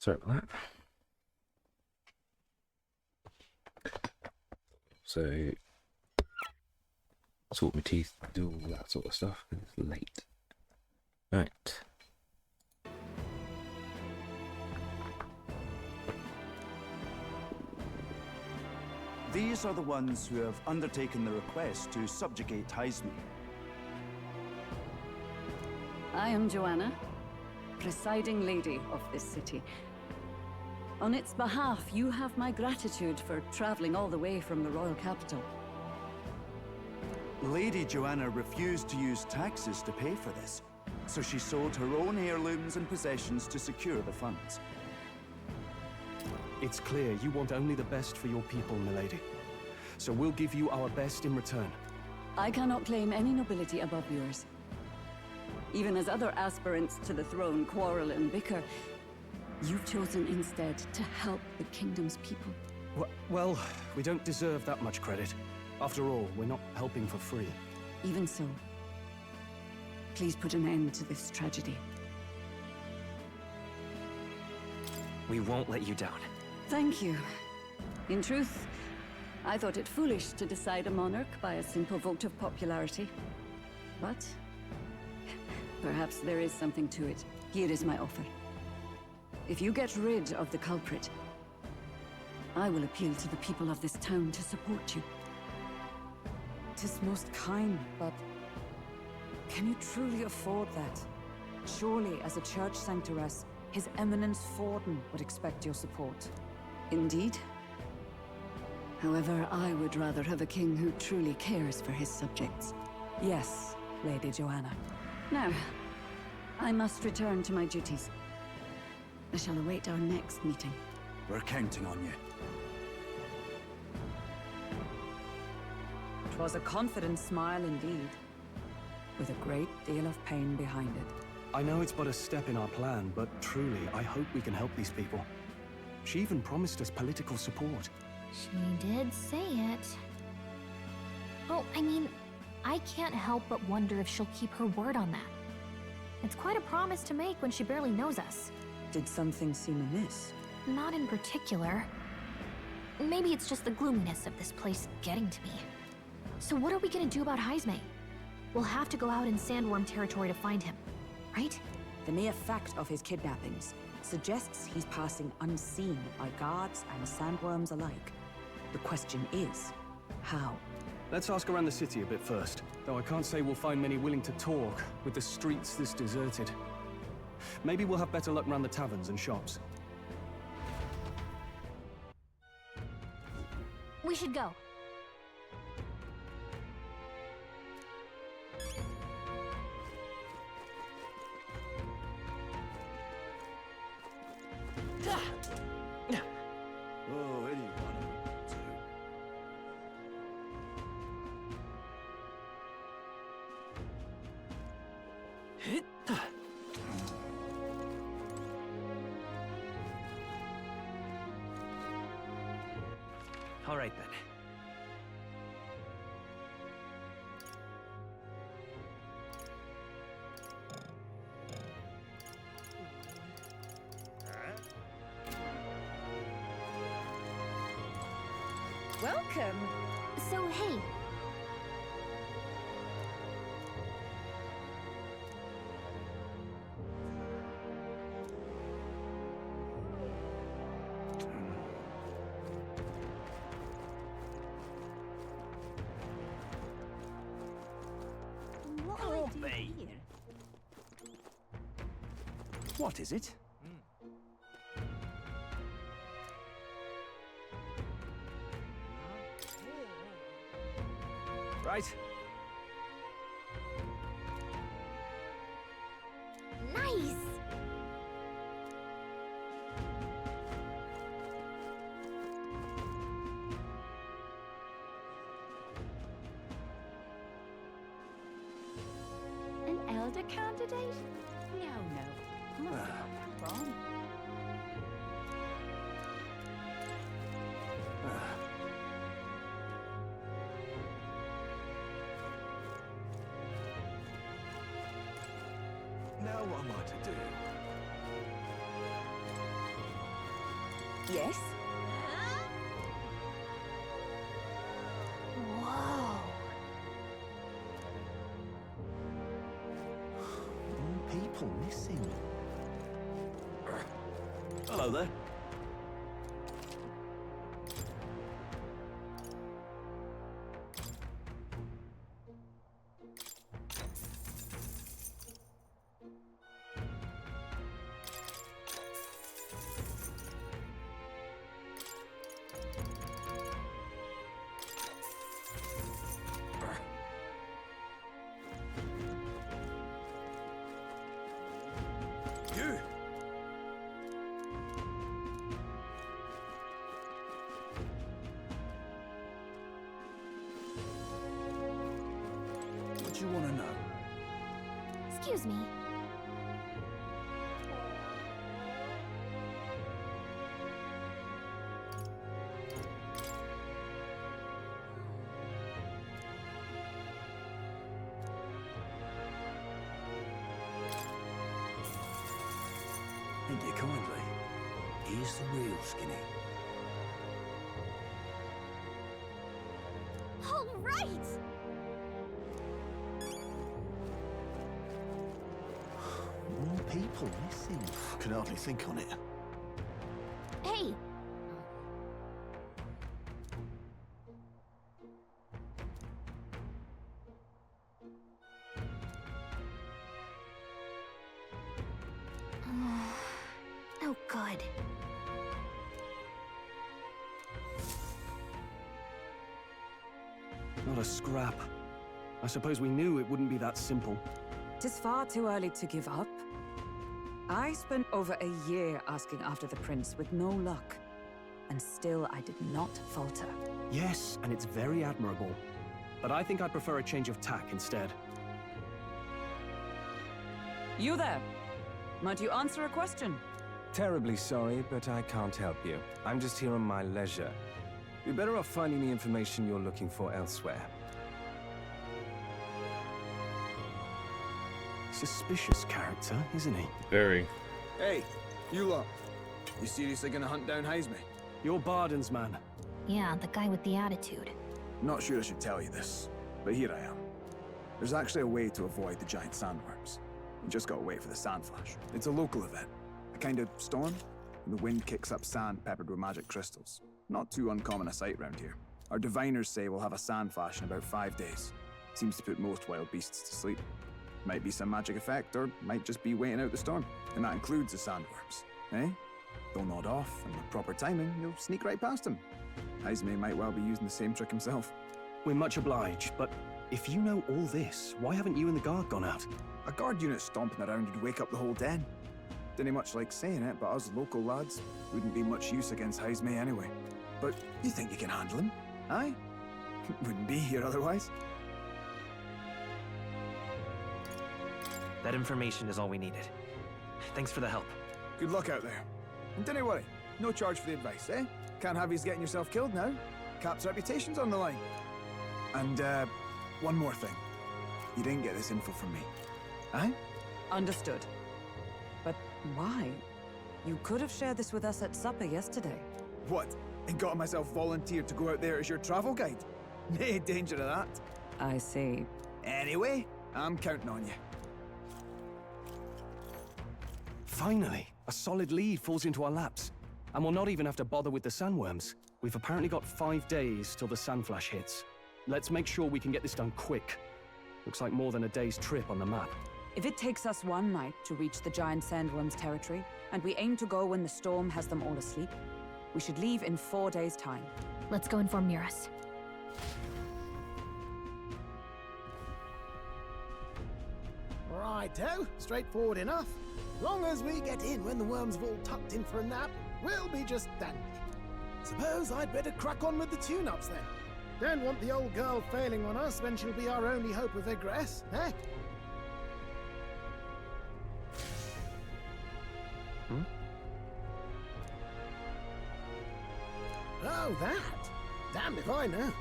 Sorry about that. So, sort my teeth, do all that sort of stuff. It's late. Right. These are the ones who have undertaken the request to subjugate Heisme. I am Joanna, presiding lady of this city. On its behalf, you have my gratitude for traveling all the way from the royal capital. Lady Joanna refused to use taxes to pay for this, so she sold her own heirlooms and possessions to secure the funds. It's clear you want only the best for your people, milady. So we'll give you our best in return. I cannot claim any nobility above yours. Even as other aspirants to the throne quarrel and bicker, you've chosen instead to help the kingdom's people. Well, we don't deserve that much credit. After all, we're not helping for free. Even so, please put an end to this tragedy. We won't let you down. Thank you. In truth, I thought it foolish to decide a monarch by a simple vote of popularity. But perhaps there is something to it. Here is my offer. If you get rid of the culprit, I will appeal to the people of this town to support you. 'Tis most kind, but can you truly afford that? Surely, as a church sanctoress, His Eminence Forden would expect your support. Indeed. However, I would rather have a king who truly cares for his subjects. Yes, Lady Joanna. Now, I must return to my duties. I shall await our next meeting. We're counting on you. 'Twas a confident smile indeed, with a great deal of pain behind it. I know it's but a step in our plan, but truly, I hope we can help these people. She even promised us political support. She did say it. Oh, I mean, I can't help but wonder if she'll keep her word on that. It's quite a promise to make when she barely knows us. Did something seem amiss? Not in particular. Maybe it's just the gloominess of this place getting to me. So what are we gonna do about Heisme? We'll have to go out in Sandworm territory to find him, right? The mere fact of his kidnappings suggests he's passing unseen by guards and sandworms alike. The question is, how? Let's ask around the city a bit first. Though I can't say we'll find many willing to talk, with the streets this deserted. Maybe we'll have better luck around the taverns and shops. We should go. Oh, anyone would do. All right then. Welcome. So, hey. What do I do here? What is it? Right. Nice! An elder candidate? No. Must have something wrong. Now what am I to do? Yes? Whoa. More people missing. Hello there. You! What you want to know? Excuse me. Thank you kindly. Here's the real Skinny. All right! More people missing. Can hardly think on it. Hey! No good. Not a scrap. I suppose we knew it wouldn't be that simple. Tis far too early to give up. I spent over a year asking after the prince with no luck. And still I did not falter. Yes, and it's very admirable. But I think I'd prefer a change of tack instead. You there! Might you answer a question? Terribly sorry, but I can't help you. I'm just here on my leisure. You're better off finding the information you're looking for elsewhere. Suspicious character, isn't he? Very. Hey, you lot. You seriously gonna hunt down Heisme? You're Barden's man. Yeah, the guy with the attitude. Not sure I should tell you this, but here I am. There's actually a way to avoid the giant sandworms. You just gotta wait for the sand flash. It's a local event. A kind of storm, and the wind kicks up sand peppered with magic crystals. Not too uncommon a sight round here. Our diviners say we'll have a sand flash in about 5 days. Seems to put most wild beasts to sleep. Might be some magic effect, or might just be waiting out the storm. And that includes the sandworms, eh? They'll nod off, and with proper timing, you'll sneak right past him. Heisme might well be using the same trick himself. We're much obliged, but if you know all this, why haven't you and the guard gone out? A guard unit stomping around would wake up the whole den. Didn't much like saying it, but us local lads wouldn't be much use against Heisme anyway. But you think you can handle him? Aye? Wouldn't be here otherwise. That information is all we needed. Thanks for the help. Good luck out there. And don't worry, no charge for the advice, eh? Can't have you getting yourself killed now. Cap's reputation's on the line. And, one more thing. You didn't get this info from me. Aye? Understood. But why? You could have shared this with us at supper yesterday. What? And got myself volunteered to go out there as your travel guide? Nae danger of that. I see. Anyway, I'm counting on you. Finally, a solid lead falls into our laps. And we'll not even have to bother with the sandworms. We've apparently got 5 days till the sand flash hits. Let's make sure we can get this done quick. Looks like more than a day's trip on the map. If it takes us one night to reach the giant sandworms' territory, and we aim to go when the storm has them all asleep, we should leave in 4 days' time. Let's go inform Muras. Righto, straightforward enough. Long as we get in when the worms have all tucked in for a nap, we'll be just dandy. Suppose I'd better crack on with the tune-ups then. Don't want the old girl failing on us when she'll be our only hope of egress, eh? Oh, that? Damned if I know.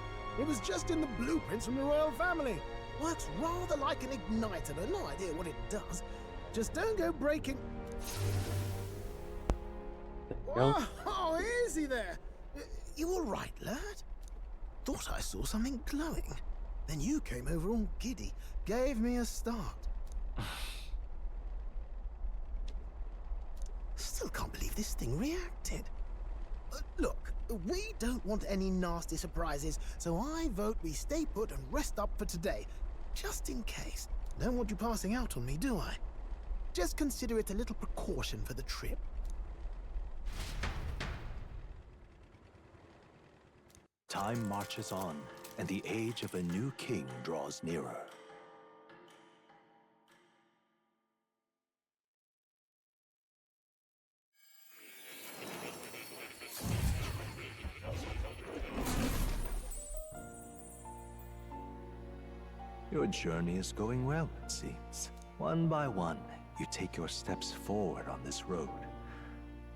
It was just in the blueprints from the royal family. Works rather like an igniter, but no idea what it does. Just don't go breaking... Yo. Oh, easy there. You all right, lad? Thought I saw something glowing. Then you came over all giddy, gave me a start. Still can't believe this thing reacted. Look, we don't want any nasty surprises, so I vote we stay put and rest up for today. Just in case. Don't want you passing out on me, do I? Just consider it a little precaution for the trip. Time marches on, and the age of a new king draws nearer. Your journey is going well, it seems. One by one, you take your steps forward on this road.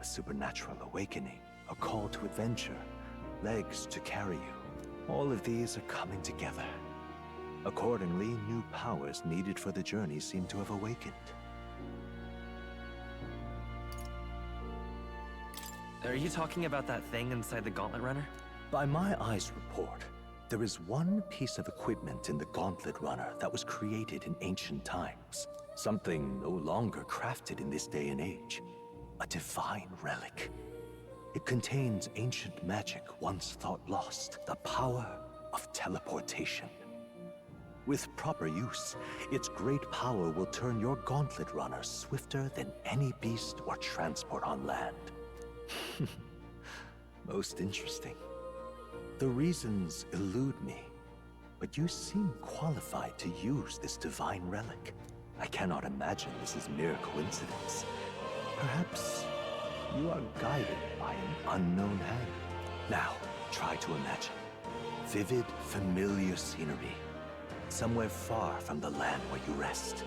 A supernatural awakening, a call to adventure, legs to carry you. All of these are coming together. Accordingly, new powers needed for the journey seem to have awakened. Are you talking about that thing inside the Gauntlet Runner? By my eyes report, there is one piece of equipment in the Gauntlet Runner that was created in ancient times. Something no longer crafted in this day and age. A divine relic. It contains ancient magic once thought lost. The power of teleportation. With proper use, its great power will turn your Gauntlet Runner swifter than any beast or transport on land. Most interesting. The reasons elude me, but you seem qualified to use this divine relic. I cannot imagine this is mere coincidence. Perhaps you are guided by an unknown hand. Now, try to imagine. Vivid, familiar scenery. Somewhere far from the land where you rest.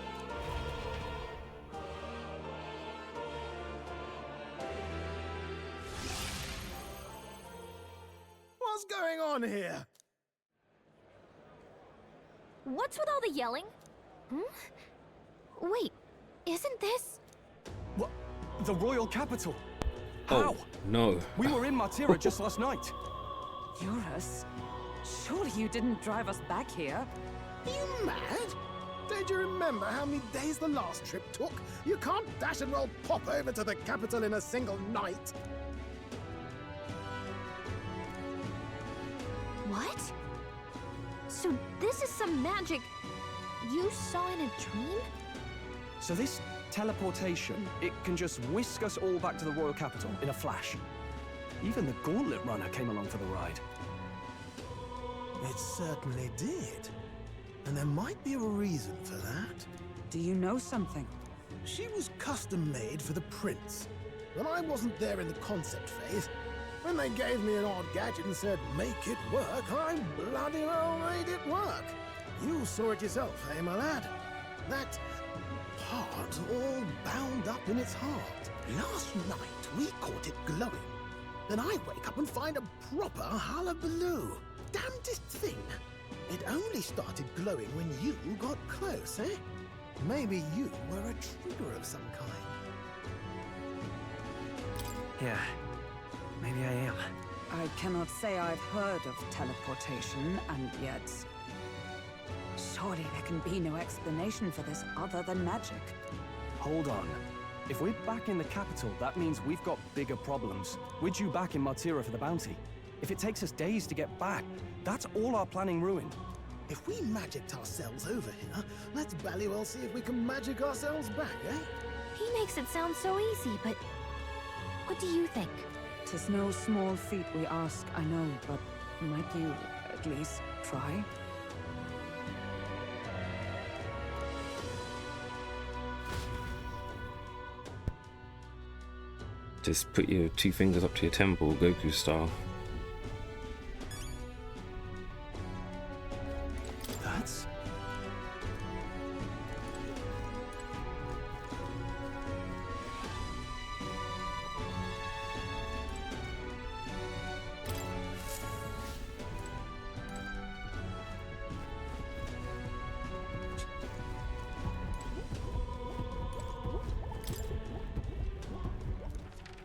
What's going on here? What's with all the yelling? Wait, isn't this... What? The royal capital? Oh, no. We were in Martira just last night. Eurus? Surely you didn't drive us back here? Are you mad? Don't you remember how many days the last trip took? You can't dash and roll pop over to the capital in a single night. What? So this is some magic you saw in a dream? So this teleportation, it can just whisk us all back to the royal capital in a flash. Even the Gauntlet Runner came along for the ride. It certainly did. And there might be a reason for that. Do you know something? She was custom-made for the prince. When I wasn't there in the concept phase, when they gave me an odd gadget and said, make it work, I bloody well made it work. You saw it yourself, eh, my lad? That part all bound up in its heart. Last night, we caught it glowing. Then I wake up and find a proper hullabaloo. Damnedest thing. It only started glowing when you got close, eh? Maybe you were a trigger of some kind. Yeah, maybe I am. I cannot say I've heard of teleportation, and yet... surely there can be no explanation for this other than magic. Hold on. If we're back in the capital, that means we've got bigger problems. We're due back in Martira for the bounty. If it takes us days to get back, that's all our planning ruined. If we magicked ourselves over here, let's bally well see if we can magic ourselves back, eh? He makes it sound so easy, but what do you think? 'Tis no small feat we ask, I know, but might you at least try? Just put your two fingers up to your temple, Goku style. That's...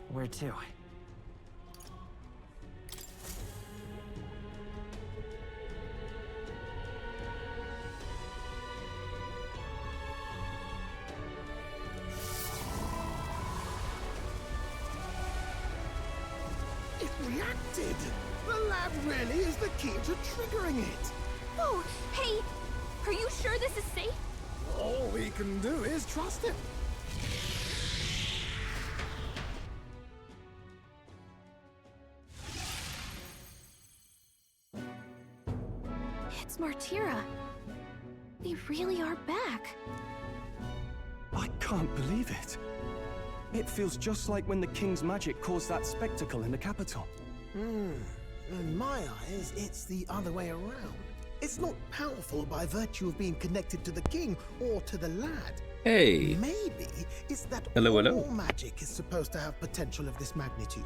Where to? distracted. The lad really is the key to triggering it. Oh, hey! Are you sure this is safe? All we can do is trust him. It's Martira. They really are back. I can't believe it. It feels just like when the king's magic caused that spectacle in the capital. In my eyes, it's the other way around. It's not powerful by virtue of being connected to the king or to the lad. Hey. Maybe it's that Hello. all magic is supposed to have potential of this magnitude.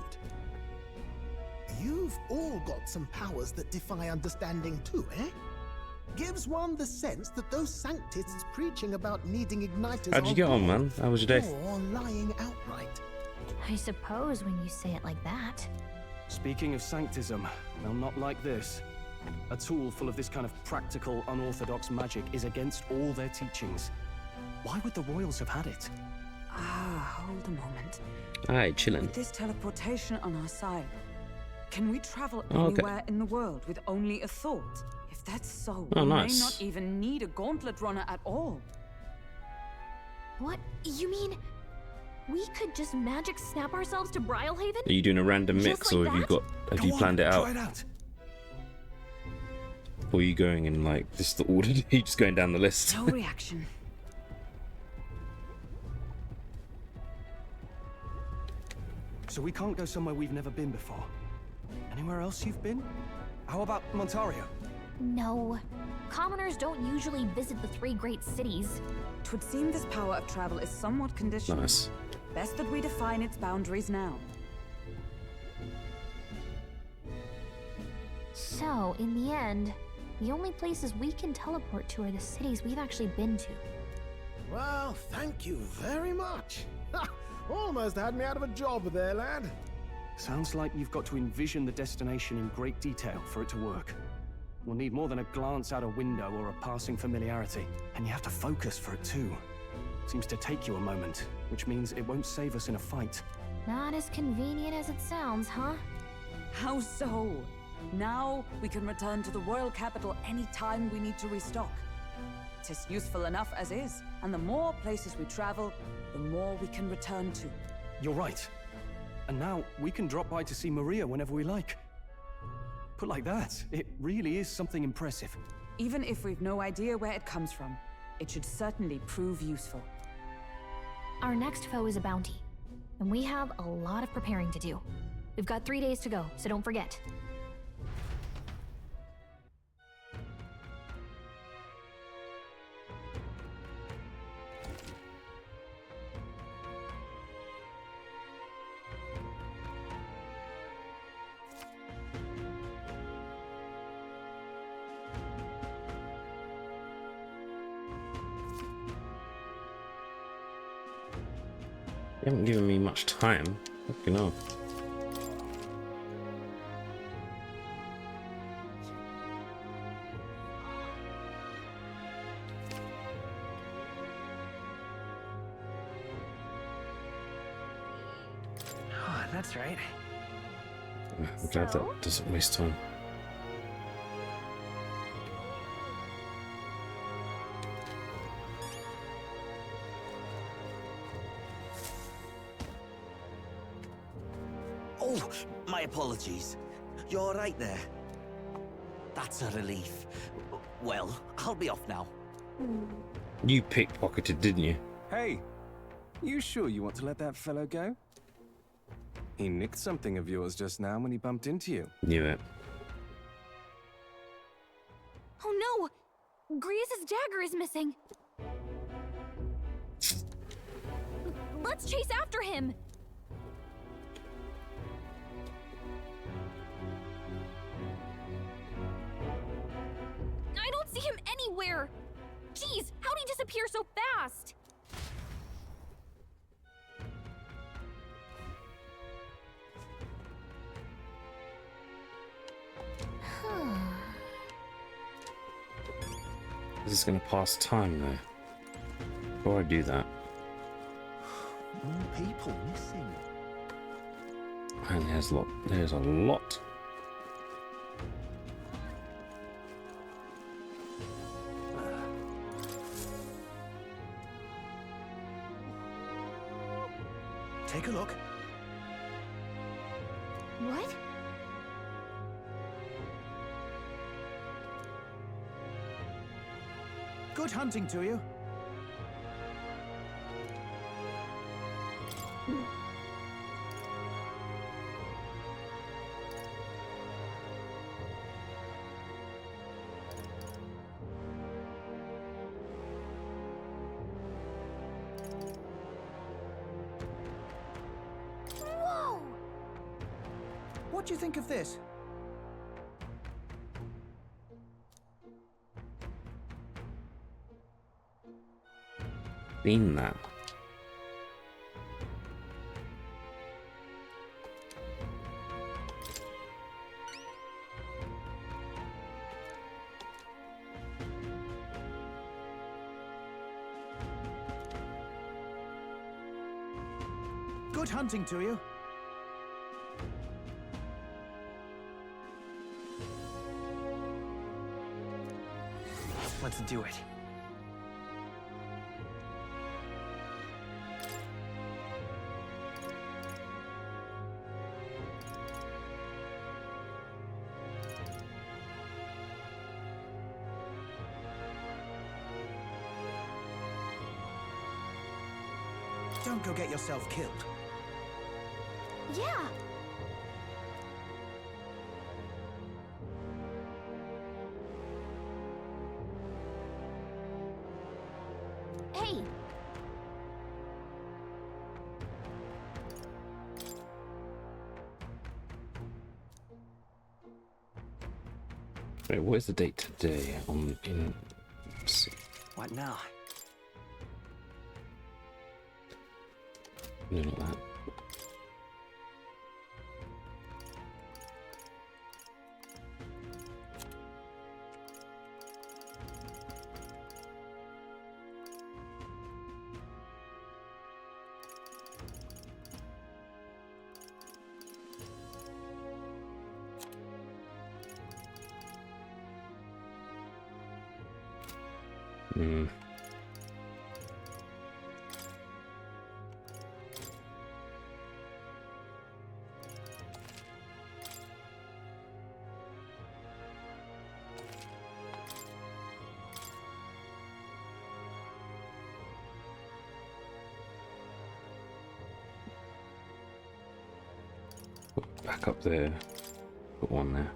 You've all got some powers that defy understanding too, eh? Gives one the sense that those sanctists preaching about needing igniters How'd you get on, man? How was your day? or lying outright. I suppose when you say it like that. Speaking of sanctism, well, not like this. A tool full of this kind of practical, unorthodox magic is against all their teachings. Why would the royals have had it? Hold a moment. Alright, chillin'. With this teleportation on our side, can we travel Okay. anywhere in the world with only a thought? If that's so, Oh, we nice. may not even need a gauntlet runner at all. What? You mean we could just magic snap ourselves to Brylehaven? Are you doing a random Just mix, like or have that? you planned it out? Try it out. Or are you going in like just the order? You just going down the list? No reaction. So we can't go somewhere we've never been before. Anywhere else you've been? How about Montario? No. Commoners don't usually visit the 3 great cities. 'Twould seem this power of travel is somewhat conditional. Nice. Best that we define its boundaries now. So, in the end, the only places we can teleport to are the cities we've actually been to. Well, thank you very much. Almost had me out of a job there, lad. Sounds like you've got to envision the destination in great detail for it to work. We'll need more than a glance out a window or a passing familiarity. And you have to focus for it too. Seems to take you a moment, which means it won't save us in a fight. Not as convenient as it sounds, huh? How so? Now we can return to the royal capital any time we need to restock. 'Tis useful enough as is, and the more places we travel, the more we can return to. You're right. And now we can drop by to see Maria whenever we like. Put like that, it really is something impressive. Even if we've no idea where it comes from, it should certainly prove useful. Our next foe is a bounty, and we have a lot of preparing to do. We've got 3 days to go, so don't forget. You haven't given me much time. Fucking hell. Oh, that's right. I'm glad that doesn't waste time. Oh, my apologies. You're all right there? That's a relief. Well, I'll be off now. You pickpocketed, didn't you? Hey, you sure you want to let that fellow go? He nicked something of yours just now when he bumped into you. Knew it. Oh no! Griez's dagger is missing! Let's chase after him! I don't see him anywhere! Jeez, how'd he disappear so fast? This is gonna pass time though. Before I do that. More people missing. And there's a lot. There's a lot. Take a look. What? Good hunting to you. Whoa! What do you think of this? Seen that. Good hunting to you. Let's do it. Don't go get yourself killed. Yeah! Hey! Wait, what is the date today? Let's see. What now? No, not that. Hmm. Back up there. Put one there.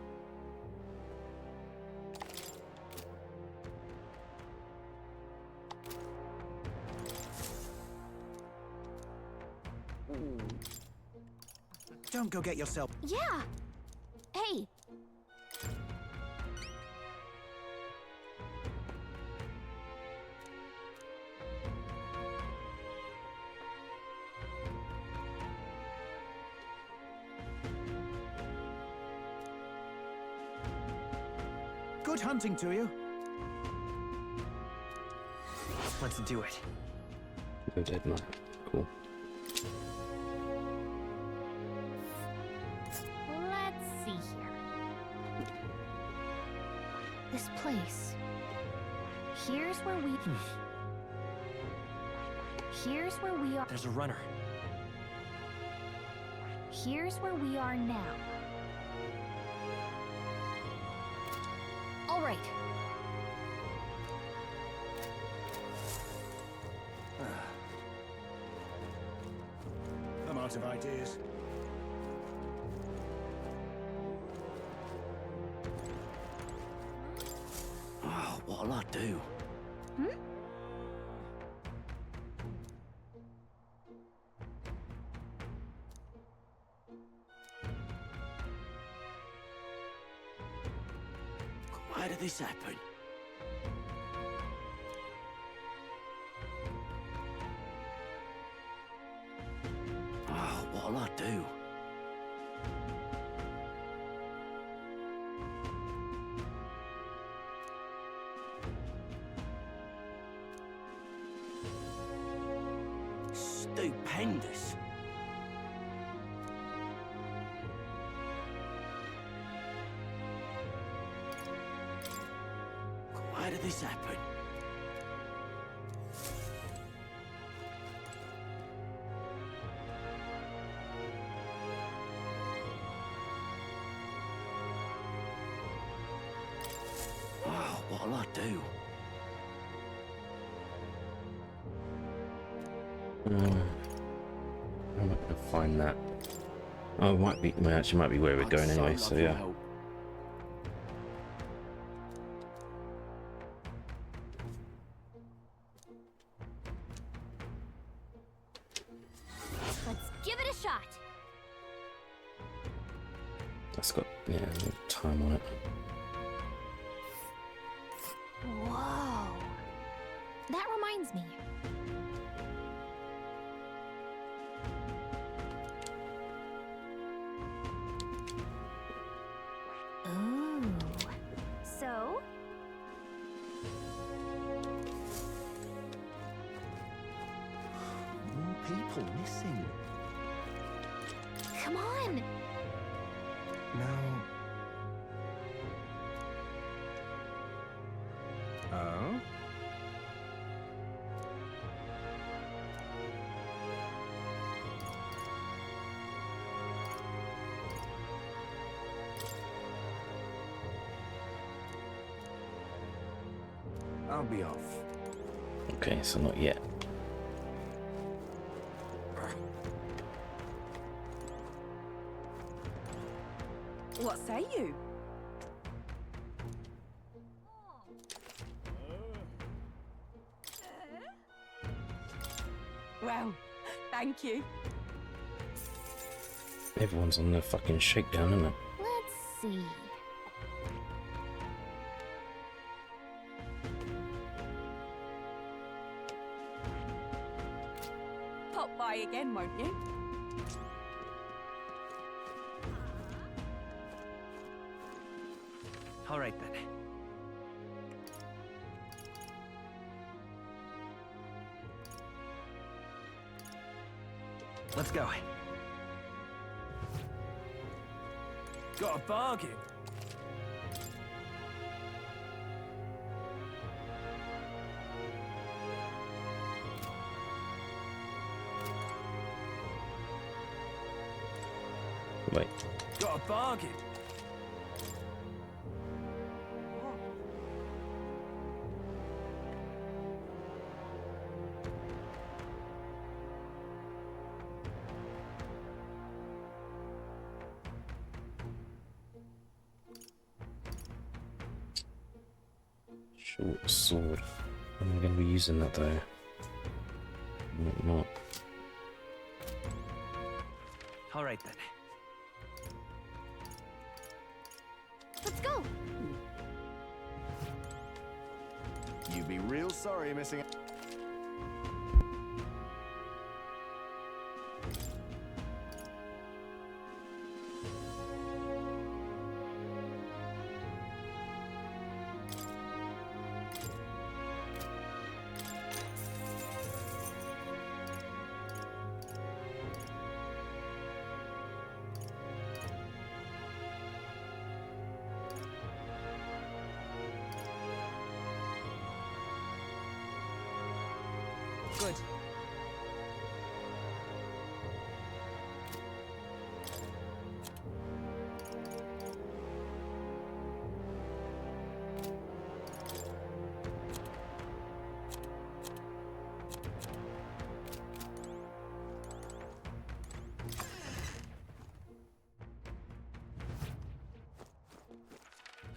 Don't go get yourself. Yeah! Hey! Good hunting to you. Let's do it. No dead man. Cool. Let's see here. This place. Here's where we... Here's where we are... There's a runner. Here's where we are now. All right. I'm out of ideas. Oh, what'll I do? Hmm? Why did this happen? Oh, what'll I do? Stupendous. did this happen? Oh, what'll I do? I'm not gonna find that. Oh, it might be. Well, actually, might be where we're going anyway. So yeah. Let's give it a shot. That's got a little time on it. Whoa. That reminds me. Ooh. So? More people missing. Come on. Now. Oh. I'll be off. Okay, so not yet. What say you? Well, thank you. Everyone's on the fucking shakedown, isn't it? Let's see. Pop by again, won't you? All right then. Let's go. Got a bargain. Wait. Got a bargain. Short sword. I'm gonna be using that though. Not. All right then. Let's go. You'd be real sorry missing out. Good.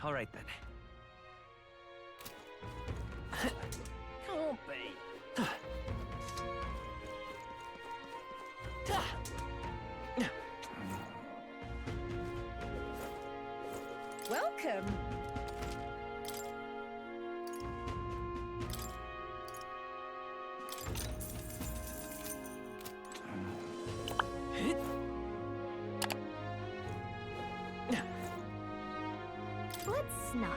All right then. Can't be. Welcome. Let's not.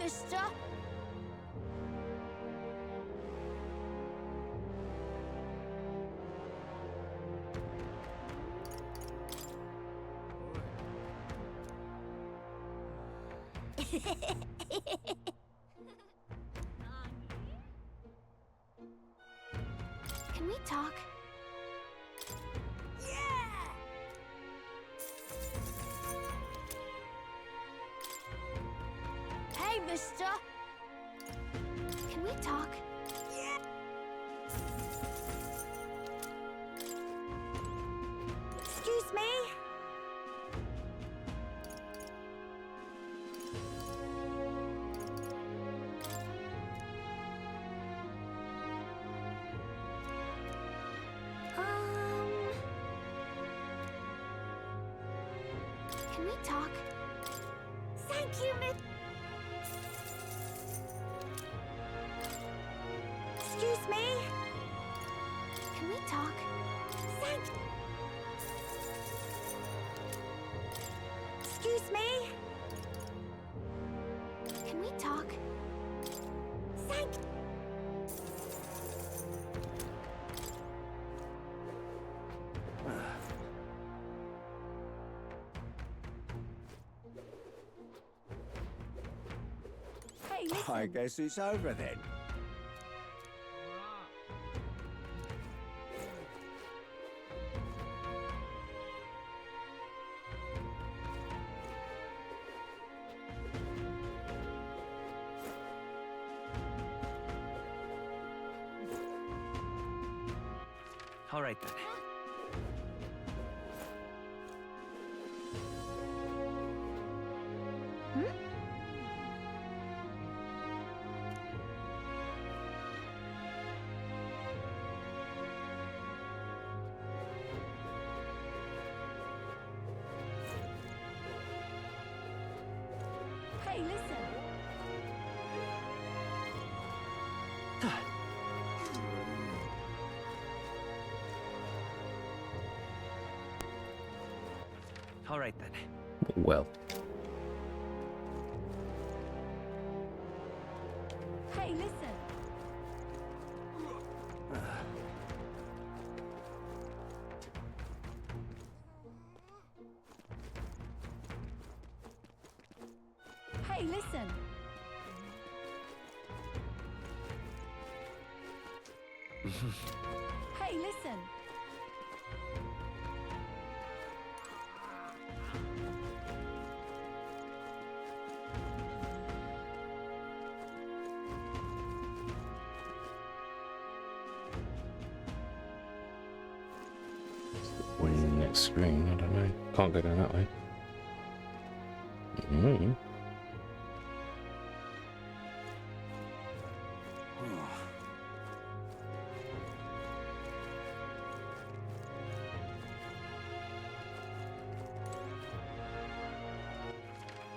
mister. Can we talk? Hey, mister. Can we talk? Excuse me. Can we talk? Thank you, miss. Excuse me. Can we talk? Thank. Excuse me. Can we talk? Thank. Hey, listen. I guess it's over then. All right then. Hey, listen. All right then. Well. Hey, listen. Hey, listen. Hey, listen. Next screen, I don't know. Can't go down that way.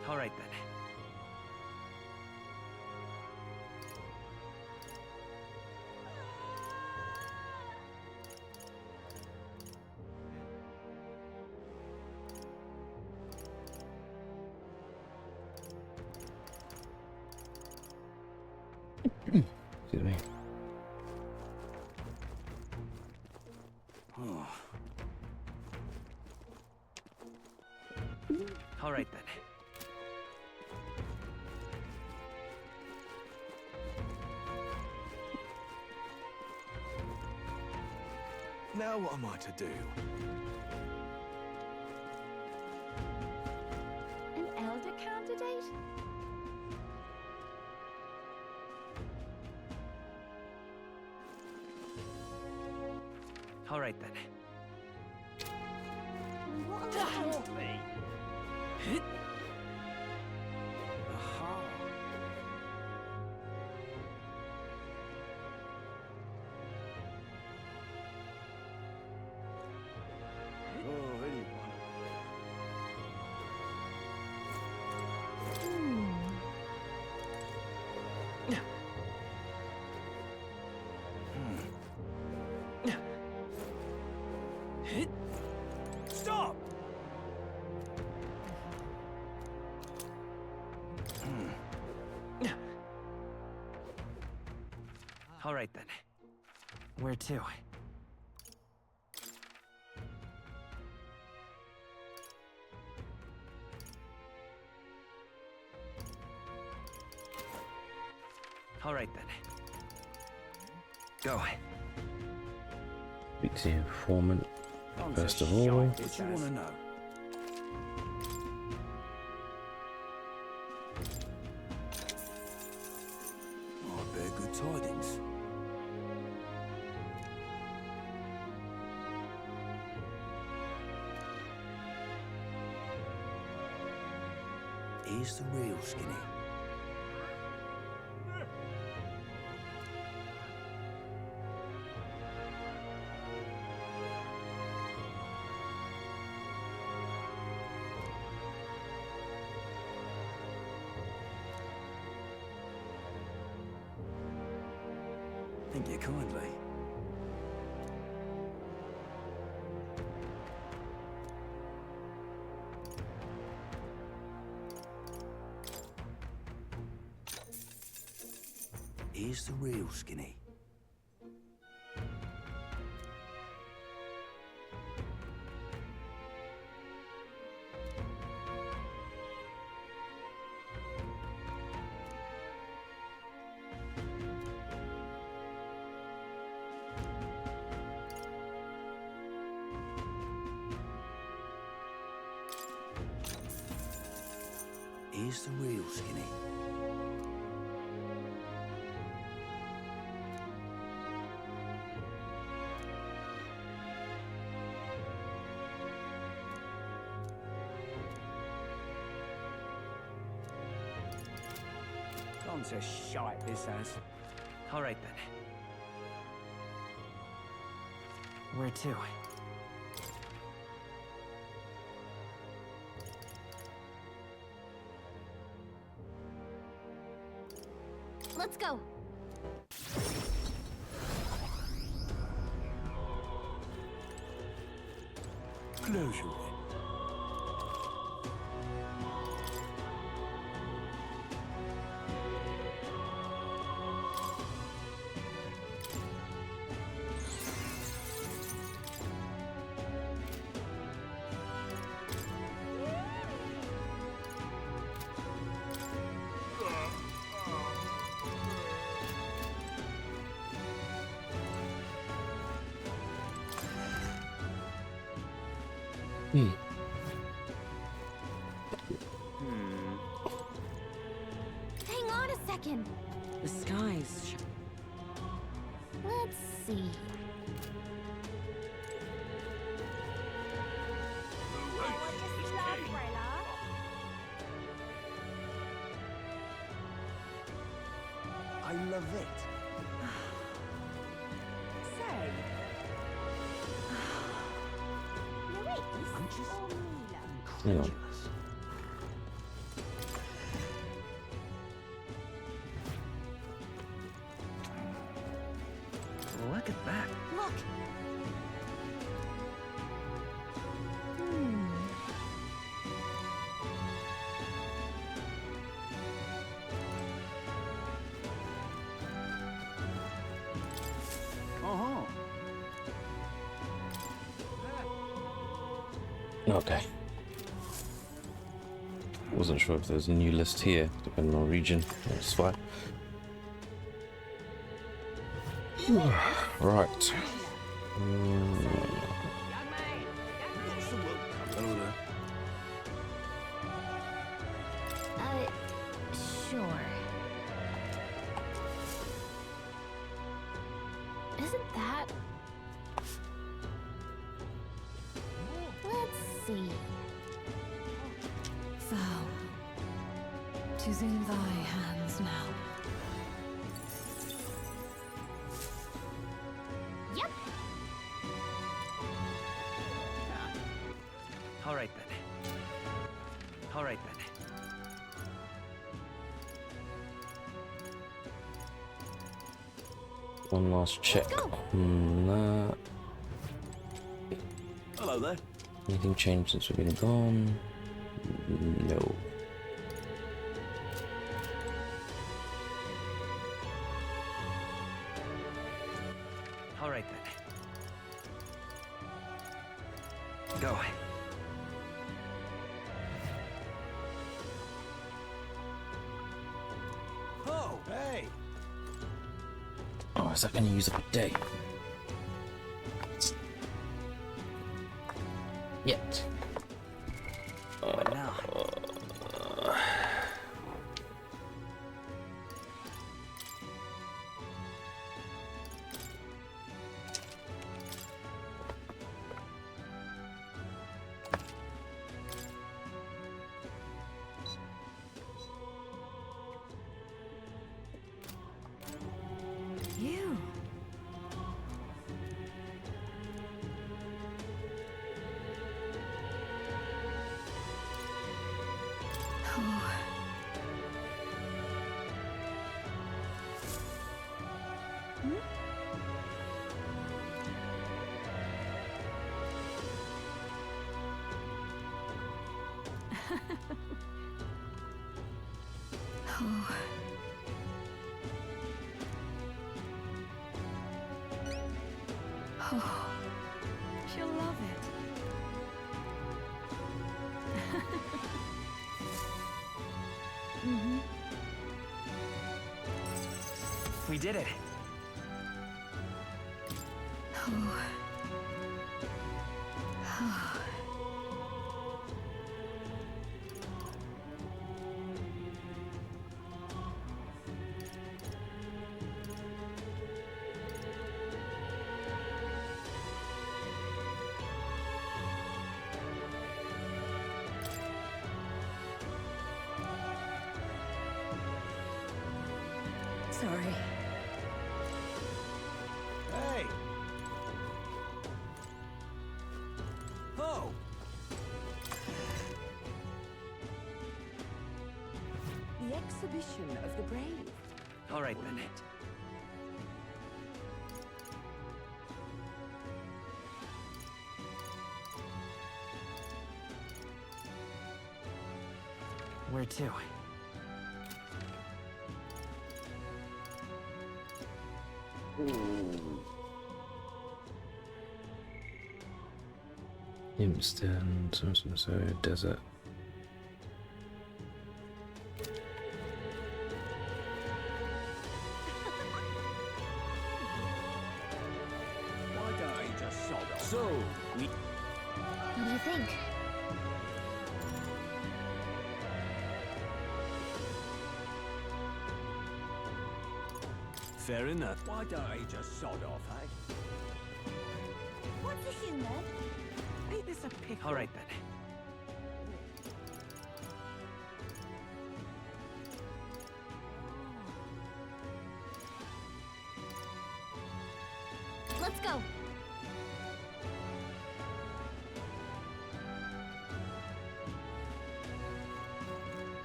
All right then. Excuse me. All right then. Now what am I to do? An elder candidate? All right then. Stop! All right then. Where to? All right then. Go. Speak to the informant first of all. What you want to know? I bear good tidings. Here's the real Skinny. Thank you kindly. Here's the real Skinny. Here's the real Skinny. Gone to shite, this has. All right then. Where to? Let's go. Close your way. Hang on a second. The skies. Let's see. I love it. Say. I'm just Hang on. Look at that. Look. Okay. Wasn't sure if there's a new list here, depending on region. That's fine. Right. Sure. Isn't that? Let's see. Thou. 'Tis in thy hands now. Yep. All right then. All right then. One last check on that. Hello there. Anything changed since we've been gone? No. All right then. Go. Oh, hey! Oh, is that going to use up a day? Yet. What now? You. Oh. Hmm? Oh. Oh, she'll love it. Mm-hmm. We did it. Oh. Oh. Sorry. Hey! Oh! The exhibition of the brave. All right then. Where to? Imston, so desert. Why don't I just sod off? So, we... What do you think? Fair enough. Why don't I just sod off, eh? What's the humor? Ain't this a pickle? All right then. Let's go.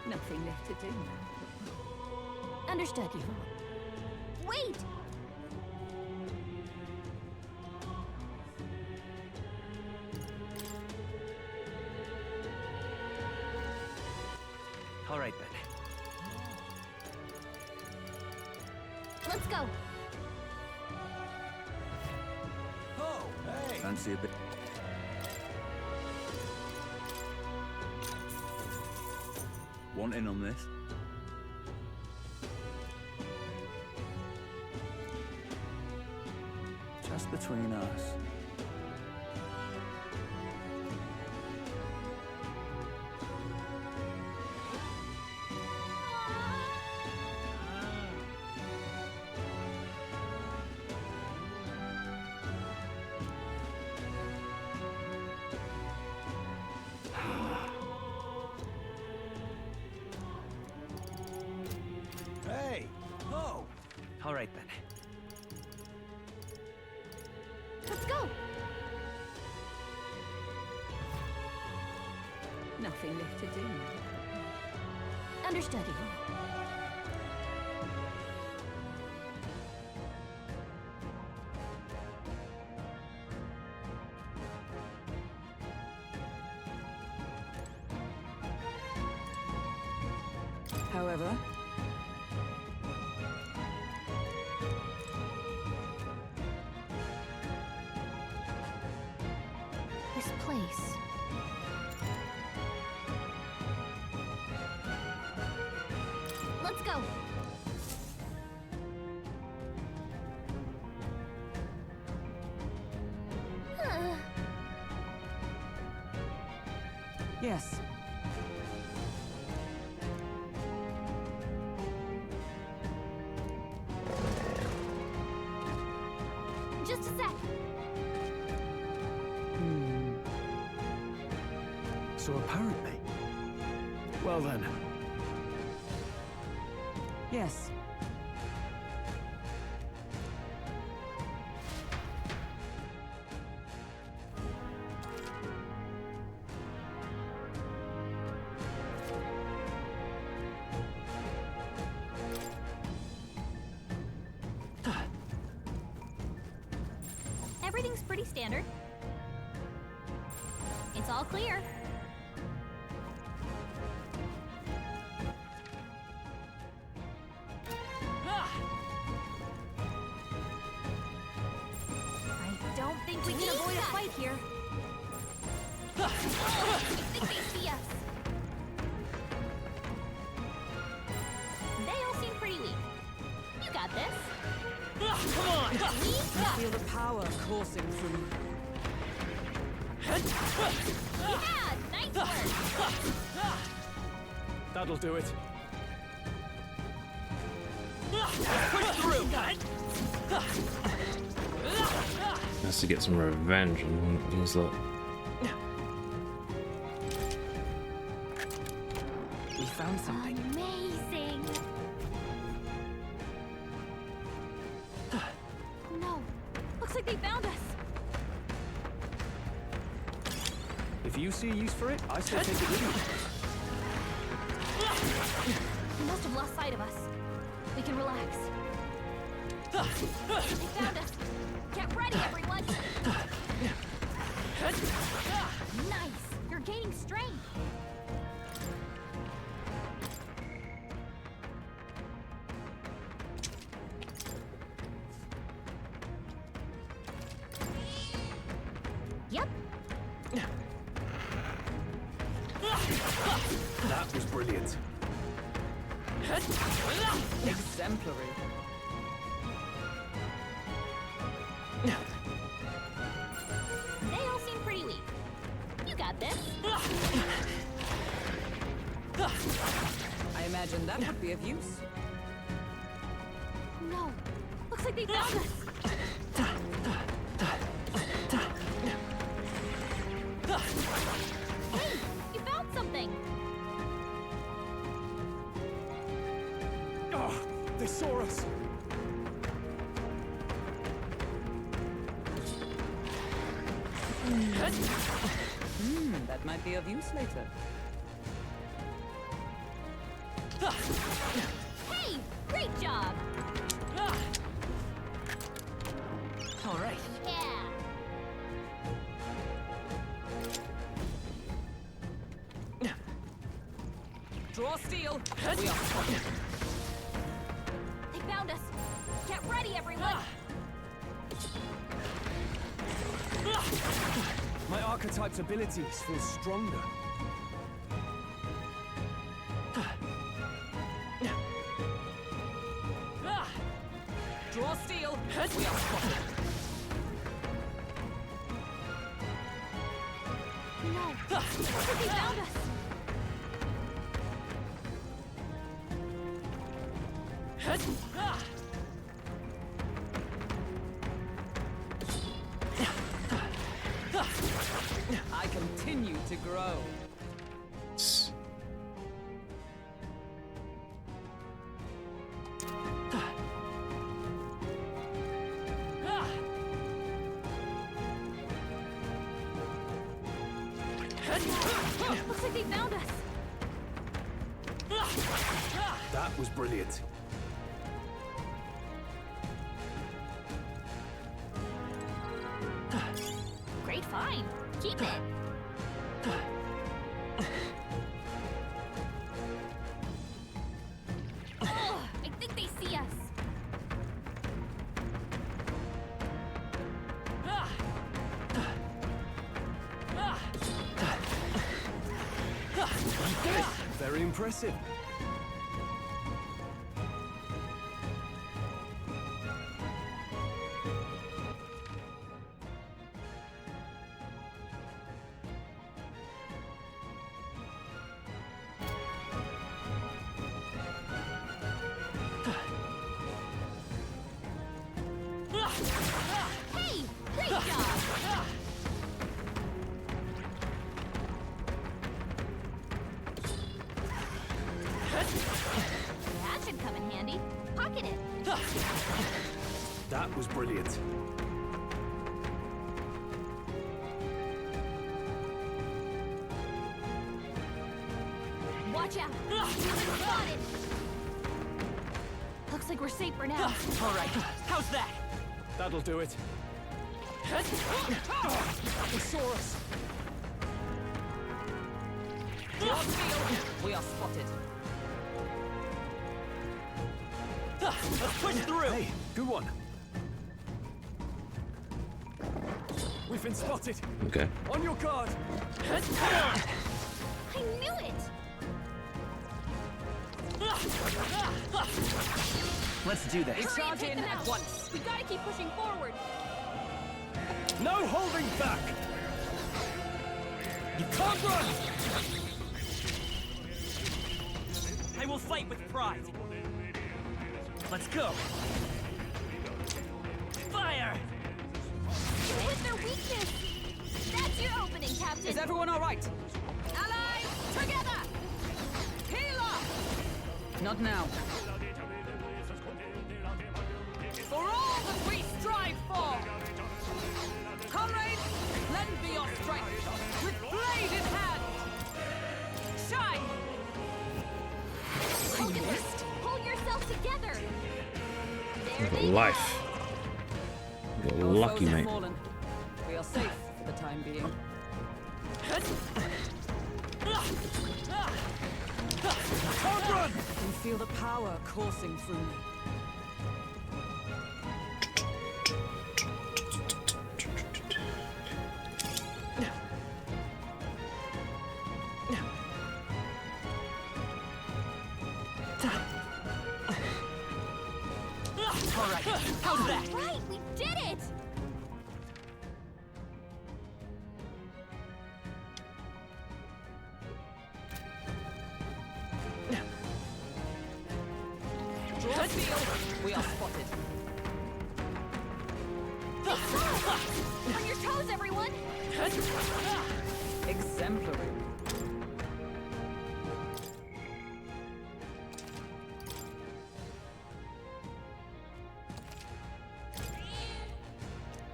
Nothing left to do now. Understood. Wait! All right then. Let's go. Oh, hey! Fancy a bit. Want in on this? Just between us. Hey! Oh! All right then. Let's go. Nothing left to do now. Understood. However, This place. Let's go. Yes. Just a sec. So apparently... Well then. Yes. Everything's pretty standard. It's all clear. I don't think we can avoid a fight here. I think they see us. They all seem pretty weak. You got this. Come on! I feel the power coursing through me. Yeah, nice work. That'll do it. Push through! Has to get some revenge on these lot. We found something. Amazing. No, looks like they found us. If you see a use for it, I say take it with you. They must have lost sight of us. We can relax. They found us. Get ready, everyone. Nice. You're gaining strength. Yep. That was brilliant. Exemplary. They all seem pretty weak. You got this. I imagine that would be of use. No, looks like they found us. Hey, you found something. Oh, they saw us. That might be of use later. Hey, great job. All right. Yeah. Draw steel. We are spotted. They found us. Get ready, everyone. My archetype's abilities feel stronger. Draw steel. We are spotted. No, looks like they found us. I continue to grow. Looks like they found us. That was brilliant. Great find. Keep it. Oh, I think they see us. Impressive. Hey, great job! That should come in handy. Pocket it. That was brilliant. Watch out! Human spotted! Looks like we're safe for now. All right, how's that? That'll do it. He saw us. We are spotted. Let's push through. Hey, good one. We've been spotted. Okay. On your guard. I knew it! Let's do this. Hurry and take them out. We gotta keep pushing forward. No holding back. You can't run. I will fight with pride. Let's go. Fire! You hit their weakness! That's your opening, Captain! Is everyone all right? Allies, together! Heal up! Not now. For all that we strive for! Comrades, lend me your strength, with blade in hand! Shine! I missed. Pull yourself together! There Got they life. Got lucky, foes have mate. fallen. We are safe for the time being. Can't run! I can feel the power coursing through me. All right, how's that? Right, we did it! Draw field. We are spotted. On your toes, everyone! Exemplary.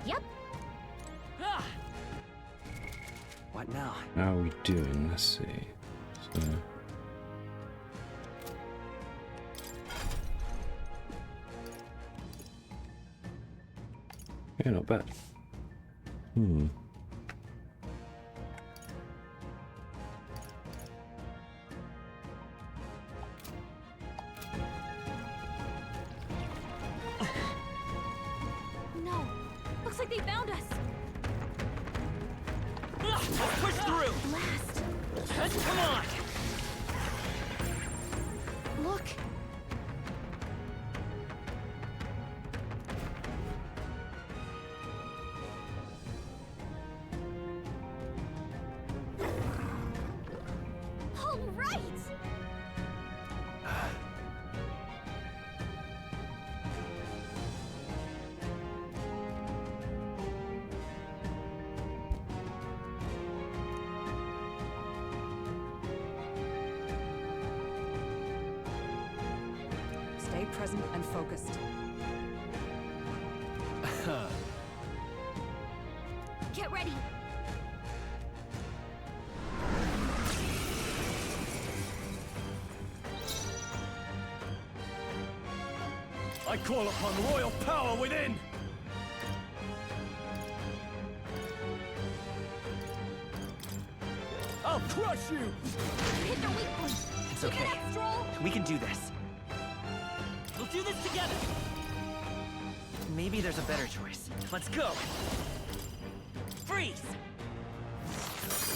Yep. What now? How are we doing? Let's see. So. Yeah, not bad. No. Looks like they found us. Let's push through. Blast. Come on. Look. All right. Stay present and focused. Get ready. I call upon royal power within. I'll crush you. Hit their weak point. It's Figure okay. it out, Stroll. We can do this. We'll do this together. Maybe there's a better choice. Let's go. Freeze.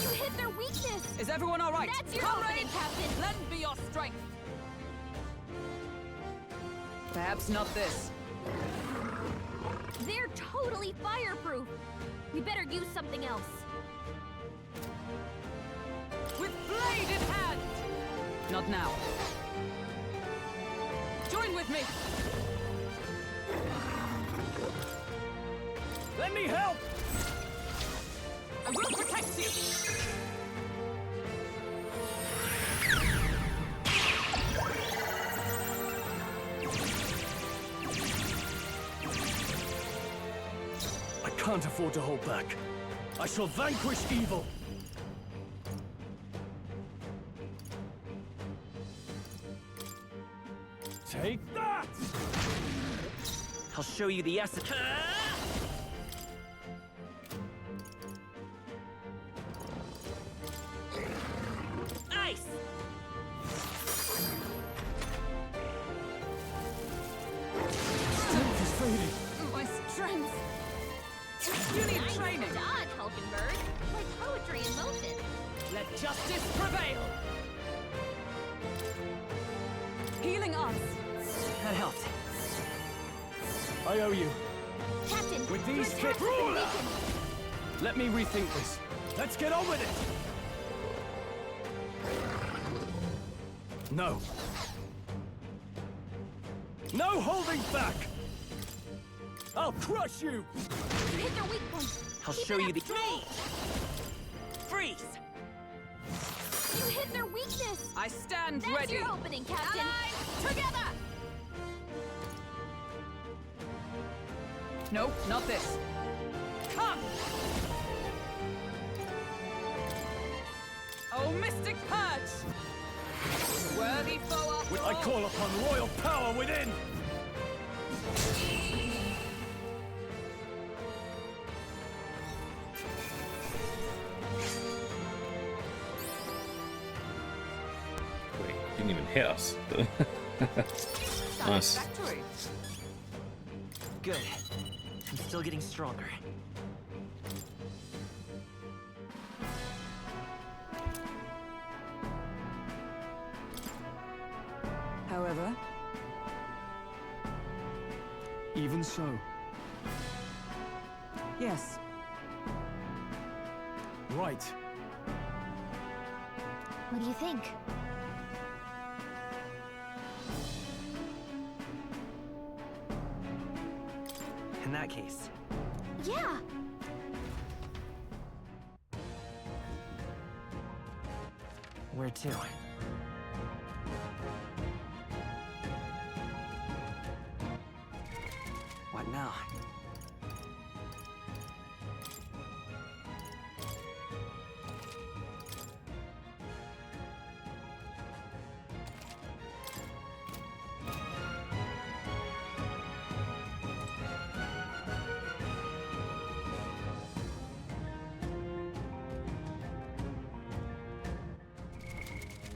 You hit their weakness! Is everyone all right? That's your opening, Captain! Lend me your strength! Perhaps not this. They're totally fireproof! We better use something else. With blade in hand! Not now. Join with me! Let me help! I will protect you! I can't afford to hold back. I shall vanquish evil! Take that! I'll show you the essence. Ice! Strength is fading. My strength! You need training! Dodge, Hulkenberg! Like poetry in motion! Let justice prevail! Healing arms! That helped. I owe you. Captain! With these your fit attacks have been ruler! weakened. Let me rethink this. Let's get on with it! No. No holding back! I'll crush you! You hit their weak point! I'll Keep show it you up, the... Troll! Freeze! You hit their weakness! I stand That's ready! your opening, Captain! Allies, together! Nope, not this. Come! Oh, Mystic Purge! Worthy foe after I all. call upon royal power within! Wait, didn't even hit us. Nice. Satisfactory. Good. I'm still getting stronger. However, Even so, yes. right. What do you think? In that case, Yeah! where to? What now?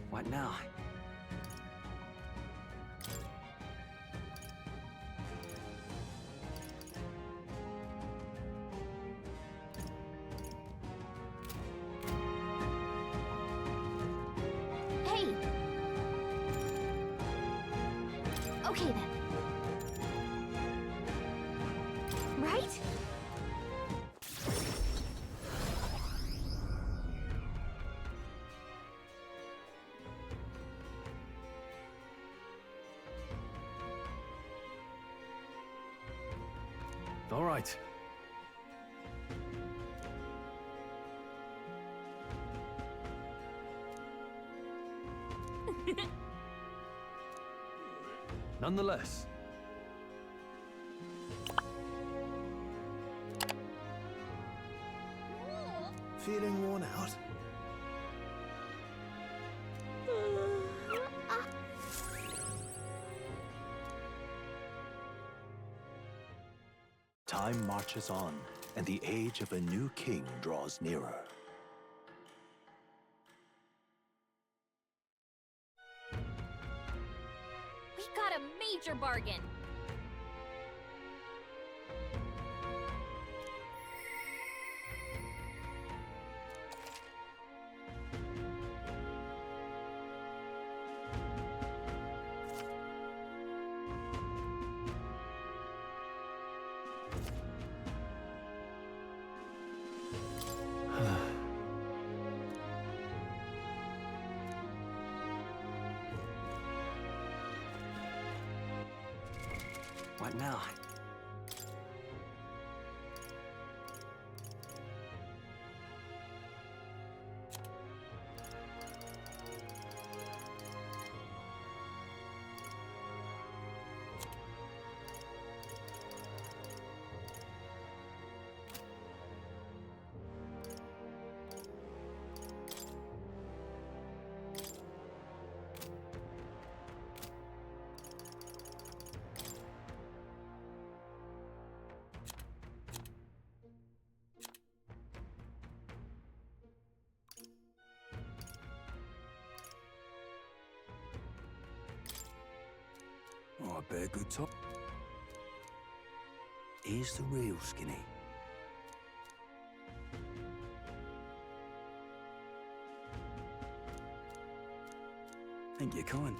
What now? Hey! Okay then. Right? All right. Nonetheless, Feeling worn out? Time marches on, and the age of a new king draws nearer. We got a major bargain! What now? Oh, I bet a good top. Here's the real skinny. Think you're kind.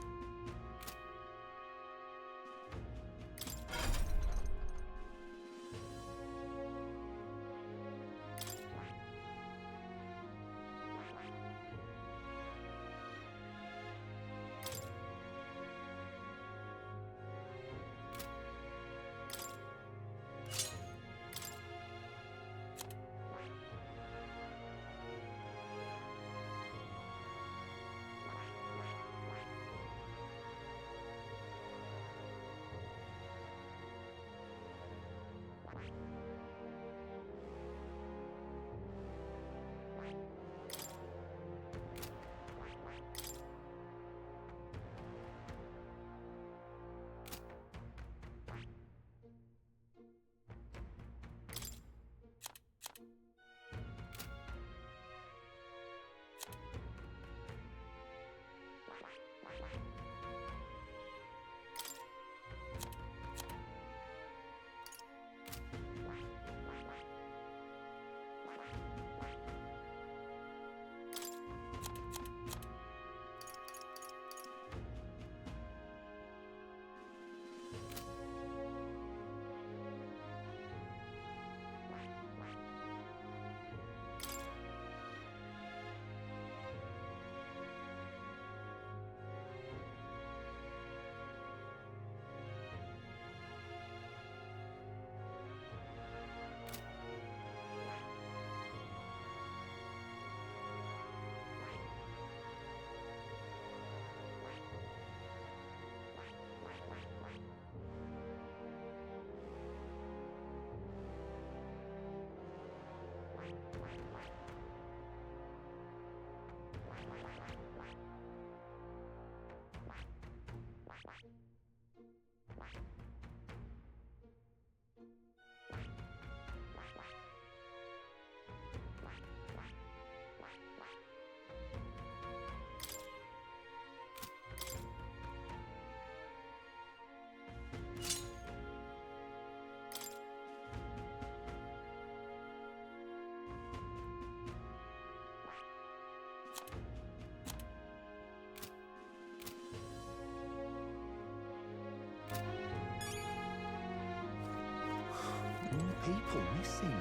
More people missing.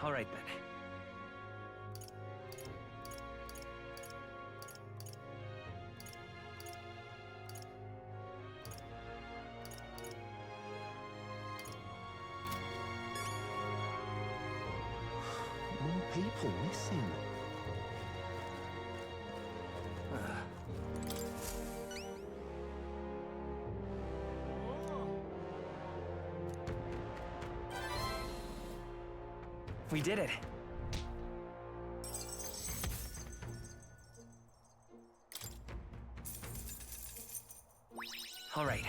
All right then. More people missing. We did it. All right.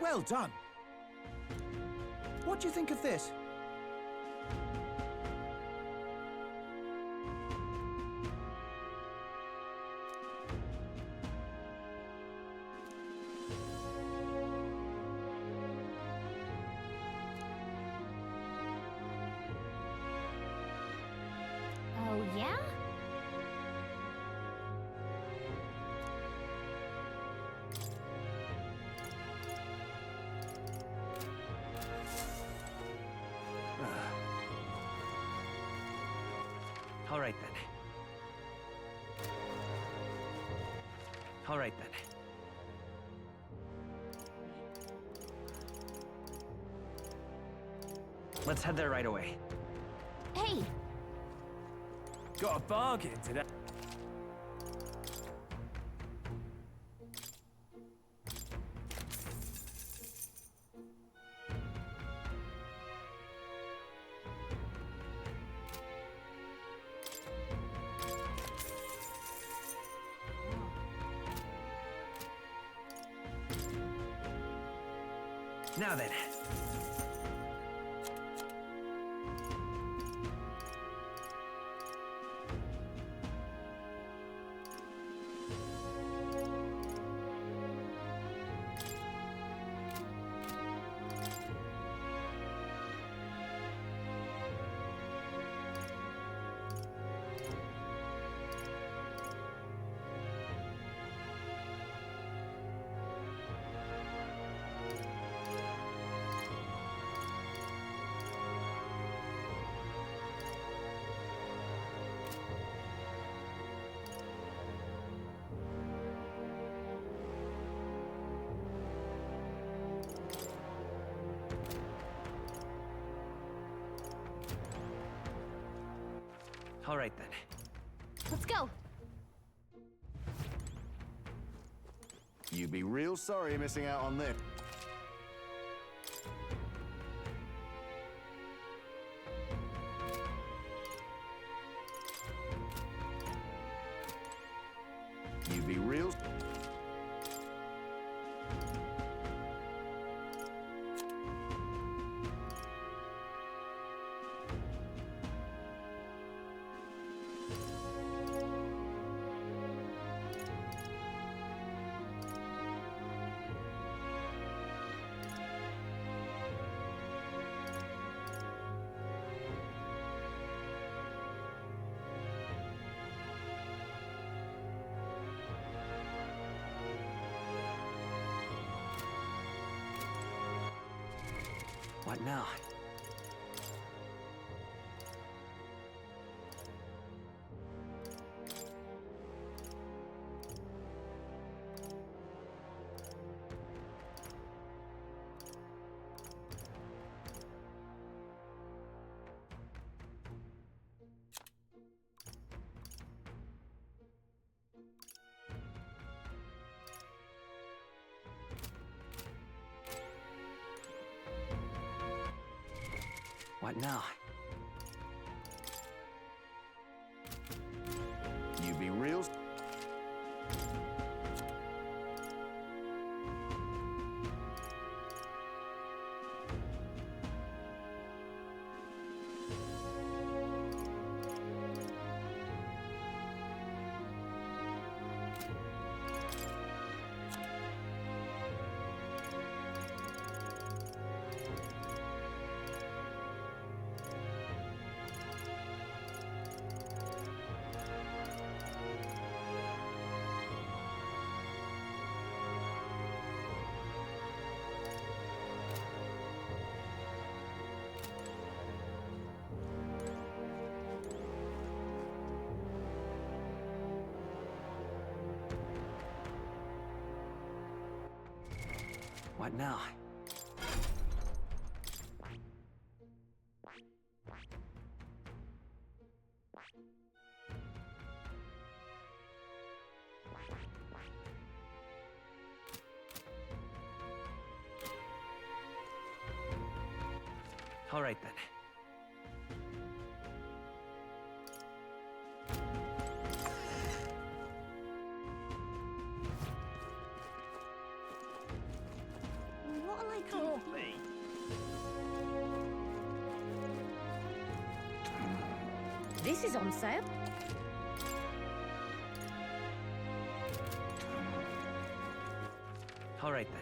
Well done. What do you think of this? Oh, yeah? All right then. All right then. Let's head there right away. Hey! Got a bargain today. Now then. All right then. Let's go! You'd be real sorry missing out on this. You'd be real... What now? What now? You'd be real... What now? All right then. What'll I come be? This is on sale. All right then.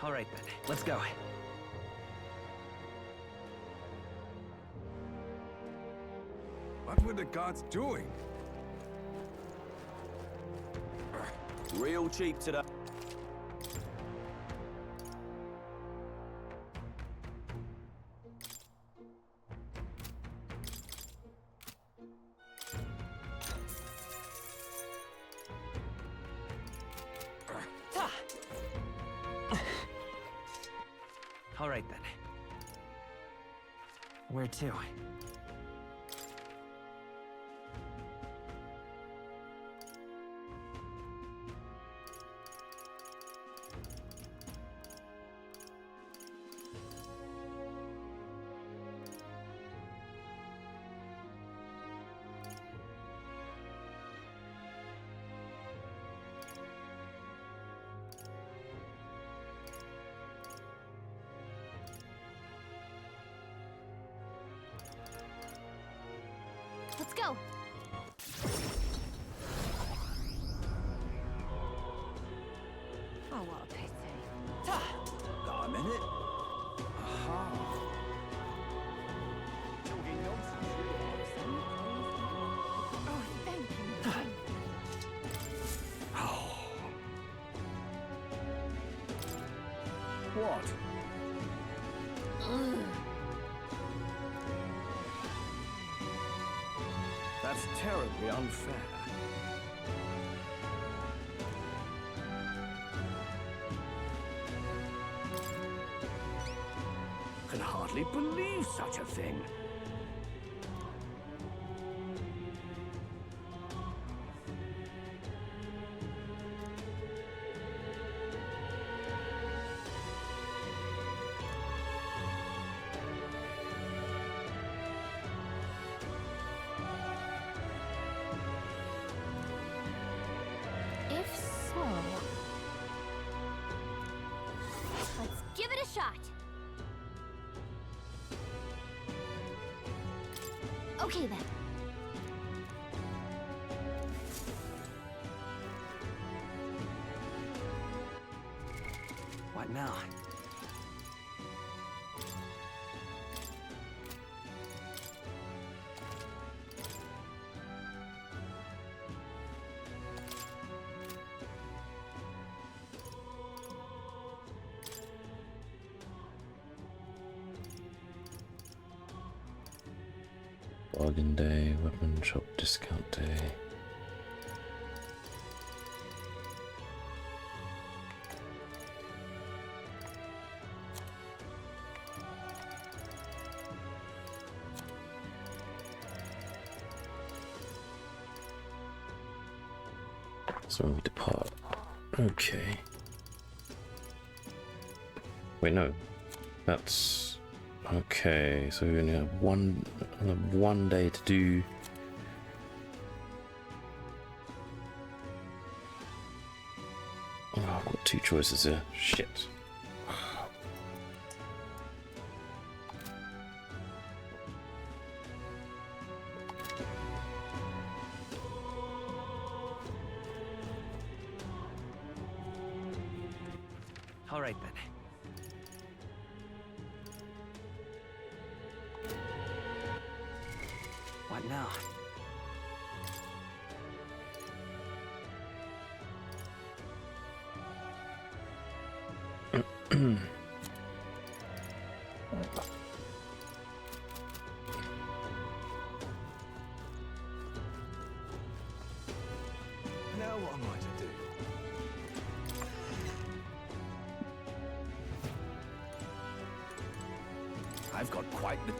All right then. Let's go. What were the gods doing? Real cheap today. All right then. Where to? Let's go. Oh, what a pity. Got a minute? Aha. Oh, thank you. What? That's terribly unfair. Can hardly believe such a thing. If so... Let's give it a shot! Okay then. What now? Bargain day, weapon shop discount day. So when we depart. Okay. Wait, no. That's okay. So we only have one day to do. Oh, I've got two choices here. Shit. All right then. What now? Now what am I to do? I've got quite the...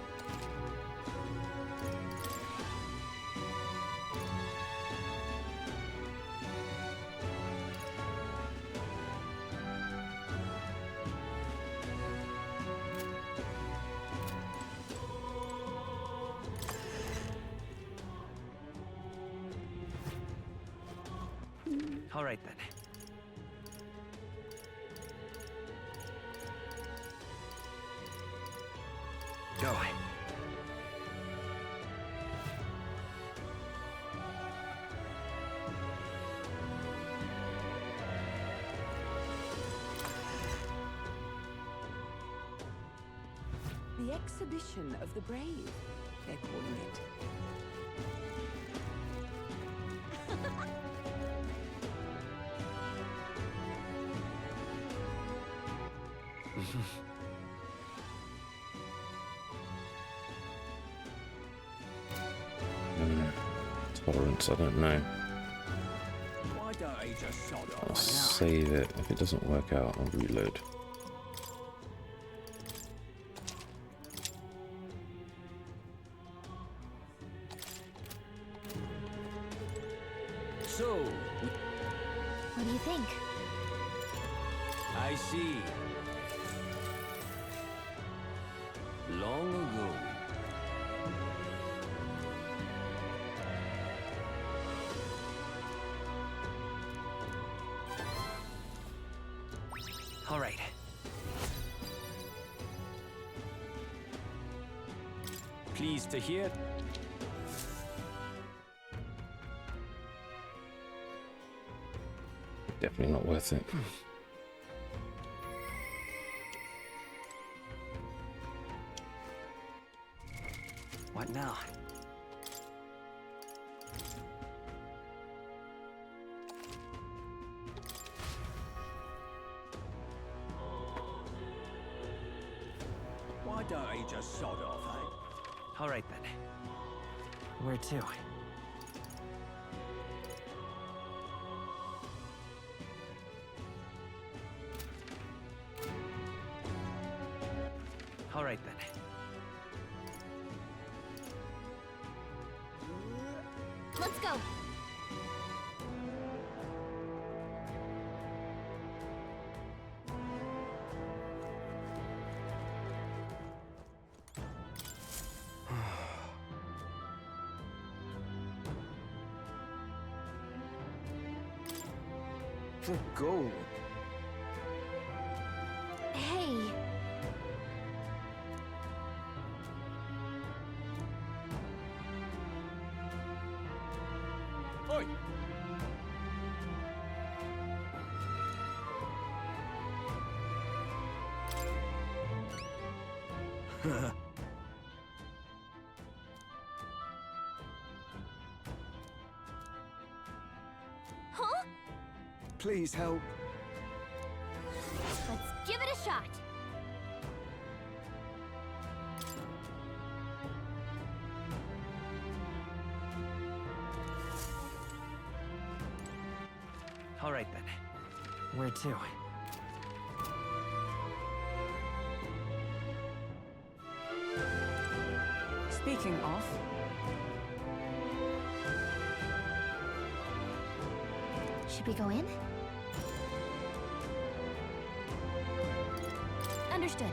All right then. Go. The exhibition of the brave, they're calling it. Tolerance, I don't know. Why don't he just sod off? I'll save it. If it doesn't work out, I'll reload. So, What do you think? I see. Long ago. All right. Pleased to hear. Definitely not worth it. What now? Why don't he just sod off, eh? All right then. Where to? All right then. Let's go. The gold. Hey. Oi! Huh? Please help. Let's give it a shot. All right then. Where to? Speaking of, Should we go in? Understood.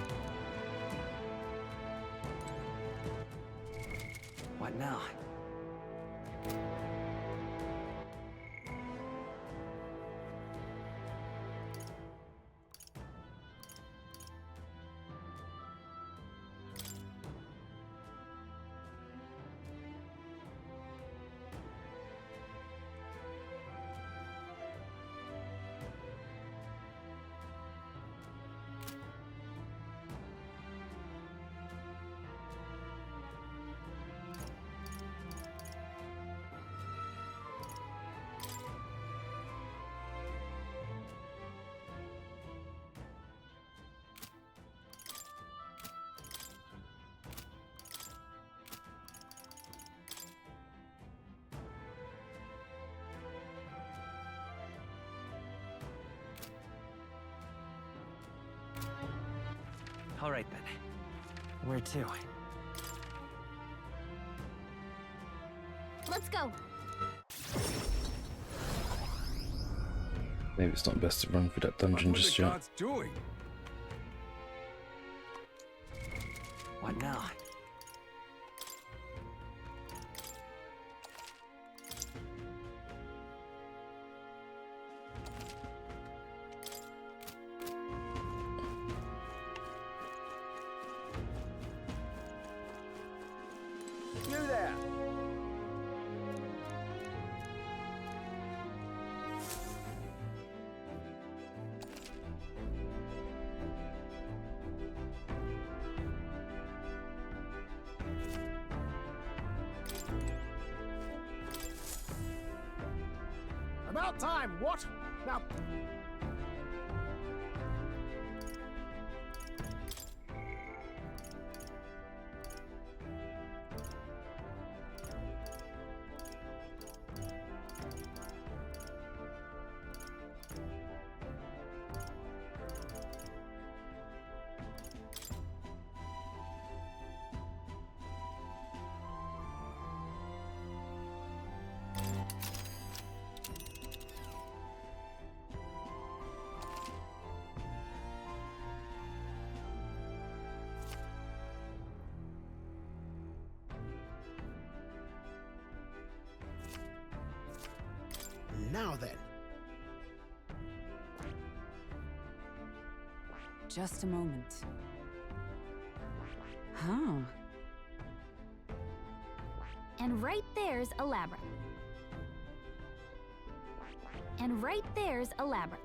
What now? All right then. Where to? Let's go. Maybe it's not best to run through that dungeon What are just the yet. guards doing? What now? You there! About time, what? Now... Now then. Just a moment. Huh. And right there's a labyrinth. And right there's a labyrinth.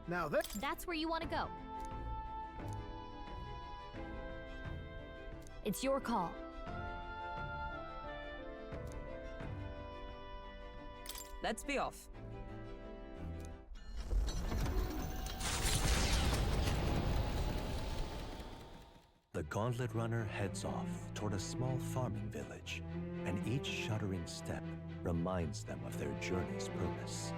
Now then. That's where you want to go. It's your call. Let's be off. The Gauntlet Runner heads off toward a small farming village, and each shuddering step reminds them of their journey's purpose.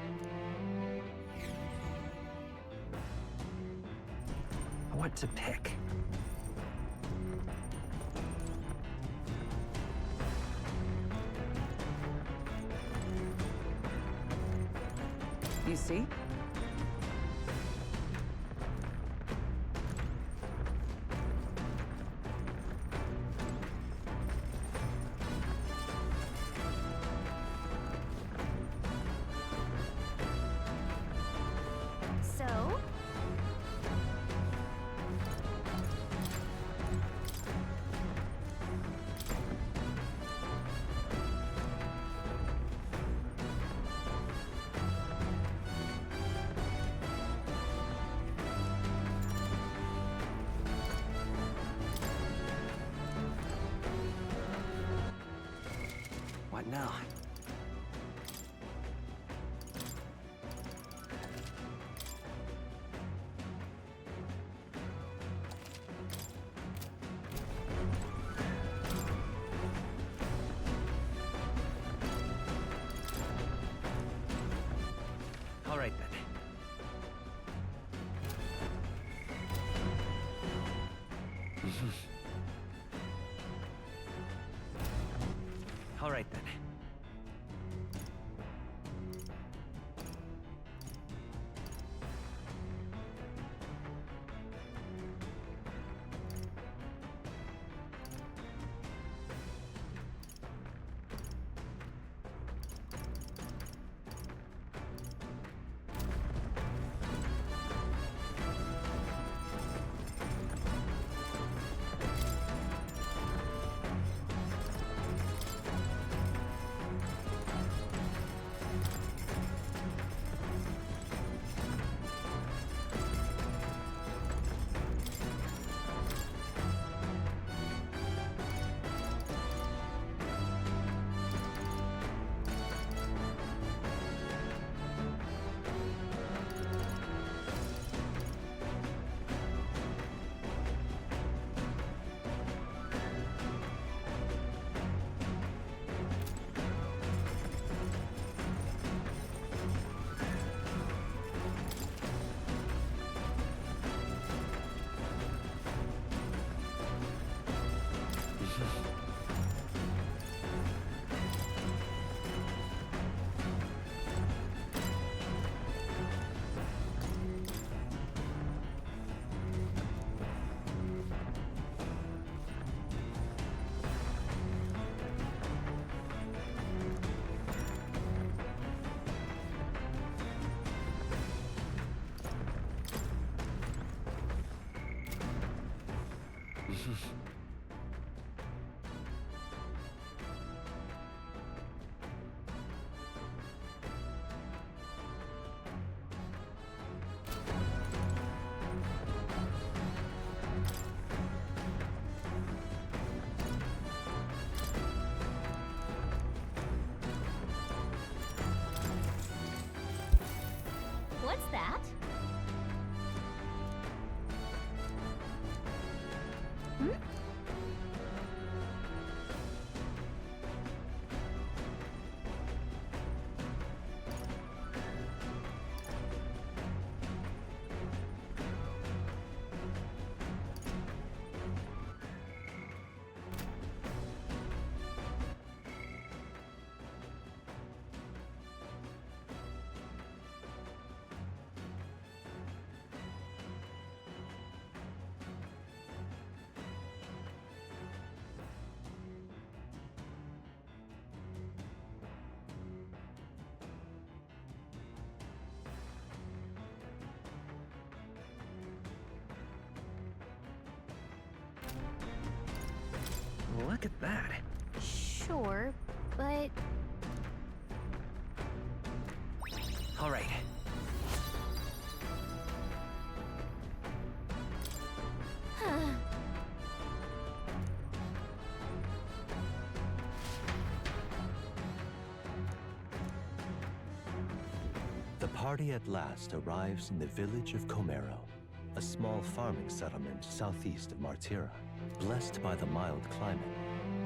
What to pick? You see? So? What now? All right then. All right then. What's that? Hmm? Look at that. Sure, but... All right. The party at last arrives in the village of Comero, a small farming settlement southeast of Martira. Blessed by the mild climate,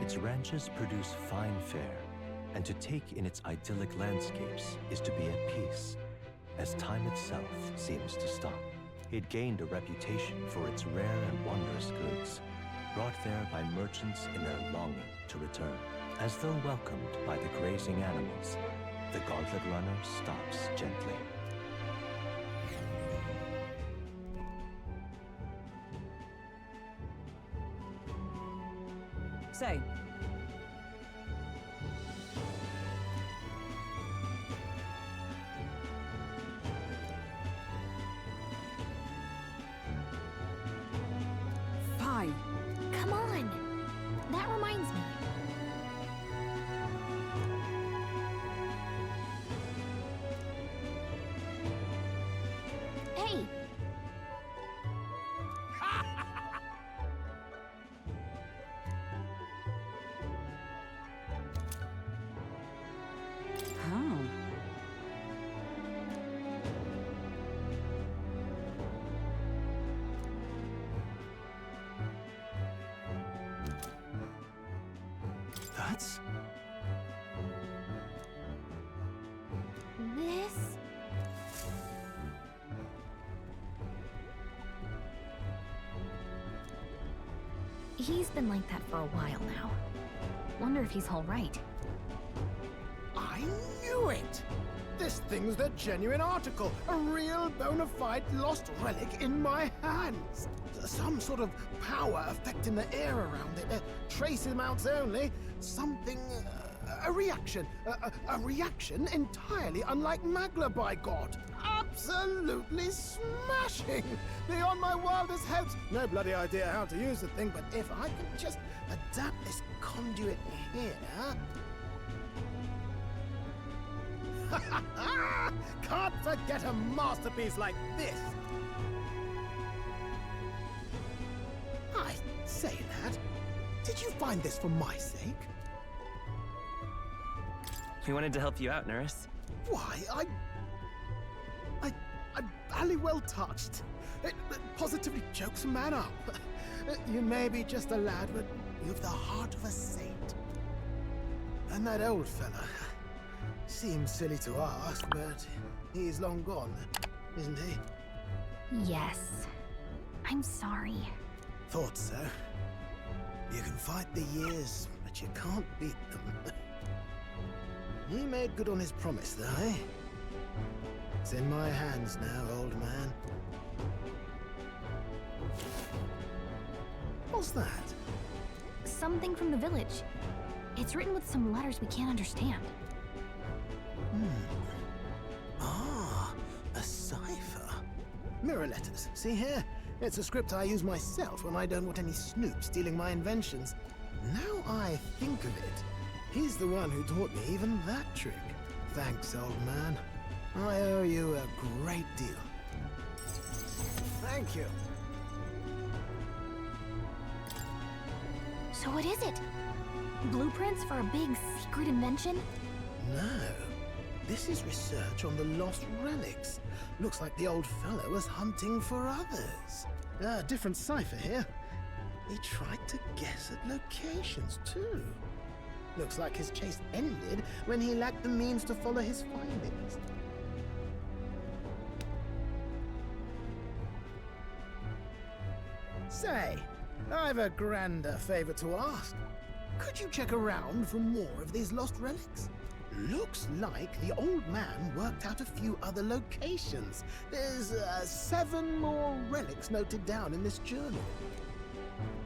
its ranches produce fine fare, and to take in its idyllic landscapes is to be at peace, as time itself seems to stop. It gained a reputation for its rare and wondrous goods, brought there by merchants in their longing to return. As though welcomed by the grazing animals, the Gauntlet Runner stops gently. Say. Fine. Come on! That reminds me. Hey! Oh. That's... This... He's been like that for a while now. Wonder if he's all right. I knew it! This thing's the genuine article, a real bona fide lost relic in my hands. Some sort of power affecting the air around it. Trace amounts only. Something... a reaction. A reaction entirely unlike Magla, by God. Absolutely smashing! Beyond my wildest hopes. No bloody idea how to use the thing, but if I can just adapt this conduit here... Can't forget a masterpiece like this! I say, lad, did you find this for my sake? We wanted to help you out, Nurse. Why, I'm bally well touched. It positively chokes a man up. You may be just a lad, but you've the heart of a saint. And that old fella... Seems silly to ask, but he's long gone, isn't he? Yes. I'm sorry. Thought so. You can fight the years, but you can't beat them. He made good on his promise, though, eh? It's in my hands now, old man. What's that? Something from the village. It's written with some letters we can't understand. Ah, a cipher. Mirror letters, see here? It's a script I use myself when I don't want any snoop stealing my inventions. Now I think of it, he's the one who taught me even that trick. Thanks, old man. I owe you a great deal. Thank you. So what is it? Blueprints for a big secret invention? No. This is research on the lost relics. Looks like the old fellow was hunting for others. Different cipher here. He tried to guess at locations, too. Looks like his chase ended when he lacked the means to follow his findings. Say, I've a grander favor to ask. Could you check around for more of these lost relics? Looks like the old man worked out a few other locations. There's 7 more relics noted down in this journal.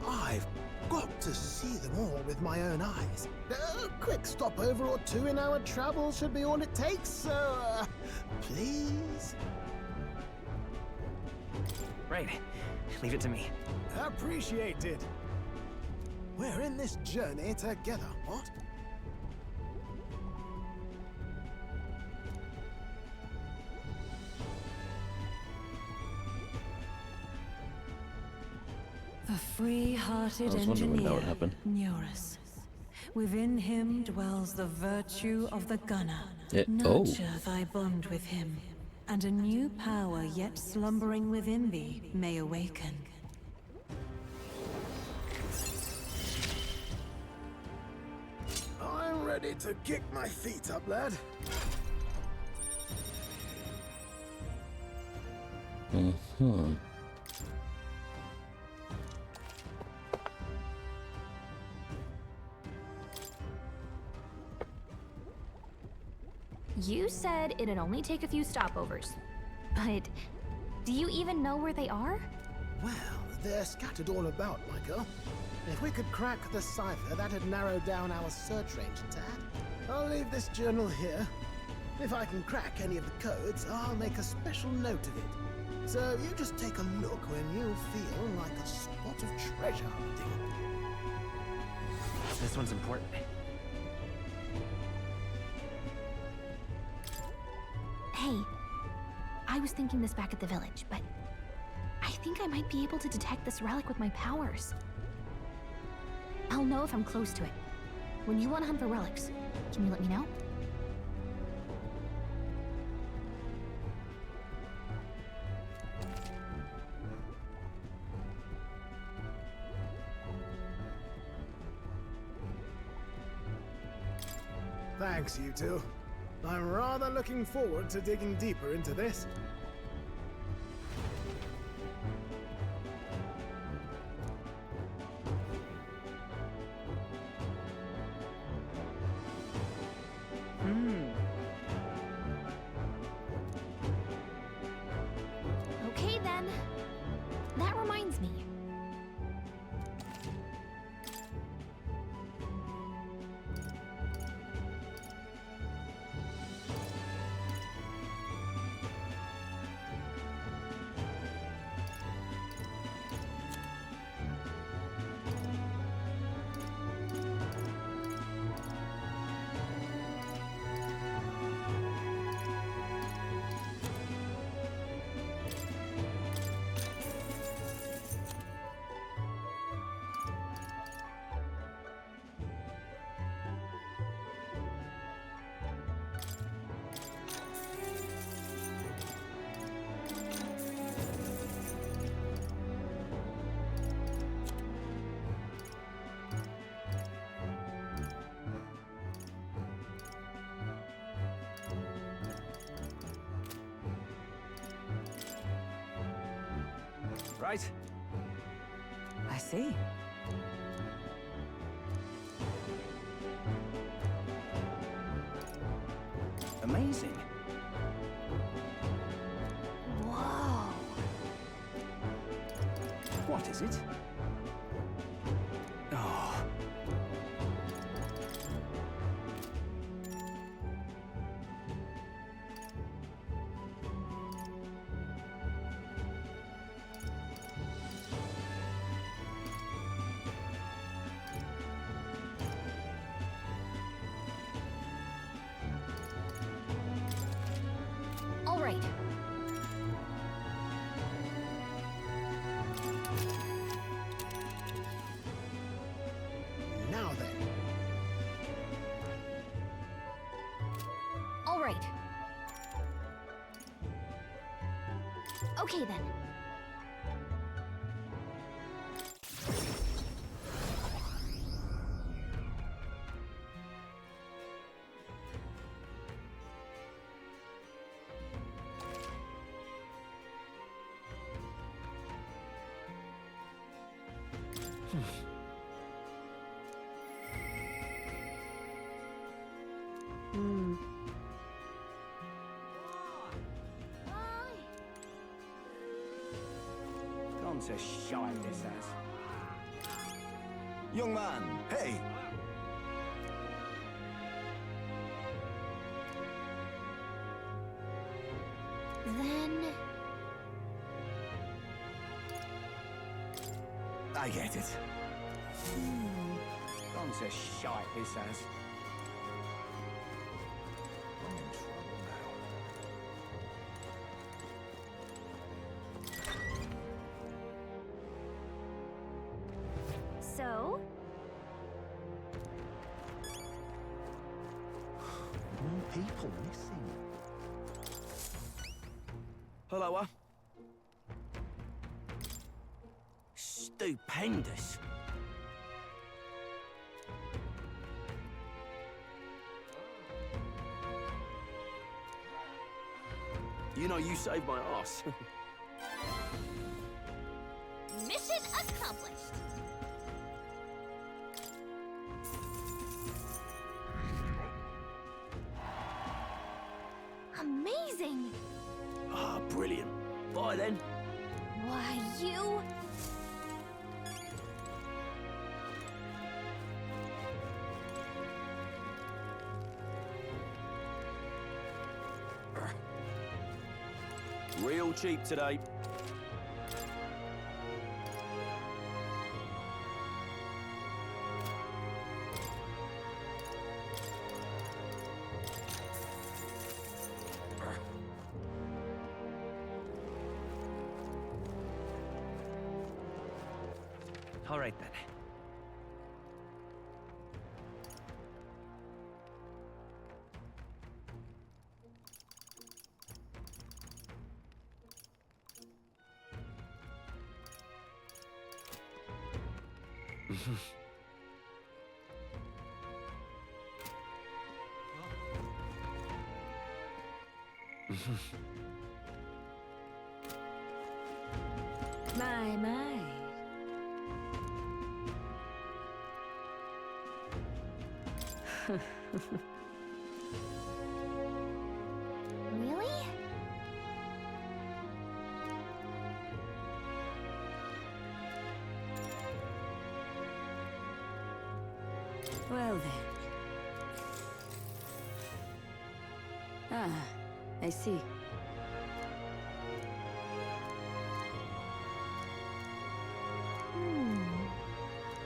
I've got to see them all with my own eyes. A quick stopover or 2 in our travels should be all it takes, so please? Right. Leave it to me. Appreciated. We're in this journey together, what? The free-hearted I was wondering when that engineer, would happen. Neurus. Within him dwells the virtue of the gunner. Oh. Nurture thy bond with him, and a new power yet slumbering within thee may awaken. I'm ready to kick my feet up, lad. Mm-hmm. You said it'd only take a few stopovers. But do you even know where they are? Well, they're scattered all about, my girl. If we could crack the cipher, that'd narrow down our search range a tad. I'll leave this journal here. If I can crack any of the codes, I'll make a special note of it. So you just take a look when you feel like a spot of treasure hunting. This one's important. Hey, I was thinking this back at the village, but I think I might be able to detect this relic with my powers. I'll know if I'm close to it. When you want to hunt for relics, can you let me know? Thanks, you two. I'm rather looking forward to digging deeper into this. Okay then. That reminds me. Right? I see. Amazing. Whoa. What is it? Oh. All right. Now then. All right. Okay then. Gone to shite, this has. Young man, hey! Then... I get it. Hmm. piece of shite, this has. I'm in trouble now. So? More people missing. Hello. Stupendous. You know, you saved my ass. Mission accomplished. Amazing. Ah, brilliant. Bye then. Why, you... Real cheap today. All right then. My. Really? Well then. Ah, I see.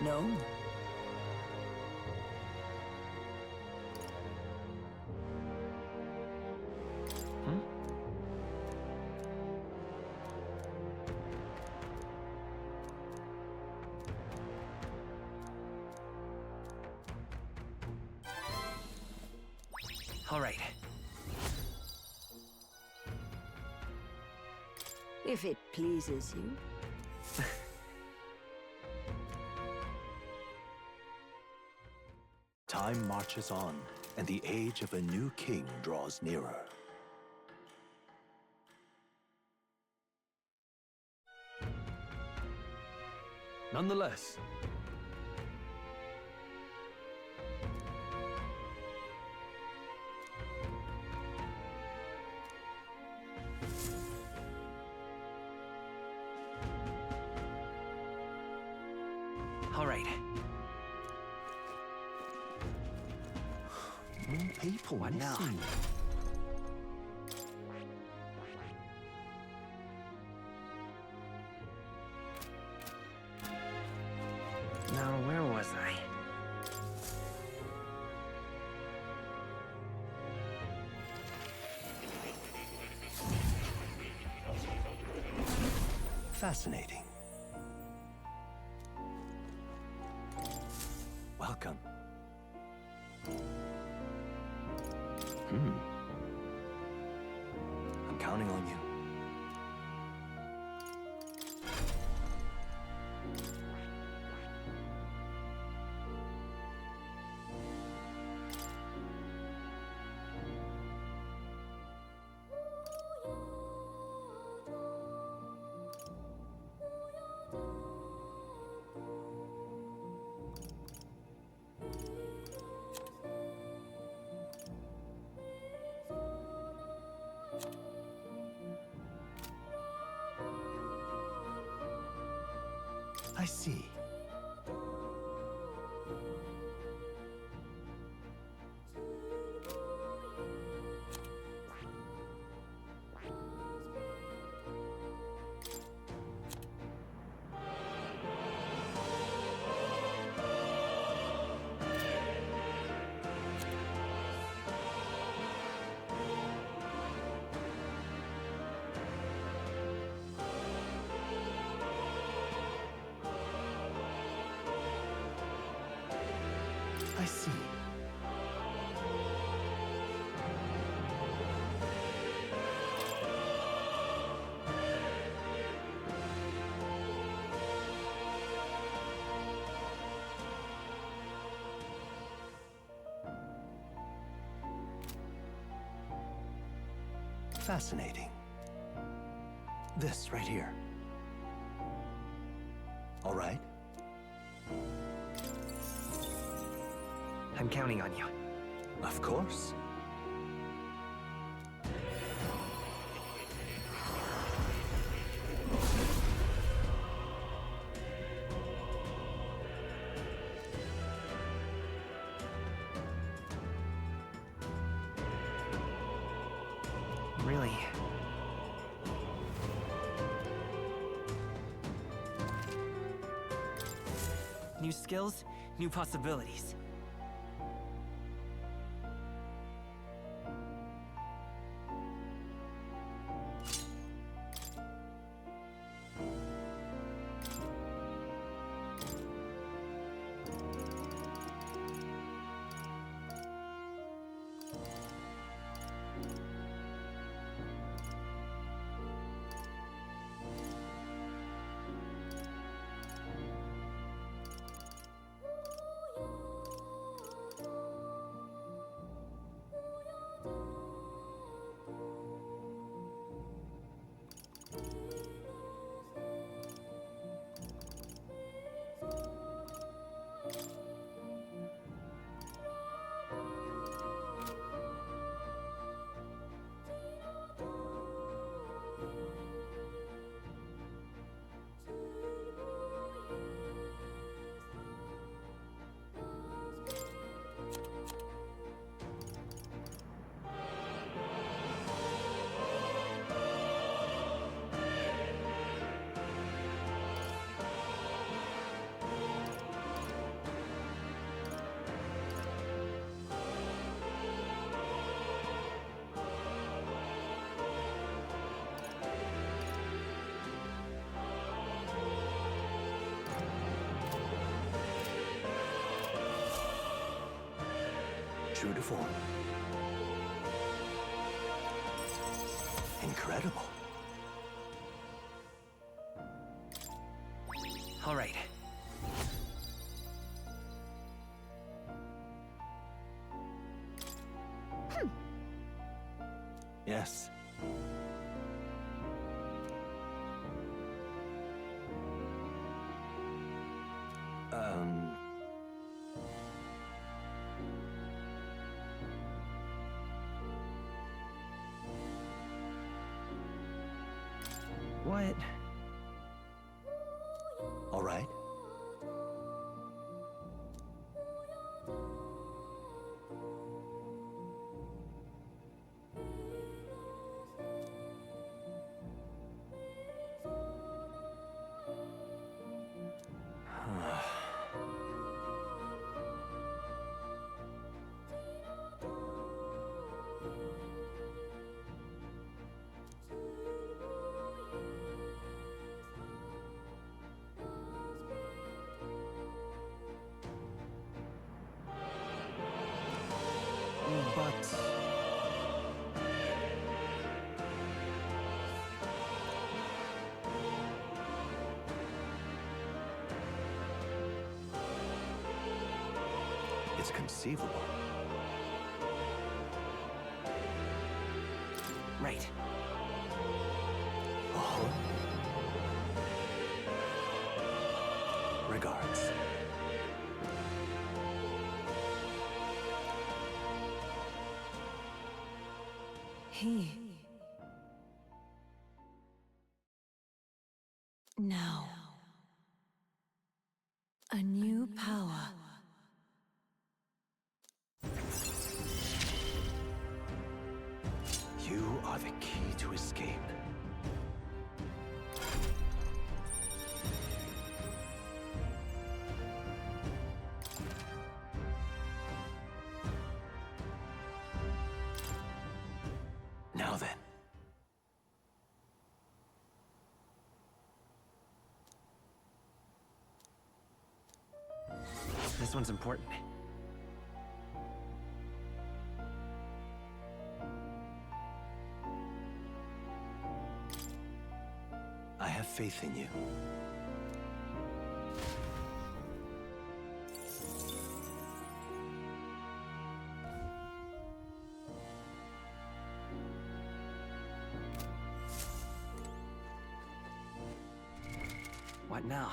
No. All right. If it pleases you. Time marches on, and the age of a new king draws nearer. Nonetheless, all right. More people What now? missing. Now, where was I? Fascinating. Welcome. I'm counting on you. I see. see. Fascinating. This right here. All right? I'm counting on you. Of course. Really? New skills, new possibilities. True to form. Incredible. All right. Yes. What? All right. But... It's conceivable. Right. Uh-huh. Regards. He. Now. A new power. You are the key to escape. Now then. This one's important. faith in you. What now?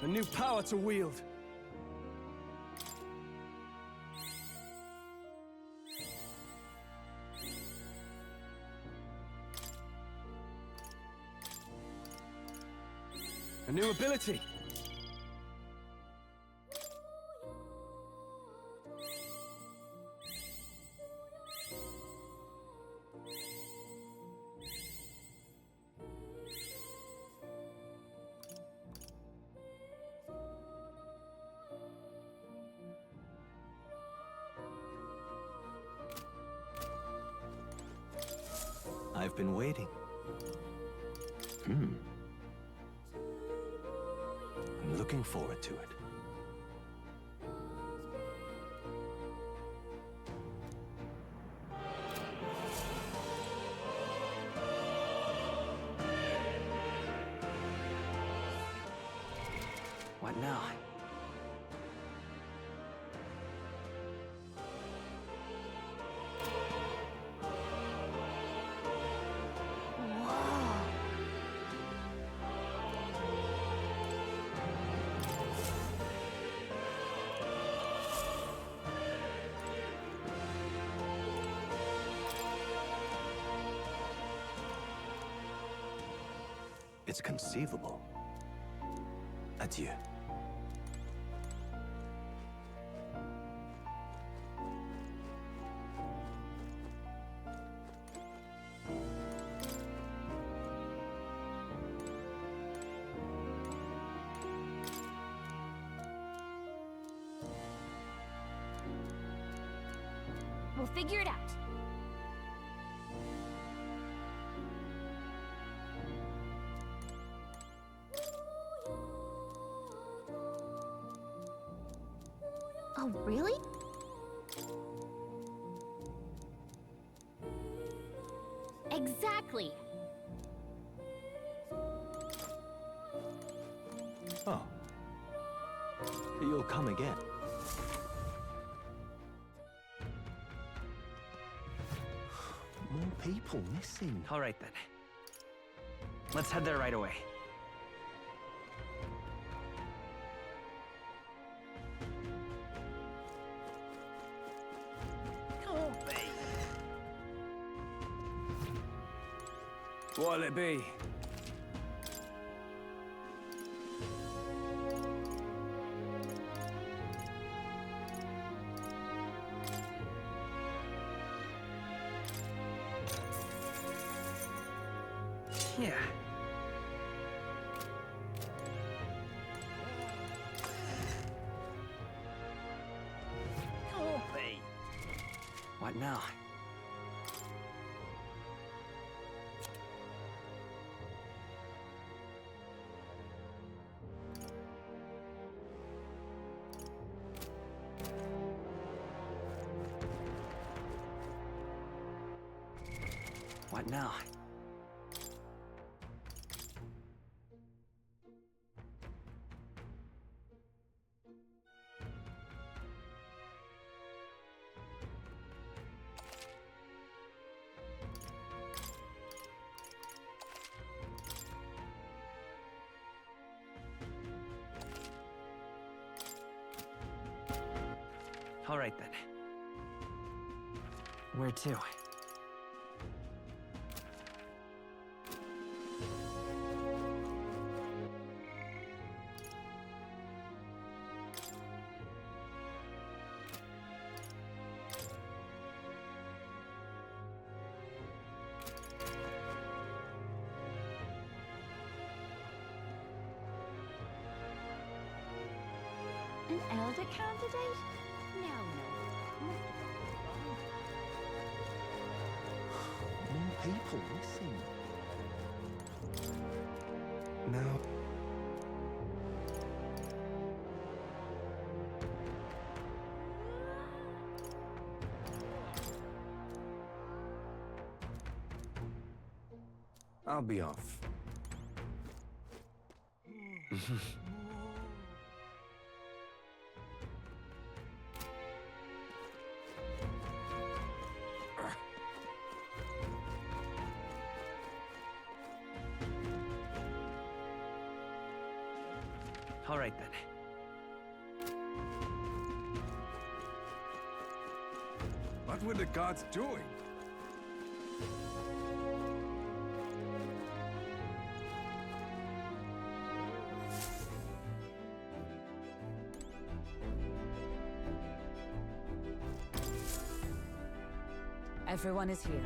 A new power to wield. A new ability. I've been waiting. I'm looking forward to it. What now? It's conceivable. Adieu. We'll figure it out. Oh, really? Exactly. Oh. You'll come again. More people missing. All right, then. Let's head there right away. What'll it be? Yeah. What now? What now? All right, then. Where to? An elder candidate? No. More people missing. Now. I'll be off. All right, then. What were the gods doing? Everyone is here.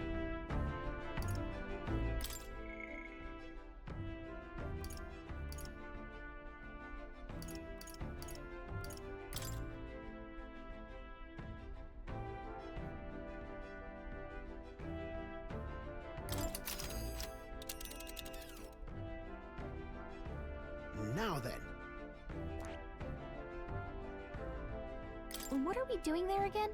Now then. What are we doing there again?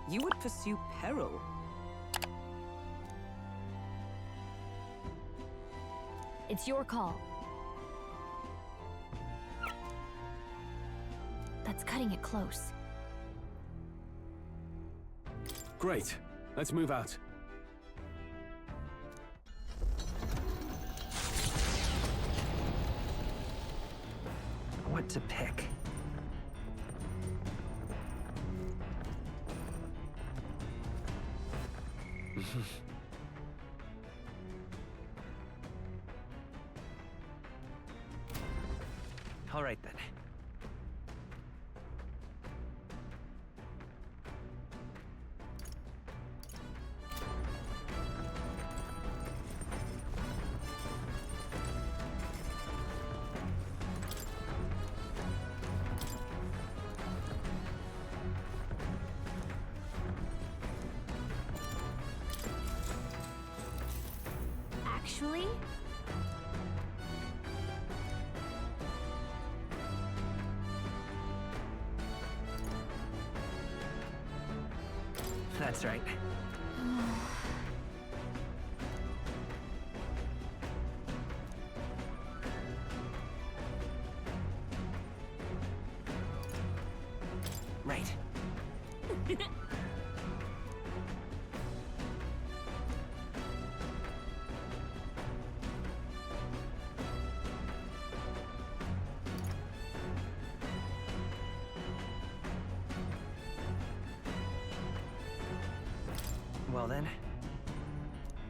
You would pursue peril. It's your call. That's cutting it close. Great. Let's move out. What to pick? All right, then. Actually? That's right. Right. Well then.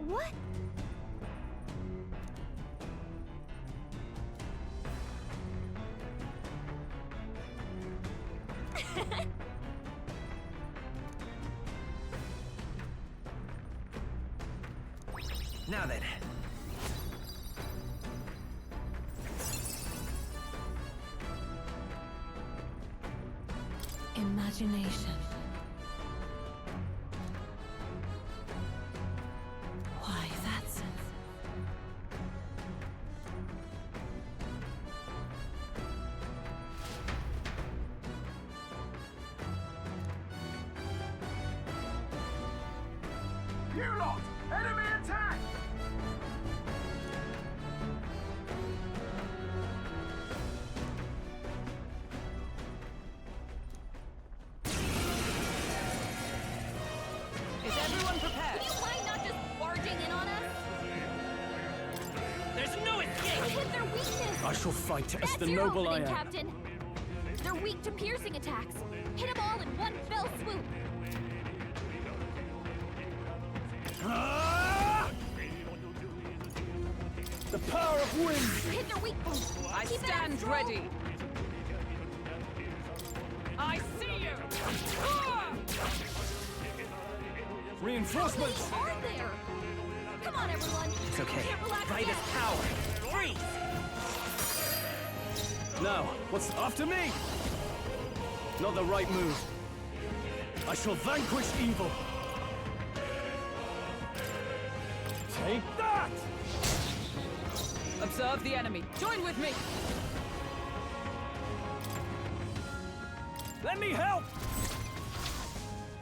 What? Now then. Imagination. Why, that's... You lot! Enemy attack! Is everyone prepared? Would you mind not just barging in on us? There's no escape! Hit their weakness! I shall fight as That's the your noble I opening, am. Captain! They're weak to piercing attacks. Hit them all in one fell swoop. The power of wind! Hit their weak points. I Keep it stand strong. ready. I see you! Ah! Reinforcements! How many are there? Come on, everyone. It's okay. Can't relax Right yet. as power. Freeze! Now, what's after me? Not the right move. I shall vanquish evil. Take that! Observe the enemy. Join with me. Let me help!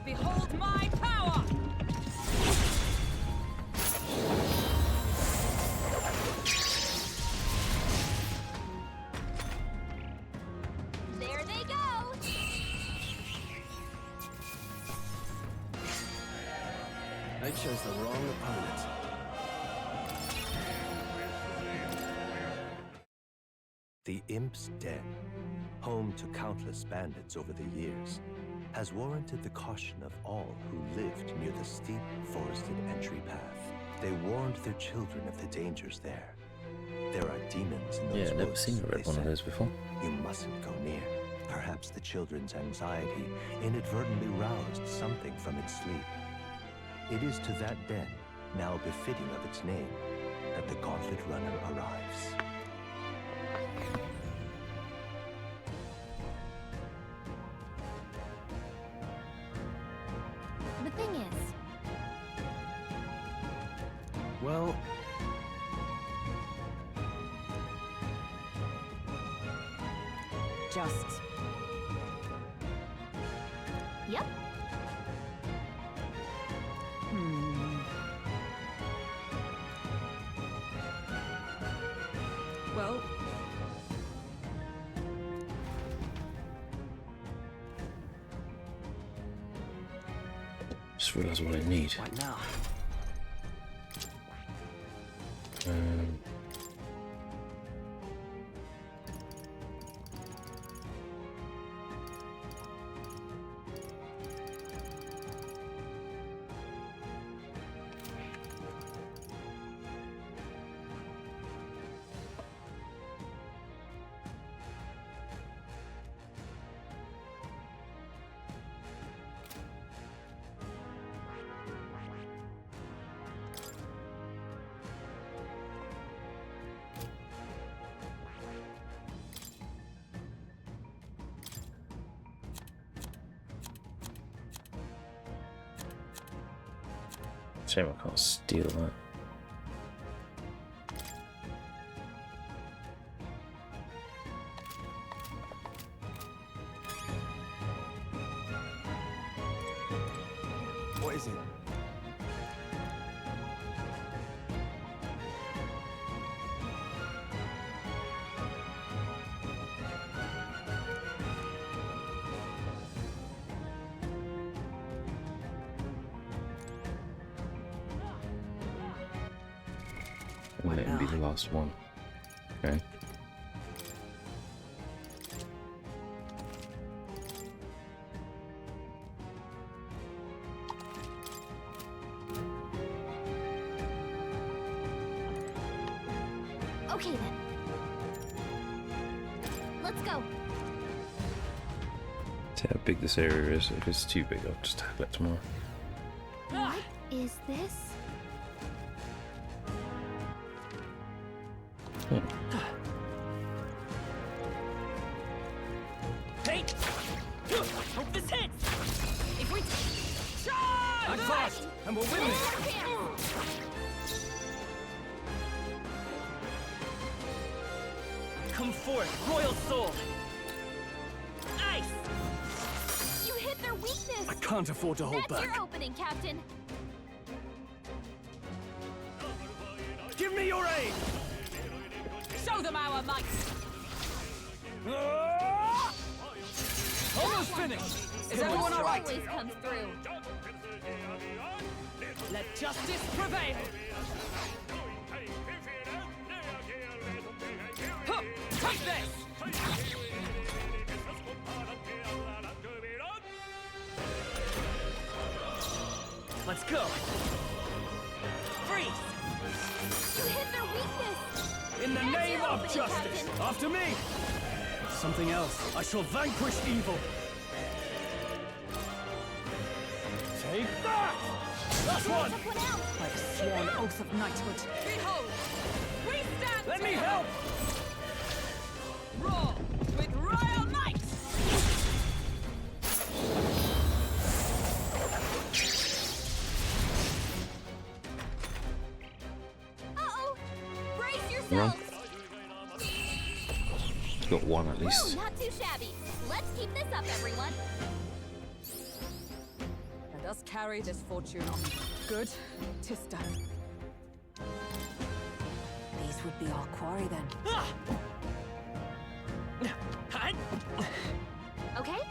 Behold my power! There they go. I chose the wrong opponent. Imp's Den, home to countless bandits over the years, has warranted the caution of all who lived near the steep, forested entry path. They warned their children of the dangers there. There are demons in those Yeah, never woods, seen a red they one of said. those before. You mustn't go near. Perhaps the children's anxiety inadvertently roused something from its sleep. It is to that den, now befitting of its name, that the Gauntlet Runner arrives. The thing is, Well, Just yep. well, Just realised what I need. What now? Shame I can't steal that. what is it? And let him be the last one. Okay. Okay then. Let's go. See how big this area is. If it's too big, I'll just tackle it tomorrow. What is this? Hey! Hope this hits! If we charge! I'm fast, and we'll win this! Come forth, royal soul! Ice! You hit their weakness! I can't afford to hold That's back. your opening, Captain! Give me your aid! show them our might. Almost finished! Is everyone all right? Always comes through. Let justice prevail! Huh, take this! Let's go! Freeze! You hit their weakness! In the That's name your of opening, justice! Captain. After me! Something else. I shall vanquish evil. Take that! Last one! Someone else! By the sworn oath of knighthood. Behold! We stand Let me together! help! Roar with royal might! Uh-oh! Brace Run. yourselves! Got one at least. Whoa, not too shabby. Let's keep this up, everyone. Let us carry this fortune on. Good, 'tis done. These would be our quarry then. Okay?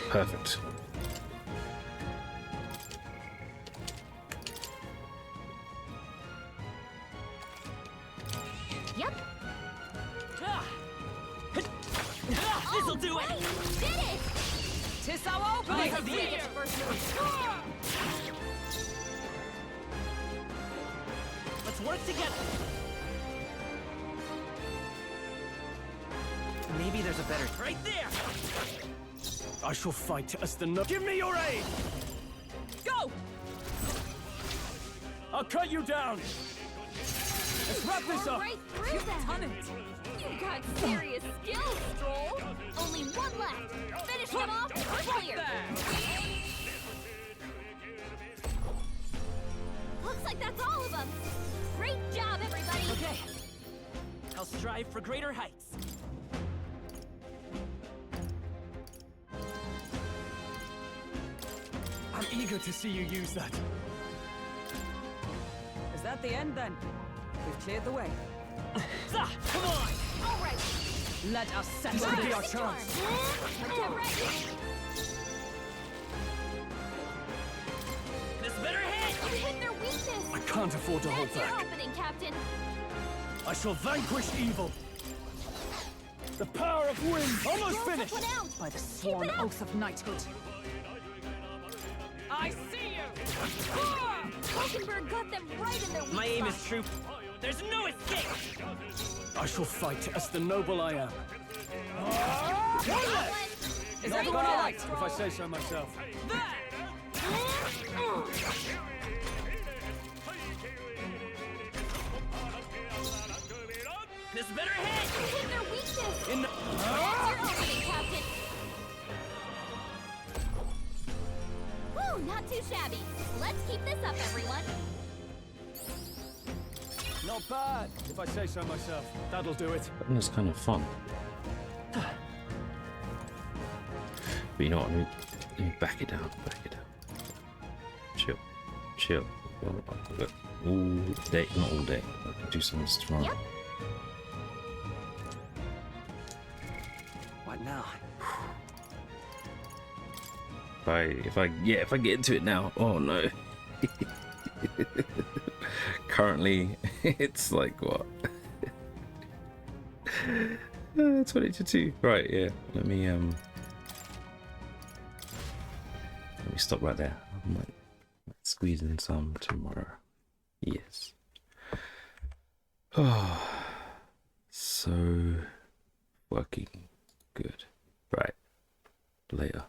Perfect. This'll do it! Did it! Tis our opening of the age! Let's work together. Maybe there's a better... Right there! I shall fight as the no... Give me your aid! Go! I'll cut you down! Let's wrap this up! Right through them! You've got serious skills, Stroll! Only one left! Finish him off! Clear! Looks like that's all of them! Great job, everybody! Okay. I'll strive for greater heights. I'm eager to see you use that. Is that the end then? We've cleared the way. Come on! All right! Let us settle This could be our Get chance. ready! This better hit! You hit their weakness! I can't afford to hold That's your back. opening, Captain! I shall vanquish evil. The power of wind. Almost Don't finished. take one out. By the sworn oath of knighthood. I see you! Falkenberg got them right in their weak My aim spot. is true. There's no escape! I shall fight as the noble I am. Is Not everyone bad, alright? if I say so myself. This better hit! You hit their weakness! In the... That's your opening, Captain! Whew, not too shabby. Let's keep this up, everyone. Not bad, if I say so myself. That'll do it. And it's kind of fun. But you know what? Let me back it down. Back it down. Chill. Chill. All day. Not all day. I can do some of this tomorrow. Yep. What now? If I get into it now, oh no. Currently, it's like what? 20 to 2. Right, yeah. Let me stop right there. I might squeeze in some tomorrow. Yes. Oh, so fucking good. Right. Later.